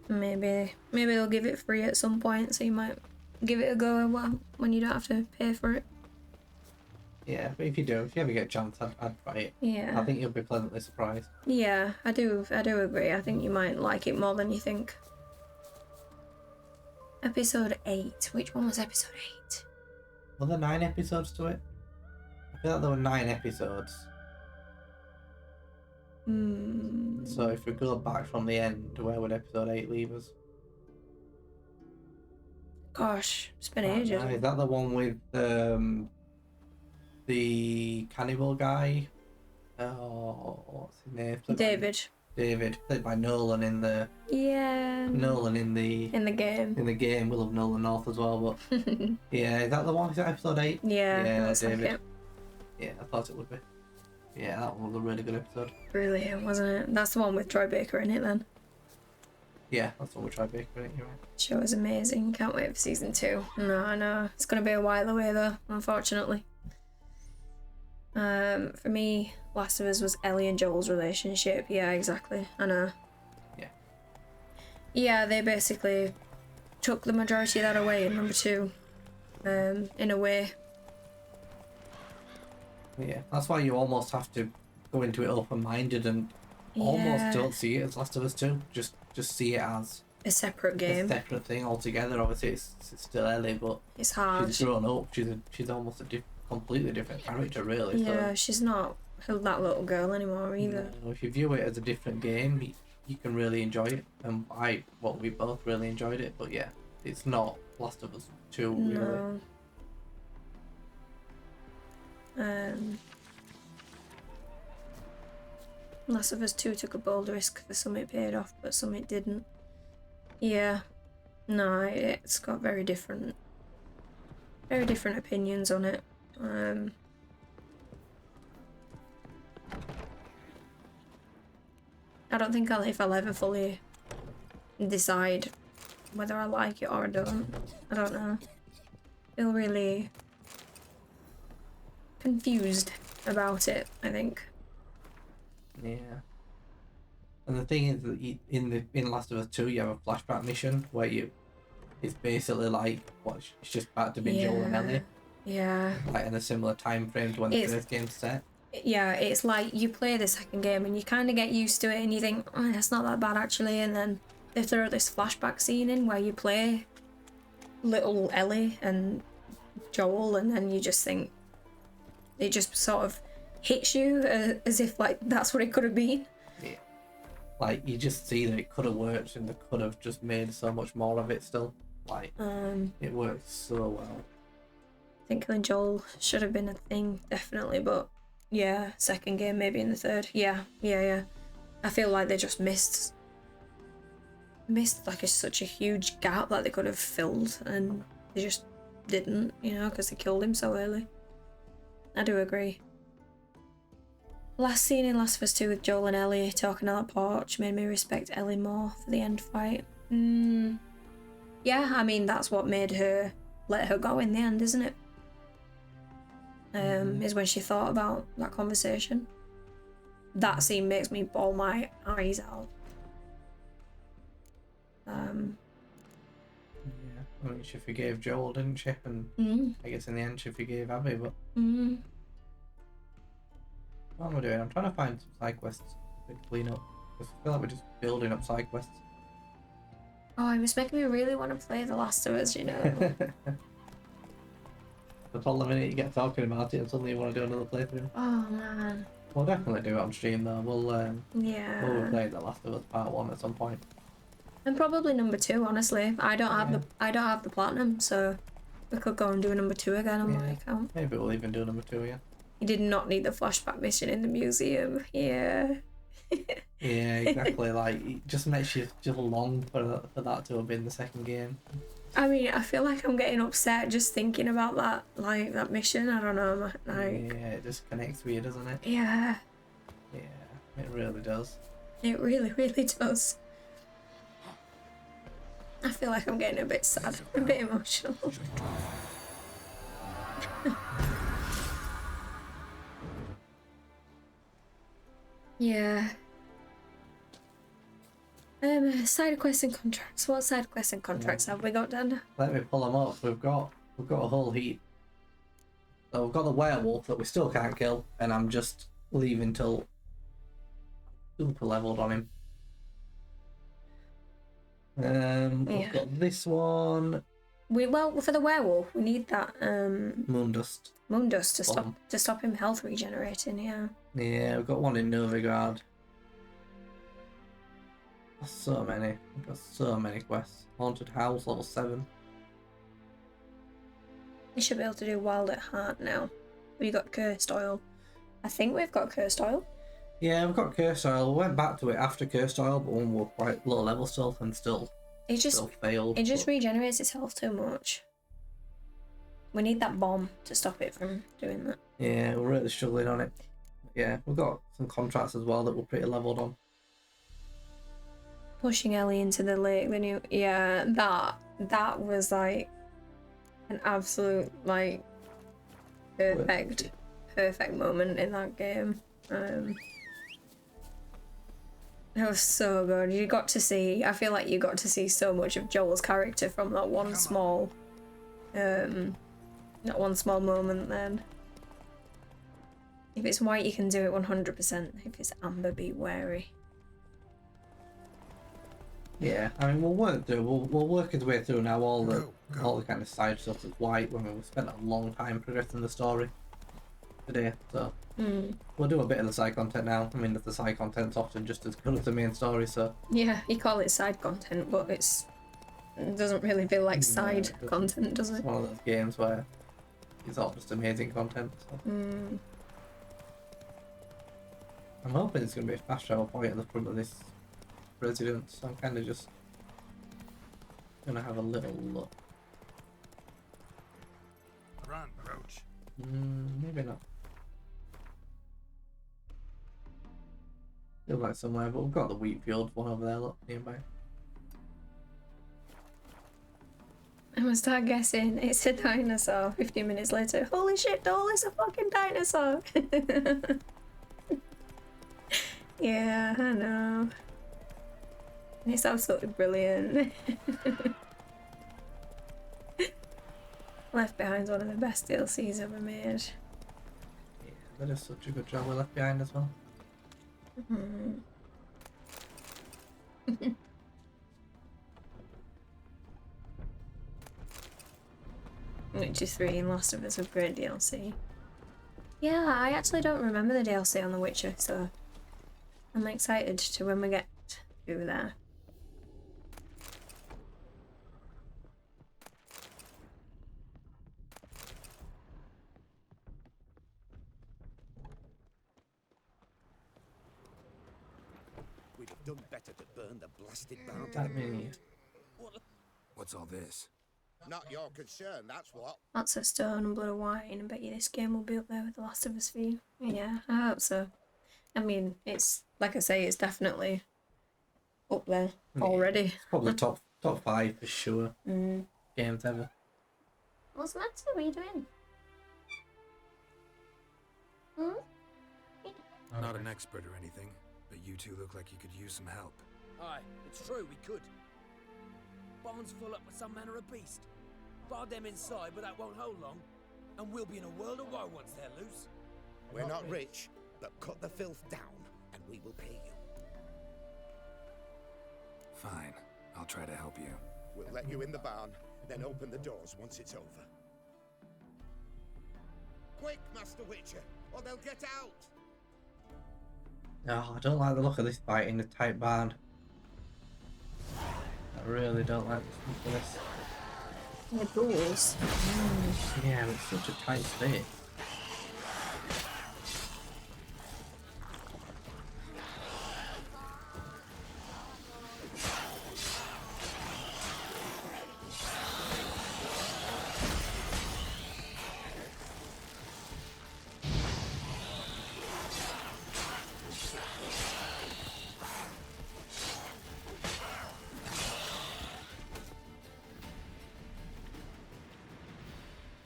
maybe they'll give it free at some point, so you might give it a go when you don't have to pay for it. Yeah, but if you ever get a chance, I'd try it. Yeah. I think you'll be pleasantly surprised. Yeah, I do agree. I think you might like it more than you think. Episode 8. Which one was episode 8? Were there 9 episodes to it? I feel like there were 9 episodes. So if we go back from the end, where would episode 8 leave us? Gosh, it's been ages. Is that the one with the cannibal guy? Oh, what's his name? David, played by Nolan in the. Yeah. Nolan in the game. In the game, we love Nolan North as well, but yeah, is that the one? Is that episode 8? Yeah, David. like it. Yeah, I thought it would be. Yeah, that one was a really good episode. Brilliant, wasn't it? That's the one with Troy Baker in it then. Yeah, that's the one with Troy Baker in it, you're right. Show is amazing. Can't wait for season 2. No, I know. It's going to be a while away though, unfortunately. For me, Last of Us was Ellie and Joel's relationship. Yeah, exactly. I know. Yeah. Yeah, they basically took the majority of that away in number 2. In a way. Yeah, that's why you almost have to go into it open-minded and almost don't see it as Last of Us 2. Just see it as a separate game. A separate thing altogether. Obviously, it's still Ellie, but it's hard. She's grown up. She's almost a completely different character, really. Yeah, so. She's not that little girl anymore either. No, if you view it as a different game, you can really enjoy it. And we both really enjoyed it. But yeah, it's not Last of Us 2, really. No. Last of Us 2 took a bold risk. For some it paid off, but some it didn't. Yeah. No, it's got very different opinions on it. I don't think I'll ever fully decide whether I like it or I don't. I don't know. I feel really confused about it, I think. Yeah. And the thing is that in Last of Us 2 you have a flashback mission where it's basically like it's just back to being Joel and Ellie. Yeah. Like in a similar time frame to when the first game's set. Yeah, it's like you play the second game and you kind of get used to it and you think, oh, that's not that bad actually, and then they throw this flashback scene in where you play little Ellie and Joel, and then you just think it just sort of hits you as if like that's what it could have been. Yeah. Like you just see that it could have worked and they could have just made so much more of it still. Like it works so well. I think killing Joel should have been a thing, definitely, but yeah, second game, maybe in the third. Yeah. I feel like they just missed like such a huge gap that they could have filled, and they just didn't, because they killed him so early. I do agree. Last scene in Last of Us 2 with Joel and Ellie talking on that porch made me respect Ellie more for the end fight. Yeah, I mean, that's what made her let her go in the end, isn't it? Is when she thought about that conversation. That scene makes me bawl my eyes out. Yeah, I mean, she forgave Joel, didn't she? And I guess in the end she forgave Abby, but... What am I doing? I'm trying to find some side quests to clean up. Because I feel like we're just building up side quests. Oh, it was making me really want to play The Last of Us, you know. The problem is you get talking about it and suddenly you want to do another playthrough. Oh man. We'll definitely do it on stream though. We'll be playing The Last of Us Part 1 at some point. And probably number 2, honestly. I don't have the platinum, so we could go and do a number 2 again on my account. Maybe we'll even do number 2 again. You did not need the flashback mission in the museum. Yeah. Yeah, exactly. Like, it just makes you just long for that to have been the second game. I mean, I feel like I'm getting upset just thinking about that, like, that mission. I don't know, like... Yeah, it just connects with you, doesn't it? Yeah. Yeah, it really does. It really, really does. I feel like I'm getting a bit sad, a bit emotional. Yeah. Side quests and contracts. What side quests and contracts have we got done? Let me pull them up. We've got a whole heap. So we've got the werewolf that we still can't kill, and I'm just leaving till super leveled on him. We've got this one. Well, for the werewolf, we need that Moondust. Moondust to stop him health regenerating. Yeah. Yeah, we've got one in Novigrad. So many. We've got so many quests. Haunted House, level 7. We should be able to do Wild at Heart now. We got Cursed Oil. I think we've got Cursed Oil. Yeah, we've got Cursed Oil. We went back to it after Cursed Oil, but when we were quite low level still, and still failed. It just regenerates its health too much. We need that bomb to stop it from doing that. Yeah, we're really struggling on it. Yeah, we've got some contracts as well that we're pretty leveled on. Pushing Ellie into the lake, that was like an absolute like perfect moment in that game. It was so good. You got to see, I feel like you got to see so much of Joel's character from that one small moment then. If it's white you can do it 100%. If it's amber, be wary. Yeah, I mean we'll work his way through now all the kind of side stuff that's white when we spent a long time progressing the story today, so we'll do a bit of the side content now. I mean the side content's often just as good as the main story, so yeah, you call it side content, but it doesn't really feel like side content, does it? It's one of those games where it's all just amazing content. So. I'm hoping it's going to be a fast travel point at the front of this residence, so I'm kind of just gonna have a little look. Run, Roach. Maybe not. Feels like somewhere, but we've got the wheat field one over there, look, nearby. I'm gonna start guessing it's a dinosaur. 15 minutes later, holy shit, Dole, it's a fucking dinosaur! Yeah, I know. It's absolutely brilliant. Left Behind's one of the best DLCs ever made. Yeah, that is such a good job with Left Behind as well. Witcher 3 and Last of Us have great DLC. Yeah, I actually don't remember the DLC on The Witcher, so I'm excited to when we get through there. We'd have done better to burn the blasted barn to That the many. ground. What's all this? Not your concern, that's what. Lots of stone and blood of wine. I bet you this game will be up there with The Last of Us for you. Yeah, I hope so. I mean, it's, like I say, it's definitely up there already. It's probably top 5 for sure. Games ever. What's the matter? What are you doing? Not an expert or anything, but you two look like you could use some help. Aye, it's true, we could. Barn's full up with some manner of beast. Bar them inside, but that won't hold long. And we'll be in a world of woe once they're loose. We're not rich, but cut the filth down, and we will pay you. Fine, I'll try to help you. We'll let you in the barn, then open the doors once it's over. Quick, Master Witcher, or they'll get out! Oh, I don't like the look of this fight in the tight barn. I really don't like the look of this. The ghouls. Yeah, but it's such a tight space.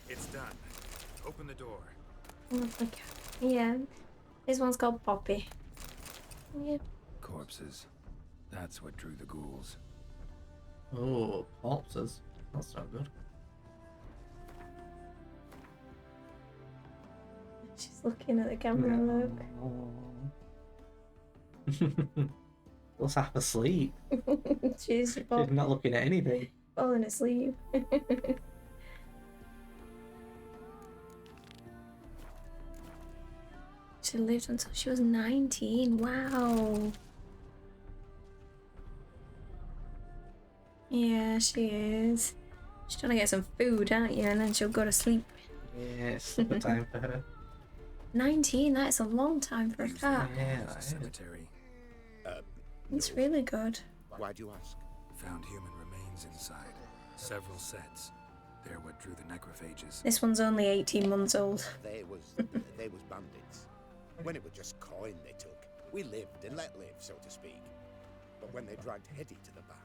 It's done. Open the door. Okay. Yeah. This one's called Poppy. Yeah. Corpses. That's what drew the ghouls. Oh, corpses. That's not good. She's looking at the camera, look. Looks half asleep. She's She's not looking at anything. falling asleep. She lived until she was 19. Wow. Yeah, she is. She's trying to get some food, aren't you? And then she'll go to sleep. Yeah, it's a good time for her. 19, that's a long time for a cat. Yeah, that is. Cemetery. It's really good. Why'd you ask? Found human remains inside. Several sets. They're what drew the necrophages. This one's only 18 months old. They was bandits. When it was just coin they took, we lived and let live, so to speak. But when they dragged Hetty to the barn,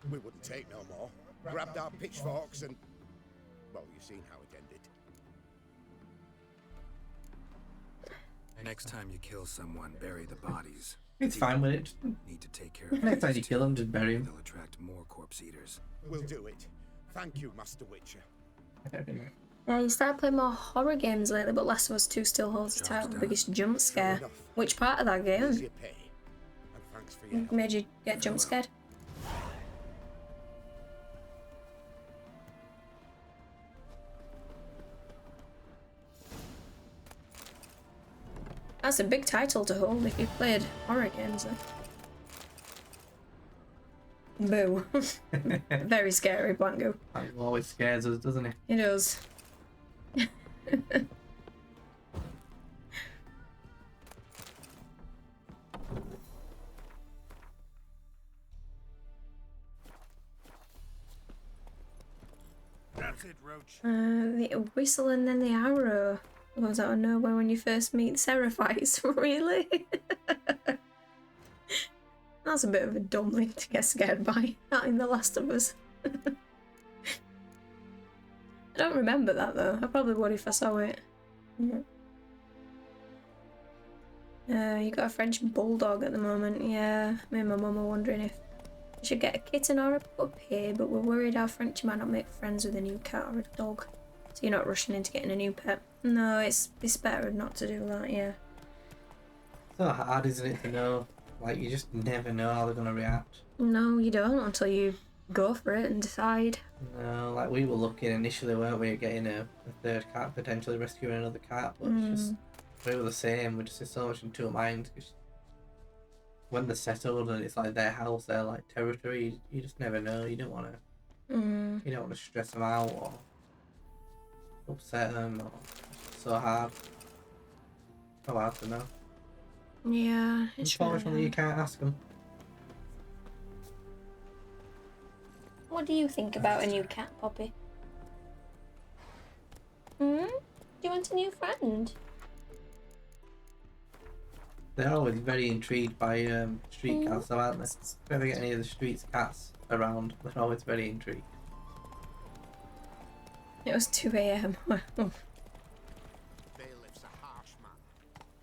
we wouldn't take no more. Grabbed our pitchforks and... well, you've seen how it ended. Next time you kill someone, bury the bodies. It's fine with it. Need to take care of Next time you kill them, just bury them. They'll attract more corpse eaters. We'll do it. Thank you, Master Witcher. Yeah, you started playing more horror games lately, but Last of Us 2 still holds the title biggest jump scare. Which part of that Here's game your pay. And thanks for your help. made you get jump scared? That's a big title to hold if you played horror games. Boo. Very scary, Blanco. That always scares us, doesn't it? It does. That's it, Roach. The whistle and then the arrow goes out of nowhere when you first meet Seraphites. Really? That's a bit of a dumb thing to get scared by. Not in The Last of Us. I don't remember that though. I probably would if I saw it. You got a French bulldog at the moment. Yeah, me and my mum are wondering if we should get a kitten or a puppy, but we're worried our Frenchie might not make friends with a new cat or a dog. So you're not rushing into getting a new pet. No, it's better not to do that, yeah. So hard, isn't it, to know? Like, you just never know how they're going to react. No, you don't until you go for it and decide. No, like, we were looking initially, weren't we, at getting a third cat, potentially rescuing another cat, but it's just, we were the same, we're just so much in two minds. When they're settled and it's like their house, their like territory, you just never know. You don't want to, you don't want to stress them out or upset them. Or it's so hard. So hard to know. Yeah, it's Unfortunately, you can't ask them. What do you think about a new cat, Poppy? Do you want a new friend? They're always very intrigued by street cats, though, aren't they? If you ever get any of the street cats around, they're always very intrigued. It was 2 a.m. Bailiff's a harsh man.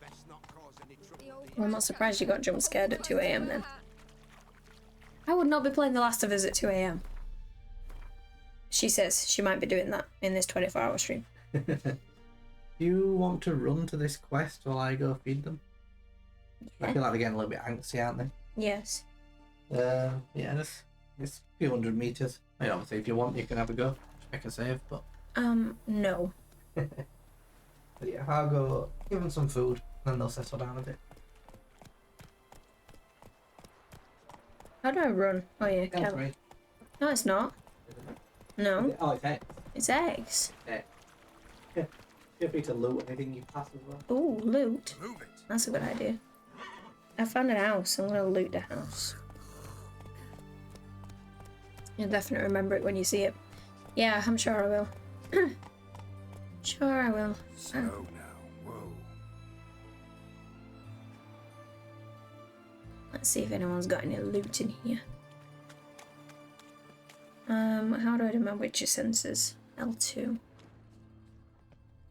Best not cause any trouble. Well, I'm not surprised you got jump scared at 2 a.m. then. I would not be playing The Last of Us at 2 a.m. She says she might be doing that in this 24-hour stream. Do you want to run to this quest while I go feed them? Yeah. I feel like they're getting a little bit antsy, aren't they? Yes. Yeah, it's a few hundred meters. I mean, obviously, if you want, you can have a go. Just make a save, but... No. But yeah, I'll go give them some food, then they'll settle down a bit. How do I run? Oh yeah, L3. No, it's not. No. Oh, it's eggs. It's eggs. Yeah. Feel free to loot anything you pass as well. Ooh, loot. That's a good idea. I found an house. I'm gonna loot the house. You'll definitely remember it when you see it. Yeah, I'm sure I will. Sure I will. So now, whoa. Let's see if anyone's got any loot in here. How do I do my Witcher senses? L2.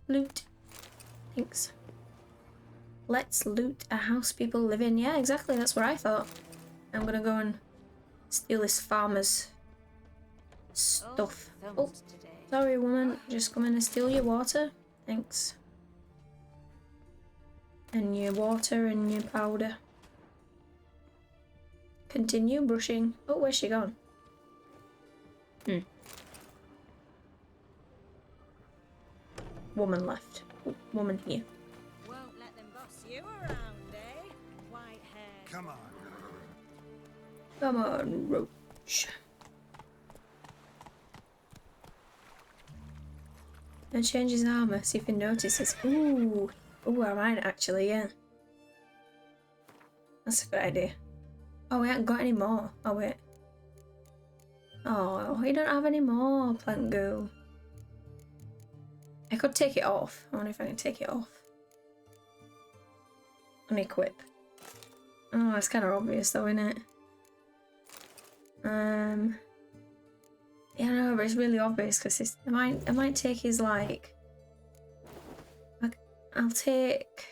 Loot. Thanks. Let's loot a house people live in. Yeah, exactly. That's what I thought. I'm gonna go and steal this farmer's stuff. Oh, sorry, woman. Just coming to steal your water. Thanks. And your water and your powder. Continue brushing. Oh, where's she gone? Woman left. Oh, woman here. Won't let them boss you around, eh? White hair. Come on. Come on, Roach. And change his armor, see if he notices. Ooh. Ooh, I might actually, yeah. That's a good idea. Oh, we haven't got any more. Oh, wait. Oh, we don't have any more, plant goo. I could take it off. I wonder if I can take it off. Unequip. Oh, that's kind of obvious though, isn't it? Yeah, no, but it's really obvious because I might take his like. I'll take.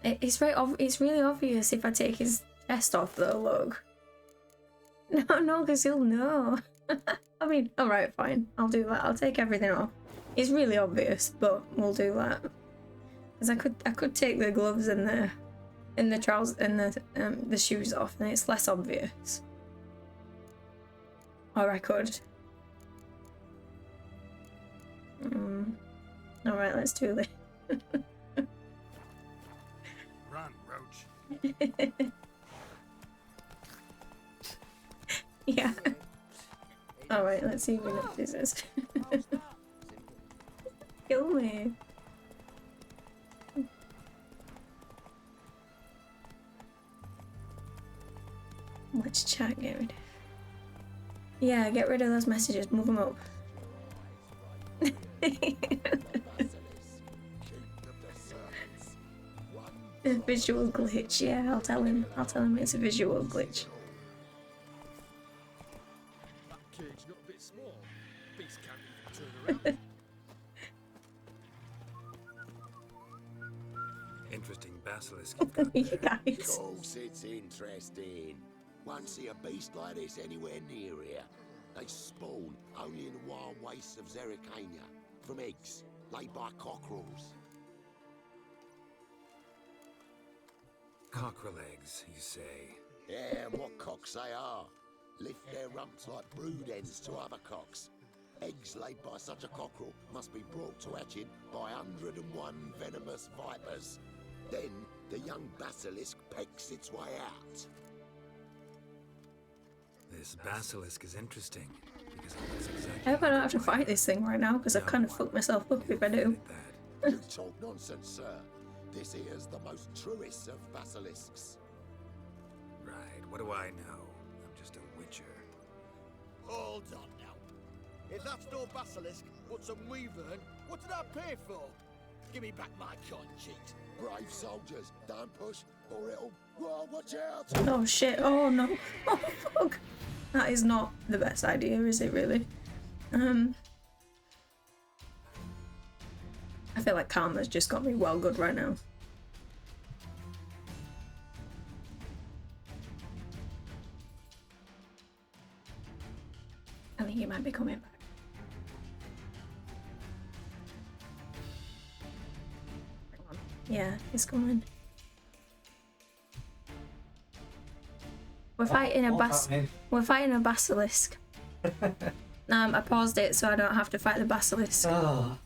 It's really obvious if I take his chest off though. Look. No, because he'll know. I mean, all right, fine. I'll do that. I'll take everything off. It's really obvious, but we'll do that. Because I could take the gloves and the trousers and the shoes off, and it's less obvious. Or I could. All right, let's do this. Run, Roach. Yeah. All right, let's see what this is. Kill me. Let's chat, get rid of. Yeah, get rid of those messages. Move them up. A visual glitch. Yeah, I'll tell him. I'll tell him it's a visual glitch. Cage not a bit small. Beast can't even turn around. Interesting basilisk. You guys. Of course it's interesting. Won't see a beast like this anywhere near here. They spawn only in the wild wastes of Zerrikania, from eggs laid by cockerels. Cockerel eggs, you say? Yeah, and what cocks they are. Lift their rumps like brood hens to other cocks. Eggs laid by such a cockerel must be brought to hatching by 101 venomous vipers. Then the young basilisk pecks its way out. This basilisk is interesting, because that's exactly... I hope I don't have to fight this thing right now, because I've kind of fucked myself up if I do. You talk nonsense, sir. This here's the most truest of basilisks. Right, what do I know? I'm just a witcher. Hold on now. If that's no basilisk, but some wyvern, what did I pay for? Give me back my coin, cheat. Brave soldiers, don't push, or it'll... Whoa, watch out! Oh shit, oh no. Oh fuck. That is not the best idea, is it really? I feel like karma's just got me well good right now. I think he might be coming back. Yeah, he's coming. We're fighting a basilisk. I paused it so I don't have to fight the basilisk. Oh,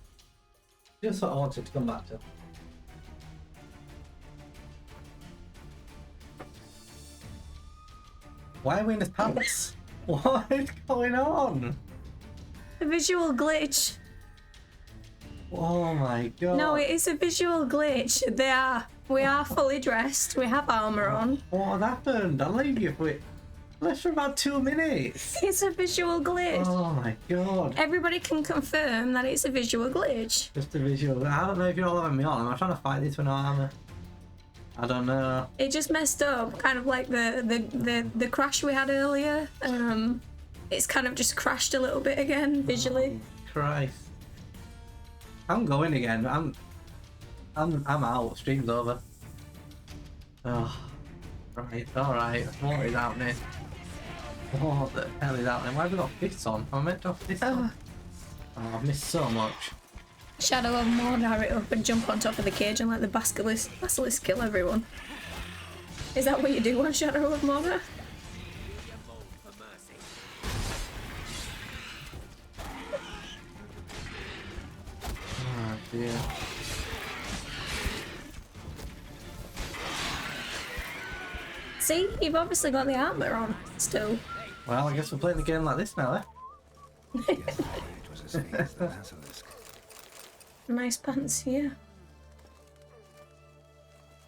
just what I wanted to come back to. Why are we in his pants? What is going on? A visual glitch. Oh my god. No, it is a visual glitch. We are fully dressed. We have armor on. What happened? I'll leave you for it. Left for about 2 minutes. It's a visual glitch. Oh my god. Everybody can confirm that it's a visual glitch. Just a visual. I don't know if you're all having me on. Am I trying to fight this with no armor? I don't know. It just messed up, kind of like the crash we had earlier. It's kind of just crashed a little bit again visually. Oh, Christ. I'm going again. I'm out. Stream's over. Oh, right. All right. What is happening? What the hell is happening? Why have we got fists on? Am I meant to have fists on? Oh, I've missed so much. Shadow of Mordor it up and jump on top of the cage and let the basilisk kill everyone. Is that what you do on Shadow of Mordor? Oh dear. See, you've obviously got the armor on still. Well, I guess we're playing the game like this now, eh? Nice pants, yeah.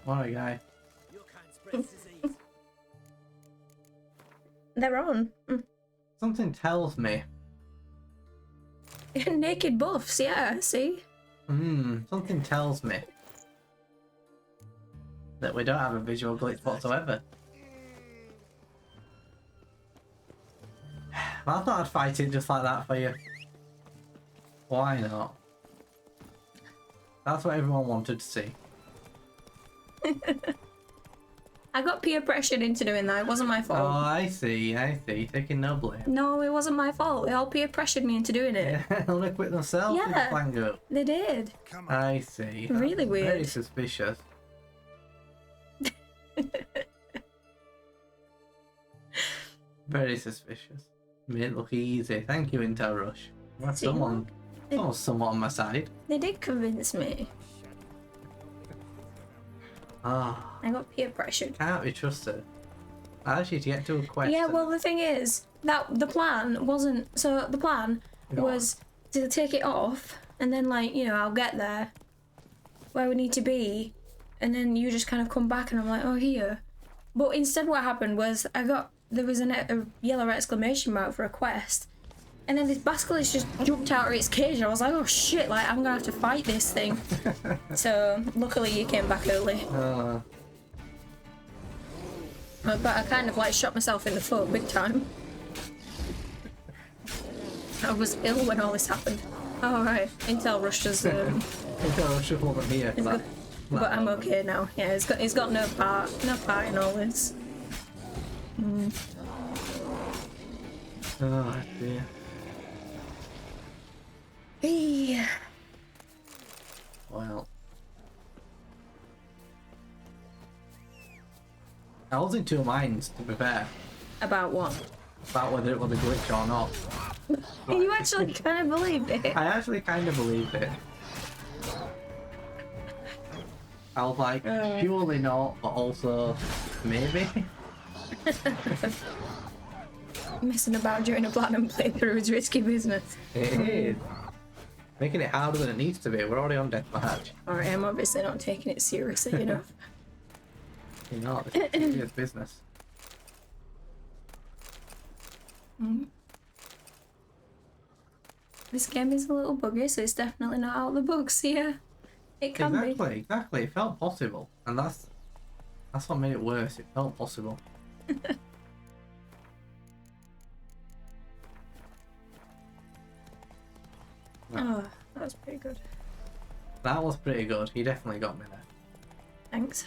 What a guy. They're on. Something tells me. Naked buffs, yeah, see? Something tells me that we don't have a visual glitch whatsoever. I thought I'd fight it just like that for you. Why not? That's what everyone wanted to see. I got peer pressured into doing that. It wasn't my fault. Oh, I see. Taking no blame. No, it wasn't my fault. They all peer pressured me into doing it. Yeah, they want to quit themselves. Yeah, Plango. they did. I see. Really weird. Very suspicious. Very suspicious. Made it look easy. Thank you, Intel Rush. Someone's somewhat on my side. They did convince me. Ah. I got peer pressured. Can't be trusted. I asked you to get to a quest. Yeah, well, the thing is that the plan wasn't. So the plan was to take it off, and then I'll get there where we need to be, and then you just kind of come back, and I'm like, oh, here. But instead, what happened was there was a yellow exclamation mark for a quest, and then this basilisk just jumped out of its cage. I was like, oh shit! I'm gonna have to fight this thing. So luckily, you came back early. But I kind of shot myself in the foot big time. I was ill when all this happened. Oh right, Intel Rush's. Intel Rush wasn't here. But I'm okay now. Yeah, he's got no part in all this. Oh dear. Yeah. Well. I was in two minds, to be fair. About what? About whether it was a glitch or not. You actually kind of believed it. I actually kind of believed it. I was like, surely not, but also, maybe? Messing about during a platinum playthrough is risky business. It is. Making it harder than it needs to be. We're already on deathmatch. Alright, I'm obviously not taking it seriously enough. You're not. It's serious business. This game is a little buggy, so it's definitely not out of the bugs, yeah. It can be. Exactly. It felt possible. And that's what made it worse. It felt possible. good. That was pretty good. He definitely got me there. Thanks.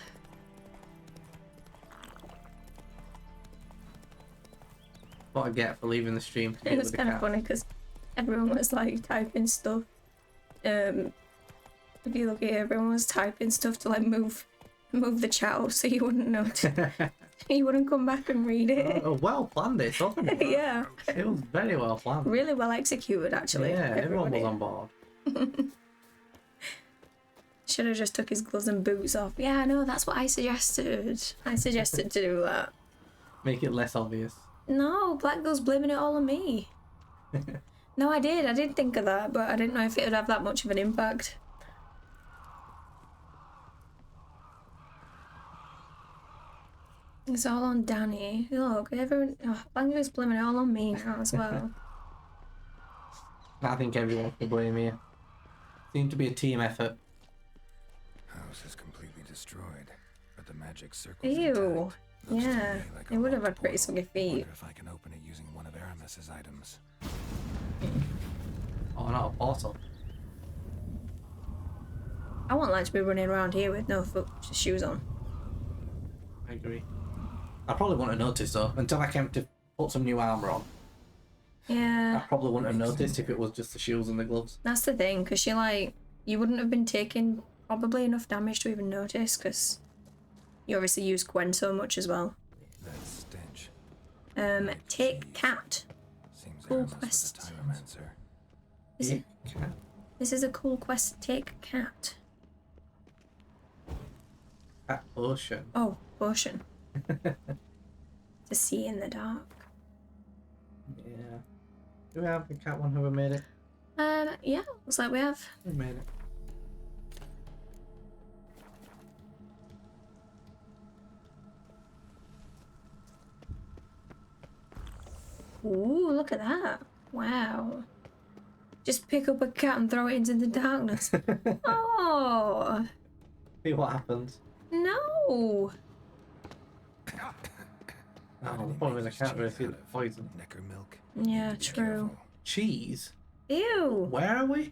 What I get for leaving the stream to It get was with the kind of cat. funny because everyone was like typing stuff. If you look at it, everyone was typing stuff to like move the chat up so you wouldn't notice. You wouldn't come back and read it. Well planned this, wasn't it? Yeah. It was very well planned. Really well executed, actually. Yeah, everyone was Everybody. on board. Should have just took his gloves and boots off. Yeah, no, that's what I suggested. I suggested to do that. Make it less obvious. No, Black Girl's blaming it all on me. No, I did. I did think of that, but I didn't know if it would have that much of an impact. It's all on Danny. Look, everyone... Oh, Black Girl's blaming it all on me now as well. I think everyone can blame here. Seemed to be a team effort. House is completely destroyed, but the magic circle. Ew. Yeah, it would have had pretty soggy feet. Wonder if I can open it using one of Aramis's items. Oh, not a portal. I wouldn't like to be running around here with no shoes on. I agree. I probably wouldn't have noticed though until I came to put some new armor on. Yeah. I probably wouldn't have noticed if it was just the shoes and the gloves. That's the thing, because you wouldn't have been taking probably enough damage to even notice, because you obviously use Gwen so much as well. That stench. Take cat. Seems Cool Aramis was quest. a pyromancer. Is it? This is a cool quest. Take cat. Cat potion. Oh, potion. To see in the dark. Yeah. Do we have the cat one? Have we made it? Yeah, looks like we have. We made it. Ooh, look at that. Wow. Just pick up a cat and throw it into the darkness. Oh. See what happens. No. Oh, the problem is I can't really see the poison. Necker milk. Yeah, true. Cheese? Ew. Where are we?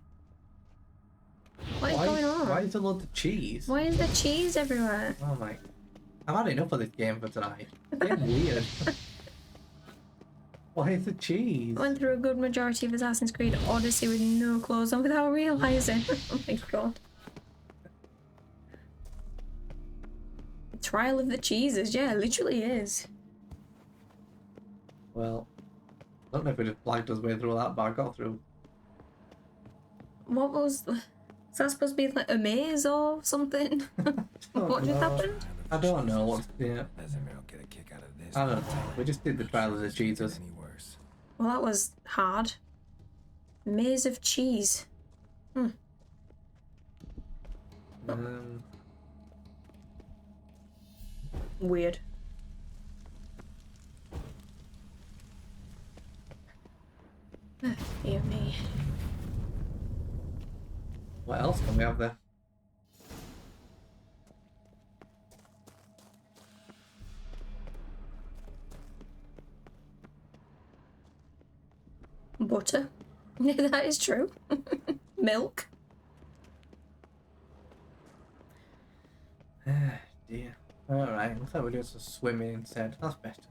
What is going on? Why is there loads of cheese? Why is there cheese everywhere? Oh my. I've had enough of this game for tonight. It's getting weird. Why is the cheese? Went through a good majority of Assassin's Creed Odyssey with no clothes on without realising. Oh my god. Trial of the cheeses, yeah, it literally is. Well, I don't know if we just blagged us way through that, but I got through. What was... Is that supposed to be like a maze or something? What just happened? I don't know what's... Yeah. Vesemir will get a kick out of this. I don't know. We just did the trial of the cheeses. Well, that was hard. Maze of cheese. Weird. Dear me. What else can we have there? Butter. That is true. Milk. Dear. Alright, looks like we're doing some swimming instead. That's better.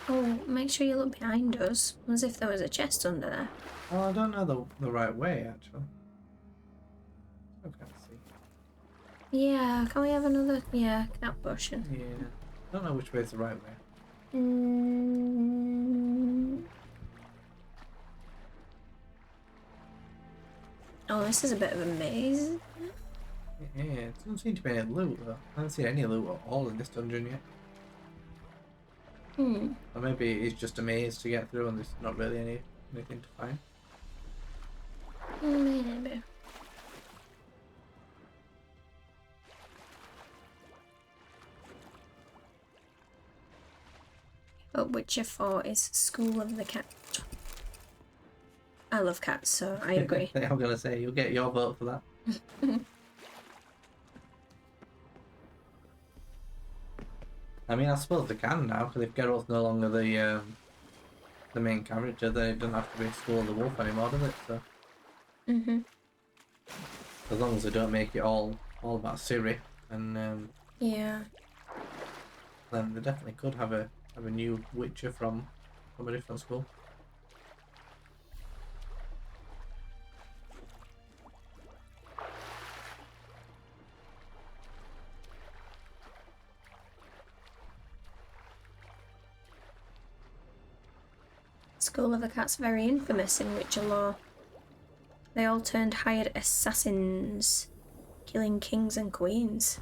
Oh, make sure you look behind us, as if there was a chest under there. Oh, I don't know the right way, actually. I can't see. Yeah, can we have another? Yeah, cat potion. Yeah. I don't know which way is the right way. Oh, this is a bit of a maze. Yeah, it doesn't seem to be any loot, though. I haven't seen any loot at all in this dungeon yet. Or maybe it's just a maze to get through and there's not really anything to find. Maybe. But Witcher 4 is School of the Cat. I love cats, so I agree. I'm gonna say, you'll get your vote for that. I mean, I suppose they can now, because if Geralt's no longer the the main character, then it doesn't have to be School of the Wolf anymore, does it? So as long as they don't make it all about Ciri, and Yeah. then they definitely could have a new Witcher from a different school. School of the Cat's very infamous in Witcher lore. They all turned hired assassins, killing kings and queens.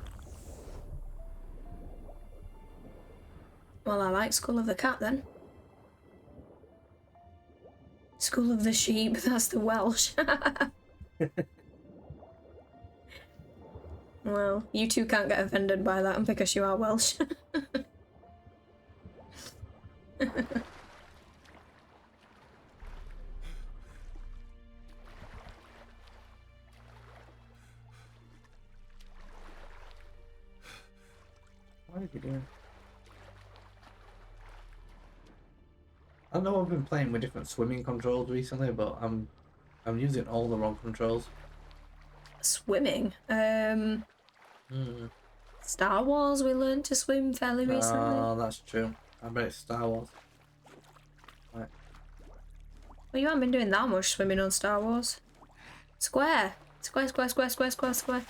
Well, I like School of the Cat then. School of the Sheep, that's the Welsh. Well, you two can't get offended by that because you are Welsh. What are you doing? I know I've been playing with different swimming controls recently, but I'm using all the wrong controls. Swimming? Star Wars, we learned to swim fairly recently. Oh, that's true. I bet it's Star Wars. Right. Well, you haven't been doing that much swimming on Star Wars. Square! Square, square, square, square, square, square.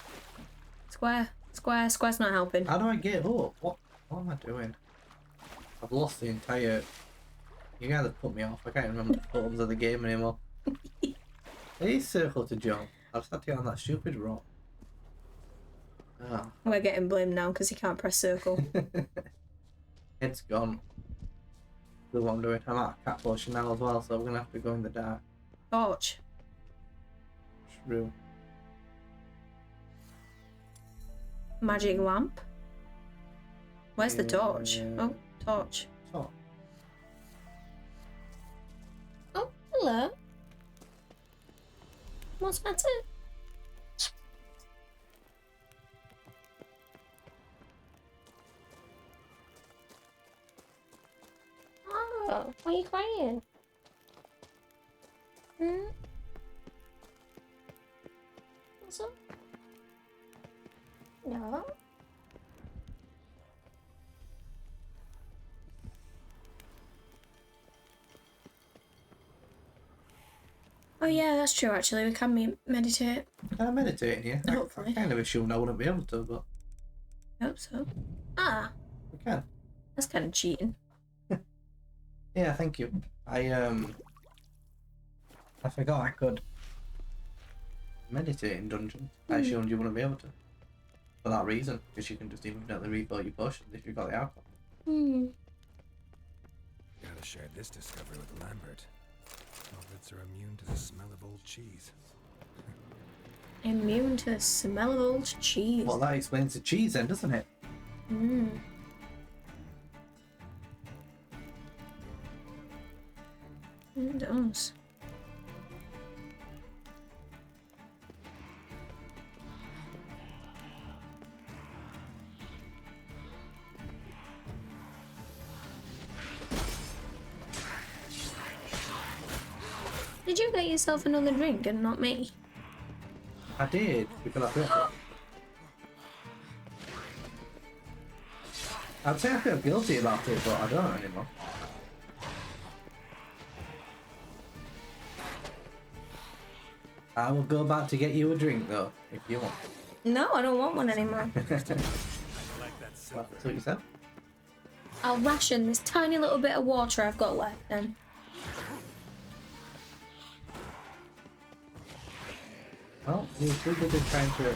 Square, square, square's not helping. How do I get up? What am I doing? I've lost the entire... You guys have put me off. I can't remember the buttons of the game anymore. It is circle to jump. I just had to get on that stupid rock. Ah. We're getting blamed now because he can't press circle. It's gone. Look what I'm doing. I'm out of cat potion now as well, so we're gonna have to go in the dark. Torch. True. Magic lamp. Where's the torch? Oh, torch. Oh. Oh, hello. What's the matter? Oh, why are you crying? What's up? No. Oh yeah, that's true actually, we can meditate. Can I meditate in here? Hopefully. I kind of assumed I wouldn't be able to, but... I hope so. Ah. We can. That's kind of cheating. Yeah, thank you. I forgot I could meditate in dungeons. I assumed you wouldn't be able to. For that reason, because you can just infinitely refill your potions if you've got the alcohol. Gotta share this discovery with Lambert. Hobbits are immune to the smell of old cheese. Immune to the smell of old cheese. Well, that explains the cheese then, doesn't it? It does. Did you get yourself another drink and not me? I did, because I feel... I'd say I feel guilty about it, but I don't anymore. I will go back to get you a drink though, if you want. No, I don't want one anymore. That's what you said? I'll ration this tiny little bit of water I've got left then. Well, you're too good at trying to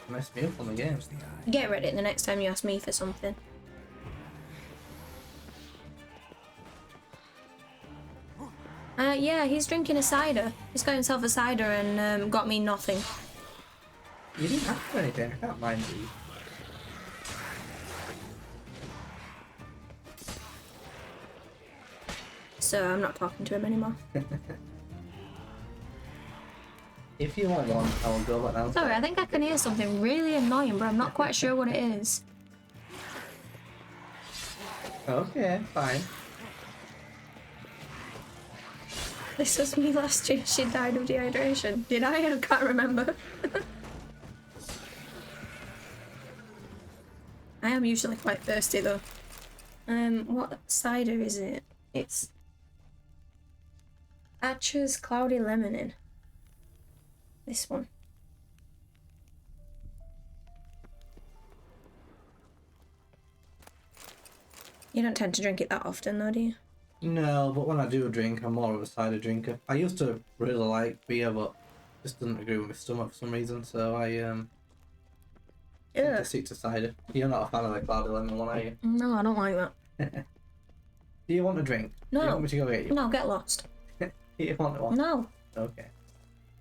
mess me up on the game. Get ready the next time you ask me for something. Yeah, he's drinking a cider. He's got himself a cider and got me nothing. You didn't ask for anything, I can't mind you. So I'm not talking to him anymore. If you want one, I will go back down. Sorry, I think I can hear something really annoying, but I'm not quite sure what it is. Okay, fine. This was me last year. She died of dehydration. Did I? I can't remember. I am usually quite thirsty though. What cider is it? It's Atcher's Cloudy Lemonin. This one. You don't tend to drink it that often though, do you? No, but when I do drink, I'm more of a cider drinker. I used to really like beer, but just doesn't agree with my stomach for some reason, so I tend to stick to cider. You're not a fan of the cloudy lemon one, are you? No, I don't like that. Do you want a drink? Do you No. want me to go get you? No, get lost. Do you want one? No. Okay.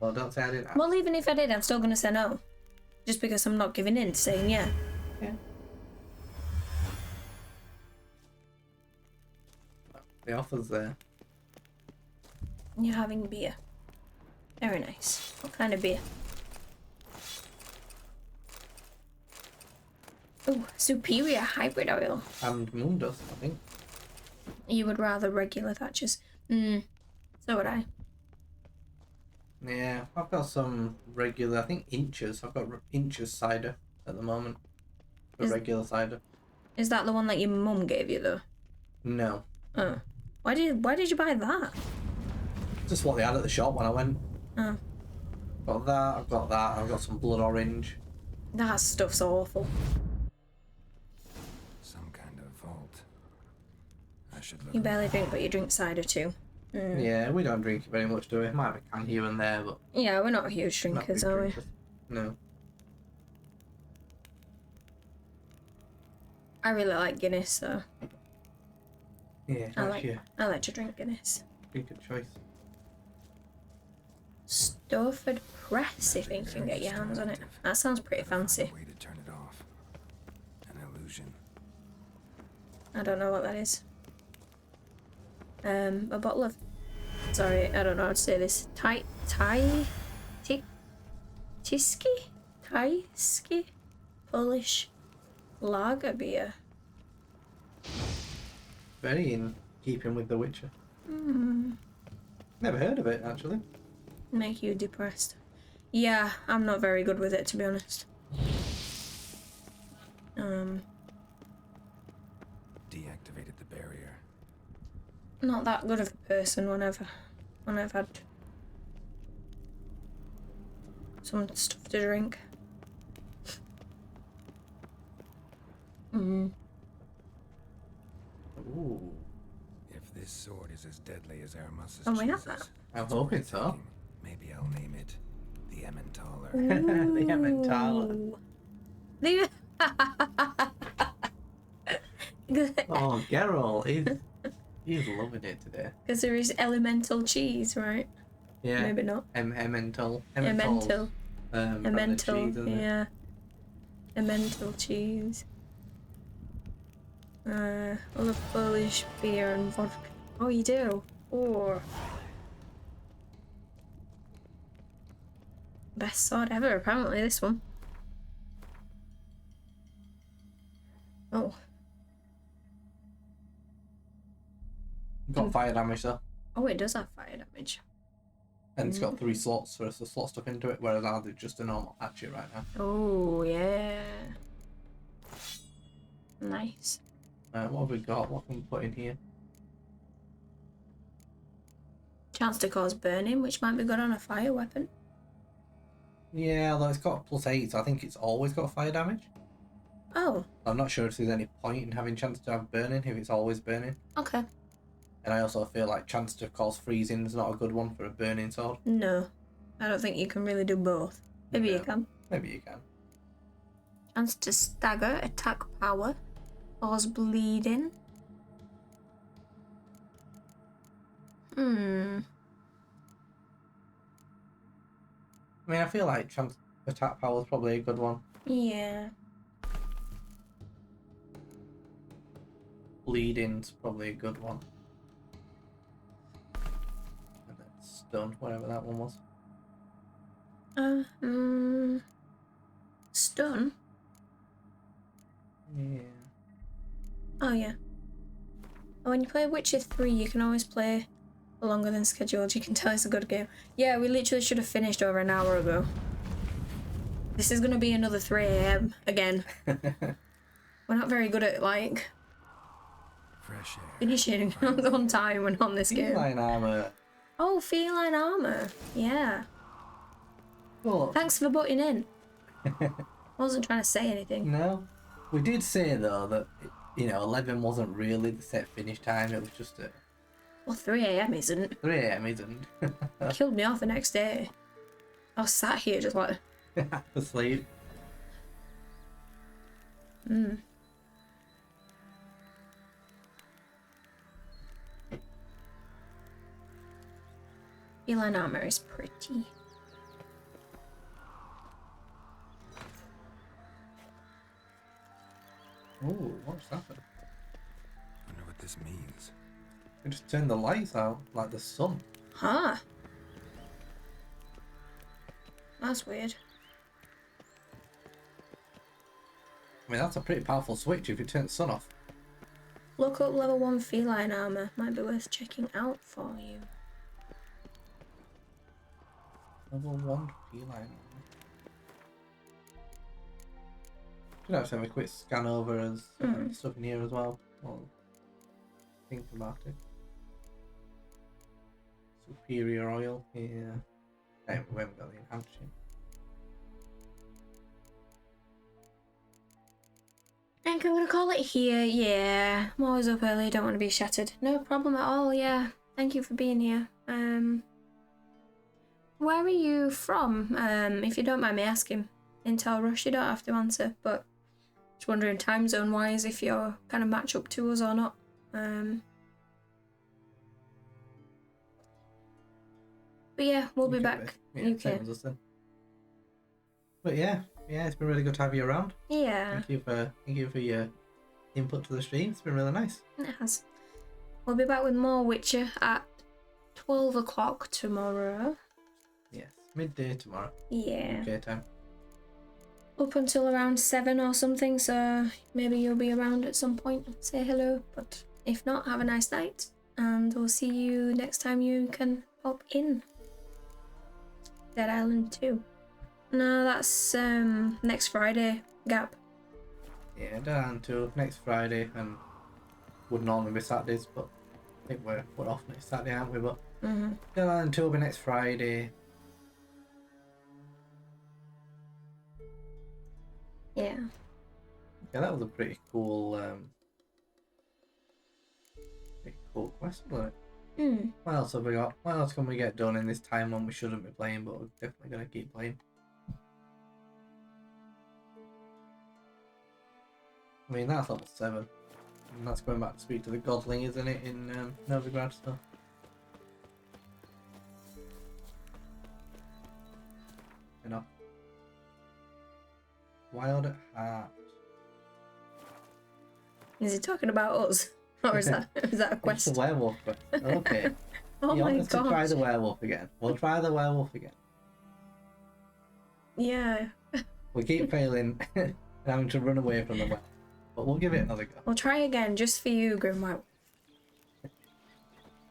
Well, don't say I didn't ask. Well, even if I did, I'm still gonna say no. Just because I'm not giving in to saying yeah. Yeah. The offer's there. You're having beer. Very nice. What kind of beer? Oh, Superior Hybrid Oil. And Mundus, I think. You would rather regular Thatchers. So would I. Yeah, I've got some regular, I think Inches. I've got Inches cider at the moment. The regular cider. Is that the one that your mum gave you though? No. Oh. Why did you buy that? Just what they had at the shop when I went. Oh. Got that, I've got that, I've got some Blood Orange. That stuff's awful. Some kind of vault. I should look. You barely drink, but you drink cider too. Yeah, we don't drink it very much, do we? Might have a can here and there, but... Yeah, we're not huge drinkers, are we? No. I really like Guinness, so Yeah, I that's like to drink Guinness. Drink of choice. Stowford Press, if you can get your hands on it. That sounds pretty fancy. Way to turn it off. An illusion. I don't know what that is. A bottle of... Sorry, I don't know how to say this. Tiski? Polish lager beer. Very in keeping with The Witcher. Never heard of it, actually. Make you depressed. Yeah, I'm not very good with it, to be honest. Deactivated the barrier. Not that good of a person when I've had some stuff to drink. Ooh. If this sword is as deadly as Aramus's Oh, we have chooses, that. I'm hoping so. maybe I'll name it the Emmentaler. The Emmentaler. Oh, Geralt, he's loving it today. Because there is elemental cheese, right? Yeah. Maybe not. Emmental. Emmental. Emmental. Yeah. Emmental cheese. I love Polish beer and vodka. Oh, you do? Oh. Best sword ever, apparently, this one. Oh. Got fire damage though. Oh, it does have fire damage. And it's got 3 slots, so it's a slot stuck into it, whereas ours is just a normal hatchet right now. Oh, yeah. Nice. What have we got? What can we put in here? Chance to cause burning, which might be good on a fire weapon. Yeah, although it's got +8, so I think it's always got fire damage. Oh, I'm not sure if there's any point in having chance to have burning if it's always burning. okay. And I also feel like chance to cause freezing is not a good one for a burning sword. No, I don't think you can really do both. Maybe you can. Maybe you can. Chance to stagger, attack power, cause bleeding. I mean, I feel like chance attack power is probably a good one. Yeah. Bleeding's probably a good one. And then stun, whatever that one was. Stun? Yeah. Oh, yeah. When you play Witcher 3, you can always play longer than scheduled. You can tell it's a good game. Yeah, we literally should have finished over an hour ago. This is gonna be another 3 AM again. We're not very good at, like, Fresh air. finishing on time when on this game. Feline armor. Oh, feline armor. Yeah. Cool. Thanks for butting in. I wasn't trying to say anything. No. We did say, though, that, you know, 11 wasn't really the set finish time. It was just a... Well, 3 AM isn't. 3 AM isn't. Killed me off the next day. I was sat here just like... Asleep. Mm. Feline armor is pretty. Ooh, what's that? Wonder what this means. We just turned the lights out, like the sun. Huh. That's weird. I mean, that's a pretty powerful switch if you turn the sun off. Look up level 1 feline armor. Might be worth checking out for you. Level 1 feline armor. Could actually have a quick scan over as stuff in here as well. Well, think about it. Superior oil. Yeah. Hey, we haven't got the enhanced yet. I think I'm gonna call it here. Yeah, I'm always up early. Don't want to be shattered. No problem at all. Yeah, thank you for being here. Where are you from? If you don't mind me asking. Intel Rush, you don't have to answer, but just wondering time zone wise if you're kind of match up to us or not. But yeah, we'll be back. Yeah, UK. same as us then. But yeah, it's been really good to have you around. Yeah. Thank you for your input to the stream. It's been really nice. It has. We'll be back with more Witcher at 12 o'clock tomorrow. Yes, midday tomorrow. Yeah. UK time. Up until around 7 or something, so maybe you'll be around at some point. Say hello, but if not, have a nice night, and we'll see you next time you can pop in. Dead Island 2. No, that's next Friday, Gap. Yeah, down to next Friday, and would normally be Saturdays, but I think we're off next Saturday, aren't we? But down to will be next Friday. Yeah. Yeah, that was a pretty cool quest, wasn't it? What else have we got? What else can we get done in this time when we shouldn't be playing, but we're definitely gonna keep playing? I mean, that's level 7. And that's going back to speak to the Godling, isn't it, in Novigrad stuff? Enough. Wild at Heart. Is he talking about us? Or is that a quest? It's a werewolf quest. Okay. Oh you my want us to try gosh. the werewolf again? We'll try the werewolf again. Yeah. We keep failing and having to run away from the werewolf. But we'll give it another go. We'll try again just for you, Grimwhite.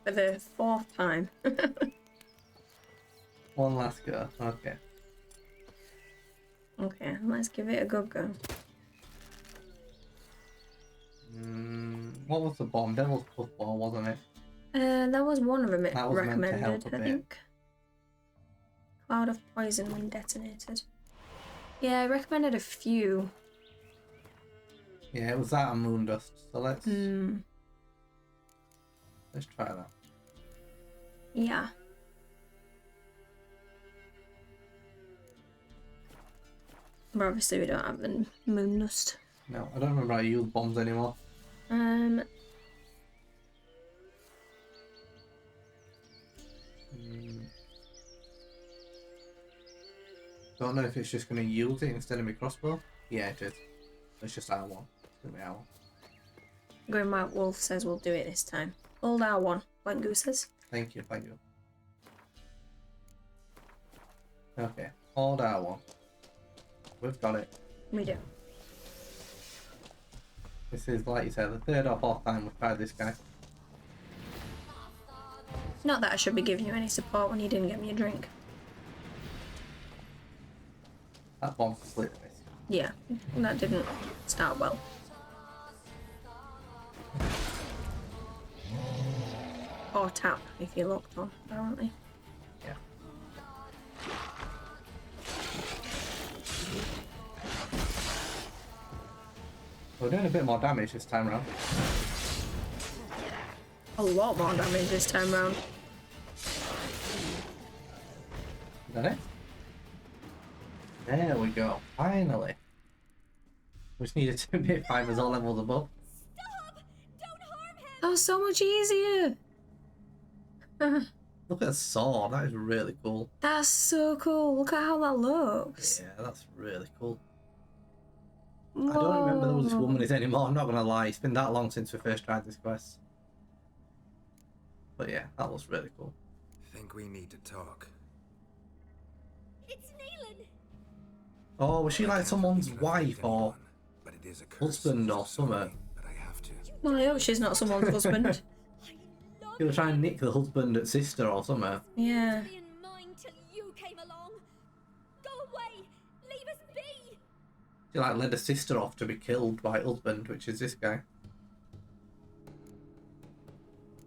For the 4th time. One last go. Okay. Okay, let's give it a good go. What was the bomb? Devil's Puffball, wasn't it? That was one of them it That was meant to help recommended, a I bit. think. Cloud of poison when detonated. Yeah, I recommended a few. Yeah, it was that and Moondust. So let's try that. Yeah. But obviously we don't have the Moondust. No, I don't remember how to use bombs anymore. Don't know if it's just going to use it instead of my crossbow. Yeah, it is. It's just R1. It's going to be R1. Grimwhite Wolf says we'll do it this time. Hold R1, like Goose says. Thank you, thank you. Okay, hold R1. We've got it. We do. This is, like you said, the 3rd or 4th time we've tried this guy. Not that I should be giving you any support when you didn't get me a drink. That bomb completely missed. Yeah, that didn't start well. Or tap if you're locked on, apparently. Yeah. We're doing a bit more damage this time around. A lot more damage this time round. Is that it? There we go. Finally. We just needed to hit 5 as all levels above. That was so much easier. Look at the sword. That is really cool. That's so cool. Look at how that looks. Yeah, that's really cool. Whoa. I don't remember who this woman is anymore, I'm not going to lie. It's been that long since we first tried this quest. But yeah, that was really cool. Think we need to talk. It's Neelan. Oh, was she like someone's wife or husband or something? Well, I hope she's not someone's husband. She was trying to nick the husband and sister or something. Yeah. You came along. Go away. Leave us be. She like led her sister off to be killed by her husband, which is this guy.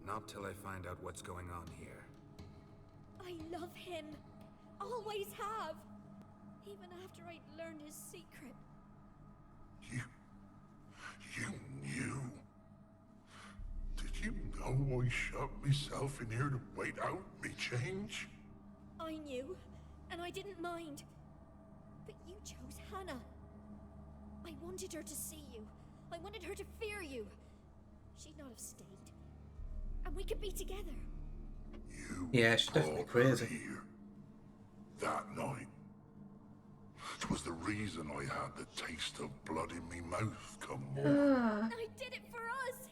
Not till I find out what's going on here. I love him. Always have. Even after I'd learned his secret. You knew? Did you know I shut myself in here to wait out me change? I knew, and I didn't mind. But you chose Hannah. I wanted her to see you. I wanted her to fear you. She'd not have stayed. And we could be together. Yeah, she's definitely crazy. Here. That night. It was the reason I had the taste of blood in me mouth come on. I did it for us.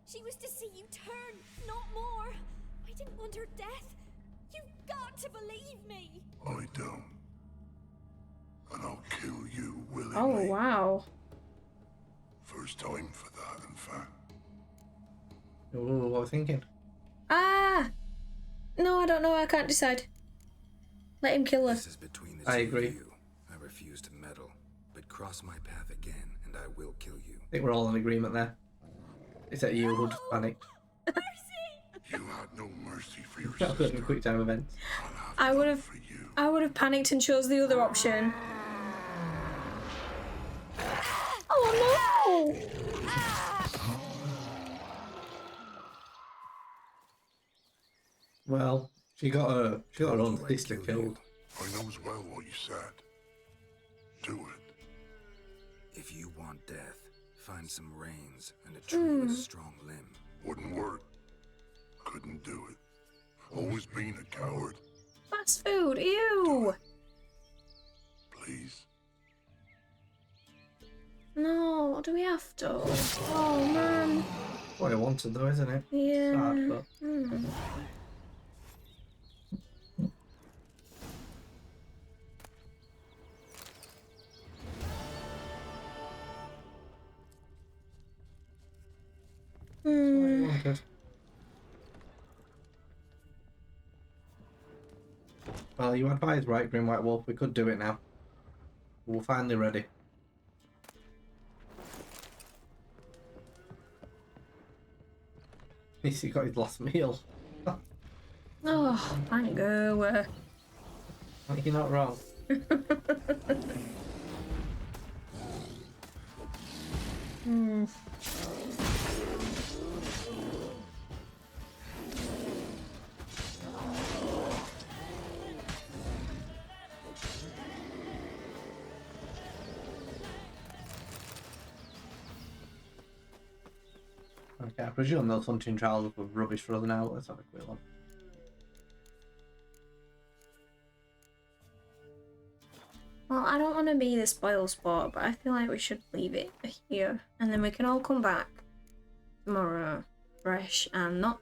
She was to see you turn, not more. I didn't want her death. You've got to believe me. I don't. And I'll kill you willingly. Oh, wow. First time for that, in fact. Ooh, what are we thinking? Ah! No, I don't know. I can't decide. Let him kill her. This is between the I two agree. of you. I refuse to meddle, but cross my path again, and I will kill you. I think we're all in agreement there. Except you who just panicked. You had no mercy for your That was a quick time event. I would have panicked and chose the other option. Oh no! Well, she got her own sister killed. I knows well what you said. Do it. If you want death, find some reins and a tree with a strong limb. Wouldn't work. Couldn't do it. Always been a coward. Fast food, ew! Please. No, do we have to? Oh man. What I wanted though, isn't it? Yeah. Sad, but... Wanted. Well, you advised right, Green White Wolf. We could do it now. We're finally ready. At least he got his last meal. Oh, thank God. You're not wrong. Okay, I presume those hunting trials were rubbish for us now. Let's have a quick one. Well, I don't want to be the spoil sport, but I feel like we should leave it here. And then we can all come back tomorrow, fresh and not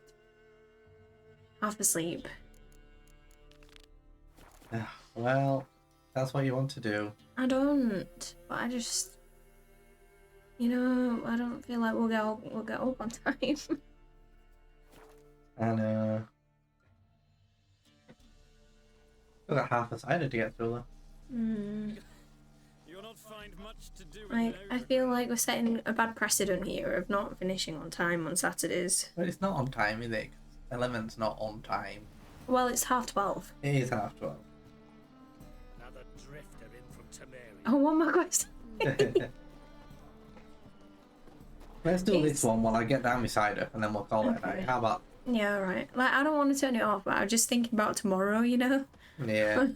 half asleep. Well, that's what you want to do. I don't, but I just... You know, I don't feel like we'll get up on time. And I've got half a cider to get through though. You'll not find much to do. Like, I feel like we're setting a bad precedent here of not finishing on time on Saturdays. But it's not on time, is it? 11's not on time. Well, it's 12:30. It is 12:30. Another drifter in from Temeri. Oh, one more question. Let's do this one while I get down my cider and then we'll call it a night. How about? Yeah, right. Like, I don't want to turn it off, but I'm just thinking about tomorrow, you know? Yeah.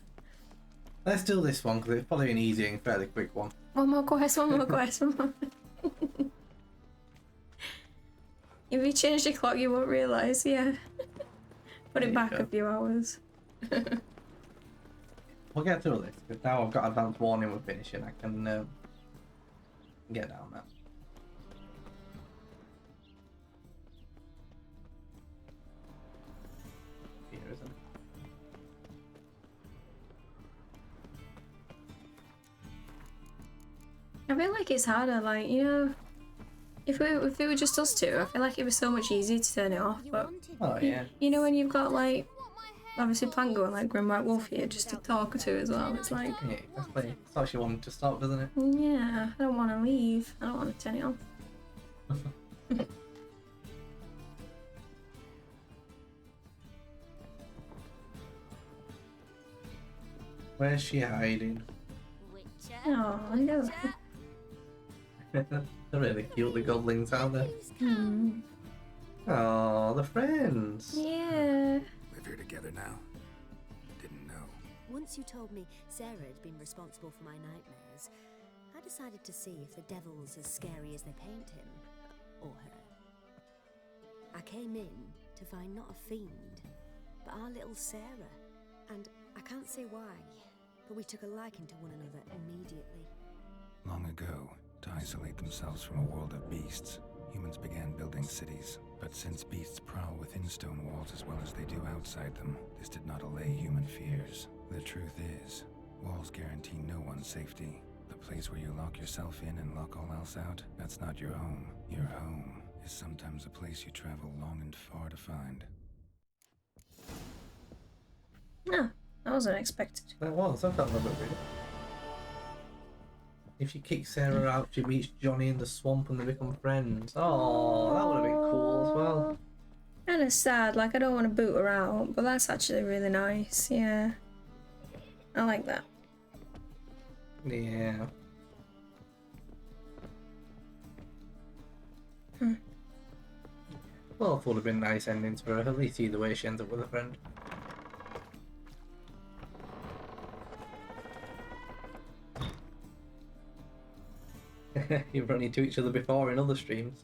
Let's do this one because it's probably an easy and fairly quick one. One more quest, one more quest, one more. If you change the clock, you won't realise, yeah. Put it back a few hours. We'll get through this because now I've got advance warning we're finishing. I can get down now. Here, isn't it? I feel like it's harder, like, you know, if it were just us two, I feel like it was so much easier to turn it off, but Oh yeah. you know when you've got, like, obviously Plango and, like, Grim White Wolf here just to talk to as well, it's like... Yeah, exactly. It's actually wanting to stop, doesn't it? Yeah, I don't want to leave. I don't want to turn it off. Where's she hiding? Oh, I know. They're really cute, the goblins, aren't they? Hmm. Oh, the friends. Yeah. Live here together now. Didn't know. Once you told me Sarah had been responsible for my nightmares, I decided to see if the devil's as scary as they paint him. Or her. I came in to find not a fiend, but our little Sarah. And I can't say why, but we took a liking to one another immediately. Long ago, to isolate themselves from a world of beasts, humans began building cities. But since beasts prowl within stone walls as well as they do outside them, this did not allay human fears. The truth is, walls guarantee no one's safety. The place where you lock yourself in and lock all else out, that's not your home. Your home is sometimes a place you travel long and far to find. No, that was unexpected. That was, I felt a little bit weird. If she kicks Sarah out, she meets Johnny in the swamp and they become friends. Oh, that would have been cool as well. Kind of sad, like I don't want to boot her out, but that's actually really nice, yeah. I like that. Yeah. Both would have been nice endings for her. At least either way she ends up with a friend. You've run into each other before in other streams.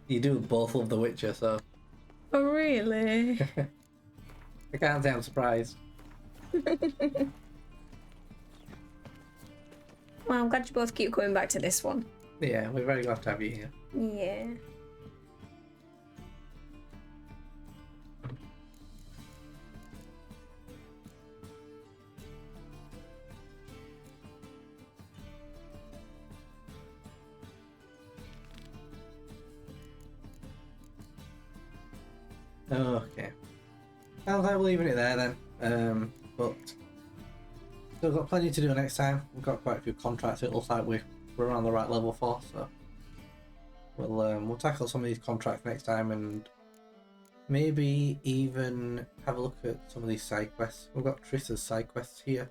You do both love The Witcher, so... Oh, really? I can't say I'm surprised. Well, I'm glad you both keep coming back to this one. Yeah, we're very glad to have you here. Yeah. Okay. Sounds like we're leaving it there then. But still got plenty to do next time. We've got quite a few contracts it looks like we're around the right level for, so we'll tackle some of these contracts next time and maybe even have a look at some of these side quests. We've got Trissa's side quests here.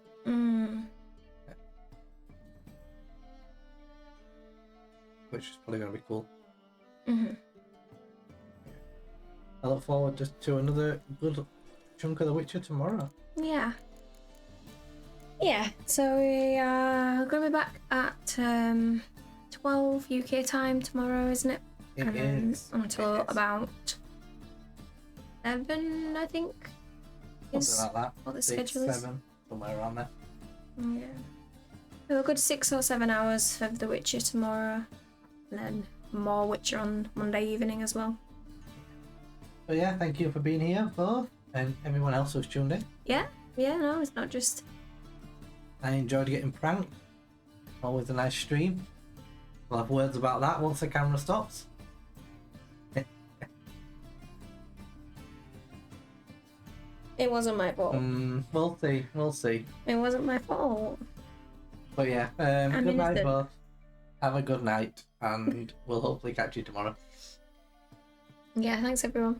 Which is probably going to be cool. I look forward to another good chunk of The Witcher tomorrow. Yeah. Yeah, so we are going to be back at 12 UK time tomorrow, isn't it? It and is. Until about 7, I think. Something like that. What the 6, schedule is. 7, somewhere around there. Yeah. So a good 6 or 7 hours of The Witcher tomorrow. And then more Witcher on Monday evening as well. So yeah, thank you for being here, both, and everyone else who's tuned in. Yeah, no, it's not just... I enjoyed getting pranked. Always a nice stream. We'll have words about that once the camera stops. It wasn't my fault. We'll see. We'll see. It wasn't my fault. But yeah, I'm good night, innocent. both. Have a good night, and we'll hopefully catch you tomorrow. Yeah, thanks everyone.